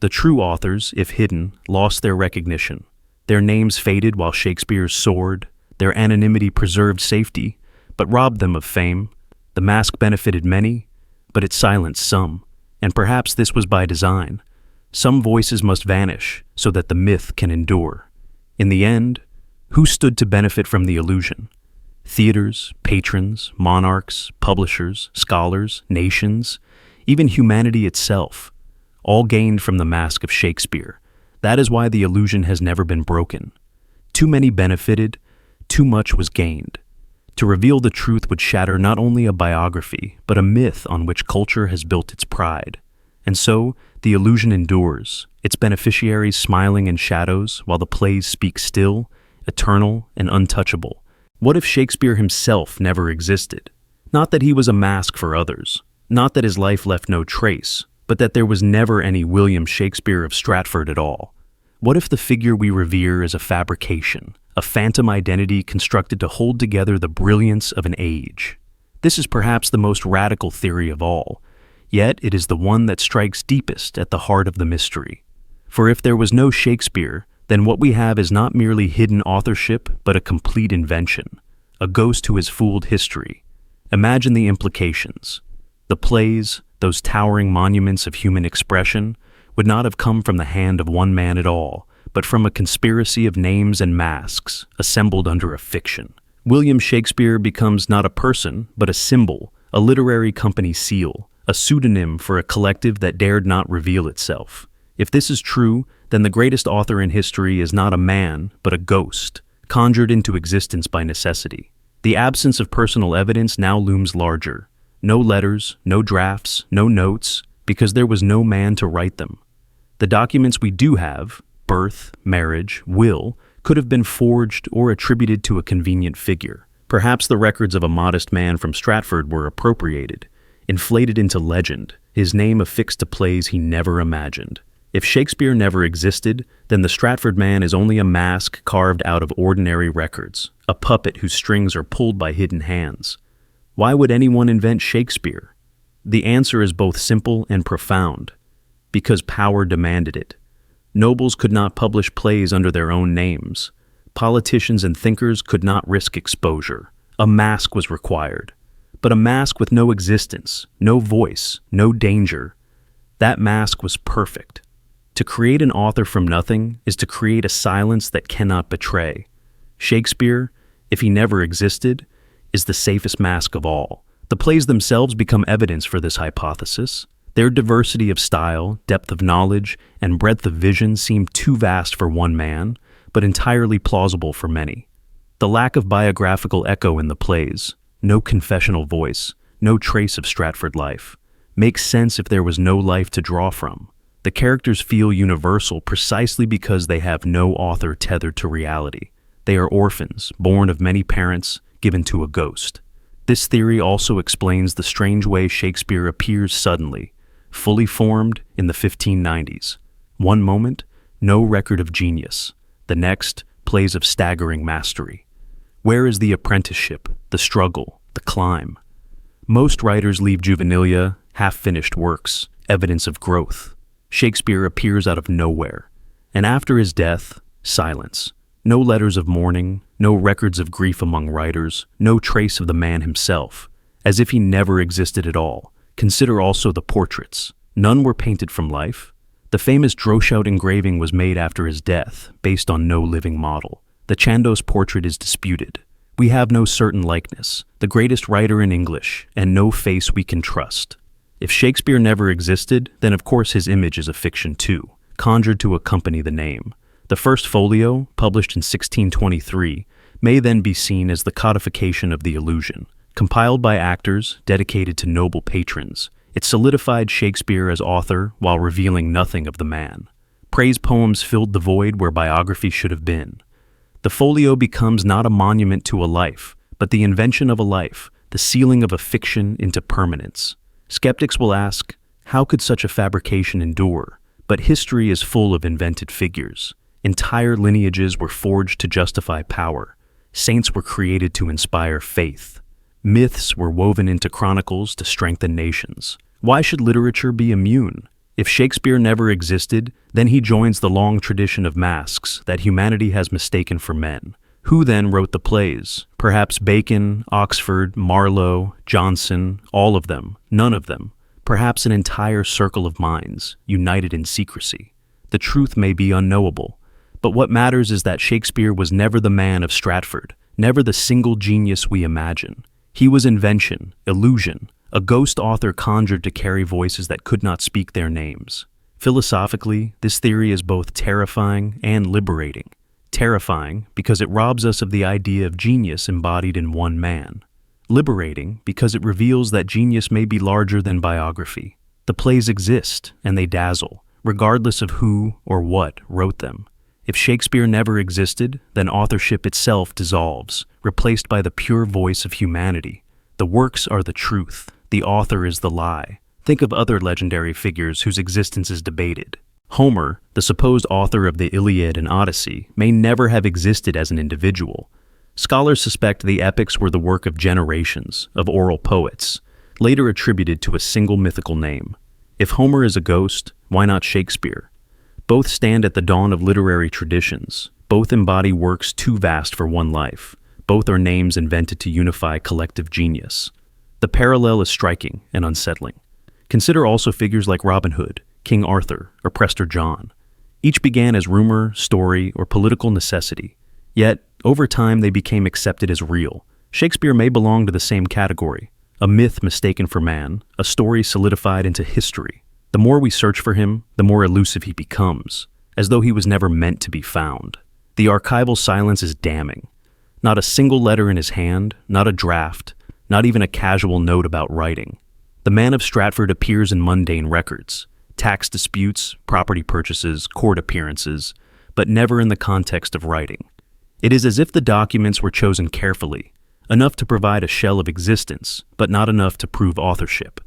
A: The true authors, if hidden, lost their recognition. Their names faded while Shakespeare soared. Their anonymity preserved safety, but robbed them of fame. The mask benefited many, but it silenced some, and perhaps this was by design. Some voices must vanish so that the myth can endure. In the end, who stood to benefit from the illusion? Theaters, patrons, monarchs, publishers, scholars, nations, even humanity itself, all gained from the mask of Shakespeare. That is why the illusion has never been broken. Too many benefited, too much was gained. To reveal the truth would shatter not only a biography, but a myth on which culture has built its pride. And so, the illusion endures, its beneficiaries smiling in shadows while the plays speak still, eternal, and untouchable. What if Shakespeare himself never existed? Not that he was a mask for others, not that his life left no trace, but that there was never any William Shakespeare of Stratford at all. What if the figure we revere is a fabrication, a phantom identity constructed to hold together the brilliance of an age? This is perhaps the most radical theory of all, yet it is the one that strikes deepest at the heart of the mystery. For if there was no Shakespeare, then what we have is not merely hidden authorship, but a complete invention, a ghost who has fooled history. Imagine the implications. The plays, those towering monuments of human expression, would not have come from the hand of one man at all, but from a conspiracy of names and masks, assembled under a fiction. William Shakespeare becomes not a person, but a symbol, a literary company seal, a pseudonym for a collective that dared not reveal itself. If this is true, then the greatest author in history is not a man, but a ghost, conjured into existence by necessity. The absence of personal evidence now looms larger. No letters, no drafts, no notes, because there was no man to write them. The documents we do have, birth, marriage, will, could have been forged or attributed to a convenient figure. Perhaps the records of a modest man from Stratford were appropriated, inflated into legend, his name affixed to plays he never imagined. If Shakespeare never existed, then the Stratford man is only a mask carved out of ordinary records, a puppet whose strings are pulled by hidden hands. Why would anyone invent Shakespeare? The answer is both simple and profound. Because power demanded it. Nobles could not publish plays under their own names. Politicians and thinkers could not risk exposure. A mask was required. But a mask with no existence, no voice, no danger. That mask was perfect. To create an author from nothing is to create a silence that cannot betray. Shakespeare, if he never existed, is the safest mask of all. The plays themselves become evidence for this hypothesis. Their diversity of style, depth of knowledge, and breadth of vision seem too vast for one man, but entirely plausible for many. The lack of biographical echo in the plays, no confessional voice, no trace of Stratford life, makes sense if there was no life to draw from. The characters feel universal precisely because they have no author tethered to reality. They are orphans, born of many parents, given to a ghost. This theory also explains the strange way Shakespeare appears suddenly, fully formed in the 1590s. One moment, no record of genius. The next, plays of staggering mastery. Where is the apprenticeship, the struggle, the climb? Most writers leave juvenilia, half-finished works, evidence of growth. Shakespeare appears out of nowhere. And after his death, silence. No letters of mourning, no records of grief among writers, no trace of the man himself, as if he never existed at all. Consider also the portraits. None were painted from life. The famous Droeshout engraving was made after his death, based on no living model. The Chandos portrait is disputed. We have no certain likeness, the greatest writer in English, and no face we can trust. If Shakespeare never existed, then of course his image is a fiction too, conjured to accompany the name. The first folio, published in 1623, may then be seen as the codification of the illusion. Compiled by actors, dedicated to noble patrons, it solidified Shakespeare as author while revealing nothing of the man. Praise poems filled the void where biography should have been. The folio becomes not a monument to a life, but the invention of a life, the sealing of a fiction into permanence. Skeptics will ask, how could such a fabrication endure? But history is full of invented figures. Entire lineages were forged to justify power. Saints were created to inspire faith. Myths were woven into chronicles to strengthen nations. Why should literature be immune? If Shakespeare never existed, then he joins the long tradition of masks that humanity has mistaken for men. Who then wrote the plays? Perhaps Bacon, Oxford, Marlowe, Johnson, all of them, none of them. Perhaps an entire circle of minds, united in secrecy. The truth may be unknowable, but what matters is that Shakespeare was never the man of Stratford, never the single genius we imagine. He was invention, illusion, a ghost author conjured to carry voices that could not speak their names. Philosophically, this theory is both terrifying and liberating. Terrifying because it robs us of the idea of genius embodied in one man. Liberating because it reveals that genius may be larger than biography. The plays exist, and they dazzle, regardless of who or what wrote them. If Shakespeare never existed, then authorship itself dissolves, replaced by the pure voice of humanity. The works are the truth. The author is the lie. Think of other legendary figures whose existence is debated. Homer, the supposed author of the Iliad and Odyssey, may never have existed as an individual. Scholars suspect the epics were the work of generations, of oral poets, later attributed to a single mythical name. If Homer is a ghost, why not Shakespeare? Both stand at the dawn of literary traditions. Both embody works too vast for one life. Both are names invented to unify collective genius. The parallel is striking and unsettling. Consider also figures like Robin Hood, King Arthur, or Prester John. Each began as rumor, story, or political necessity. Yet, over time they became accepted as real. Shakespeare may belong to the same category. A myth mistaken for man, a story solidified into history. The more we search for him, the more elusive he becomes, as though he was never meant to be found. The archival silence is damning. Not a single letter in his hand, not a draft, not even a casual note about writing. The man of Stratford appears in mundane records, tax disputes, property purchases, court appearances, but never in the context of writing. It is as if the documents were chosen carefully, enough to provide a shell of existence, but not enough to prove authorship.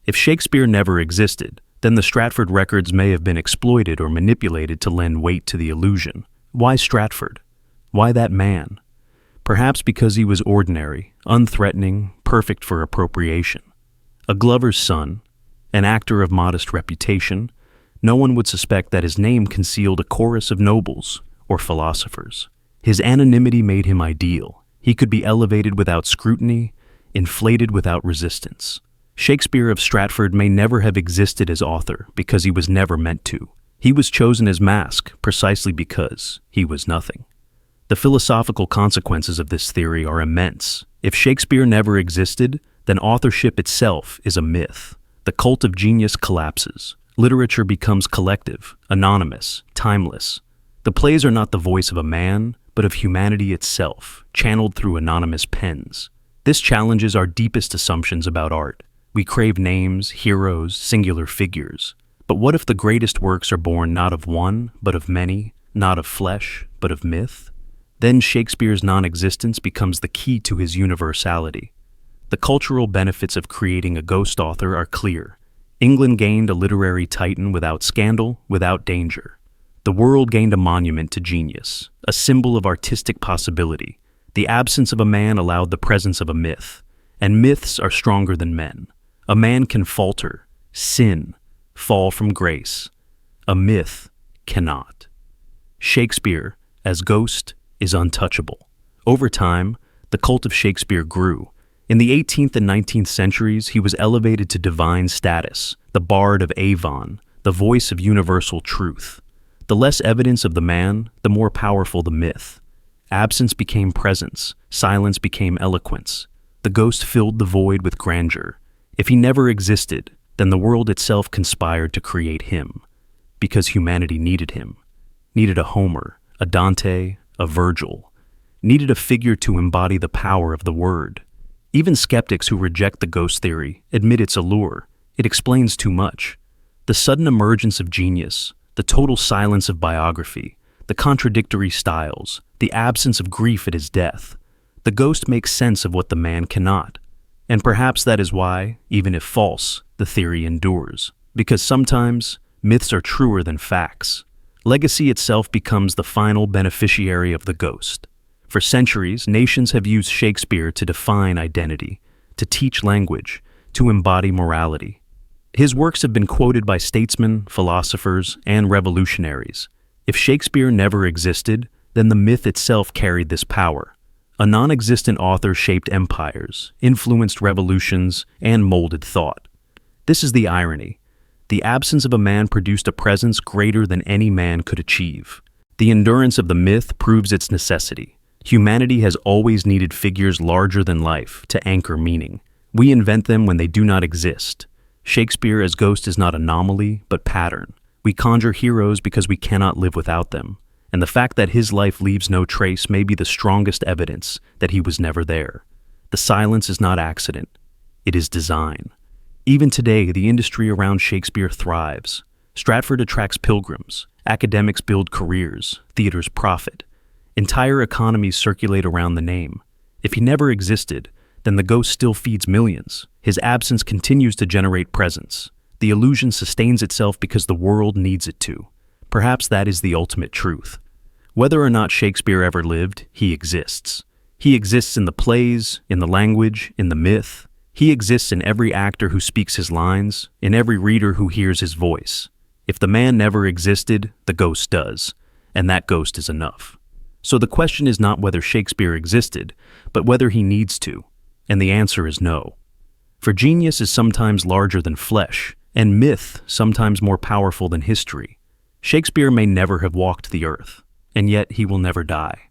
A: If Shakespeare never existed, then the Stratford records may have been exploited or manipulated to lend weight to the illusion. Why Stratford? Why that man? Perhaps because he was ordinary, unthreatening, perfect for appropriation. A glover's son, an actor of modest reputation, no one would suspect that his name concealed a chorus of nobles or philosophers. His anonymity made him ideal. He could be elevated without scrutiny, inflated without resistance. Shakespeare of Stratford may never have existed as author because he was never meant to. He was chosen as mask precisely because he was nothing. The philosophical consequences of this theory are immense. If Shakespeare never existed, then authorship itself is a myth. The cult of genius collapses. Literature becomes collective, anonymous, timeless. The plays are not the voice of a man, but of humanity itself, channeled through anonymous pens. This challenges our deepest assumptions about art. We crave names, heroes, singular figures. But what if the greatest works are born not of one, but of many, not of flesh, but of myth? Then Shakespeare's non-existence becomes the key to his universality. The cultural benefits of creating a ghost author are clear. England gained a literary titan without scandal, without danger. The world gained a monument to genius, a symbol of artistic possibility. The absence of a man allowed the presence of a myth, and myths are stronger than men. A man can falter, sin, fall from grace. A myth cannot. Shakespeare, as ghost, is untouchable. Over time, the cult of Shakespeare grew. In the 18th and 19th centuries, he was elevated to divine status, the bard of Avon, the voice of universal truth. The less evidence of the man, the more powerful the myth. Absence became presence, silence became eloquence. The ghost filled the void with grandeur. If he never existed, then the world itself conspired to create him, because humanity needed him, needed a Homer, a Dante, a Virgil, needed a figure to embody the power of the word. Even skeptics who reject the ghost theory admit its allure. It explains too much. The sudden emergence of genius, the total silence of biography, the contradictory styles, the absence of grief at his death. The ghost makes sense of what the man cannot. And perhaps that is why, even if false, the theory endures. Because sometimes, myths are truer than facts. Legacy itself becomes the final beneficiary of the ghost. For centuries, nations have used Shakespeare to define identity, to teach language, to embody morality. His works have been quoted by statesmen, philosophers, and revolutionaries. If Shakespeare never existed, then the myth itself carried this power. A non-existent author shaped empires, influenced revolutions, and molded thought. This is the irony. The absence of a man produced a presence greater than any man could achieve. The endurance of the myth proves its necessity. Humanity has always needed figures larger than life to anchor meaning. We invent them when they do not exist. Shakespeare as ghost is not anomaly, but pattern. We conjure heroes because we cannot live without them. And the fact that his life leaves no trace may be the strongest evidence that he was never there. The silence is not accident. It is design. Even today, the industry around Shakespeare thrives. Stratford attracts pilgrims. Academics build careers. Theaters profit. Entire economies circulate around the name. If he never existed, then the ghost still feeds millions. His absence continues to generate presence. The illusion sustains itself because the world needs it to. Perhaps that is the ultimate truth. Whether or not Shakespeare ever lived, he exists. He exists in the plays, in the language, in the myth. He exists in every actor who speaks his lines, in every reader who hears his voice. If the man never existed, the ghost does, and that ghost is enough. So the question is not whether Shakespeare existed, but whether he needs to, and the answer is no. For genius is sometimes larger than flesh, and myth sometimes more powerful than history. Shakespeare may never have walked the earth, and yet he will never die.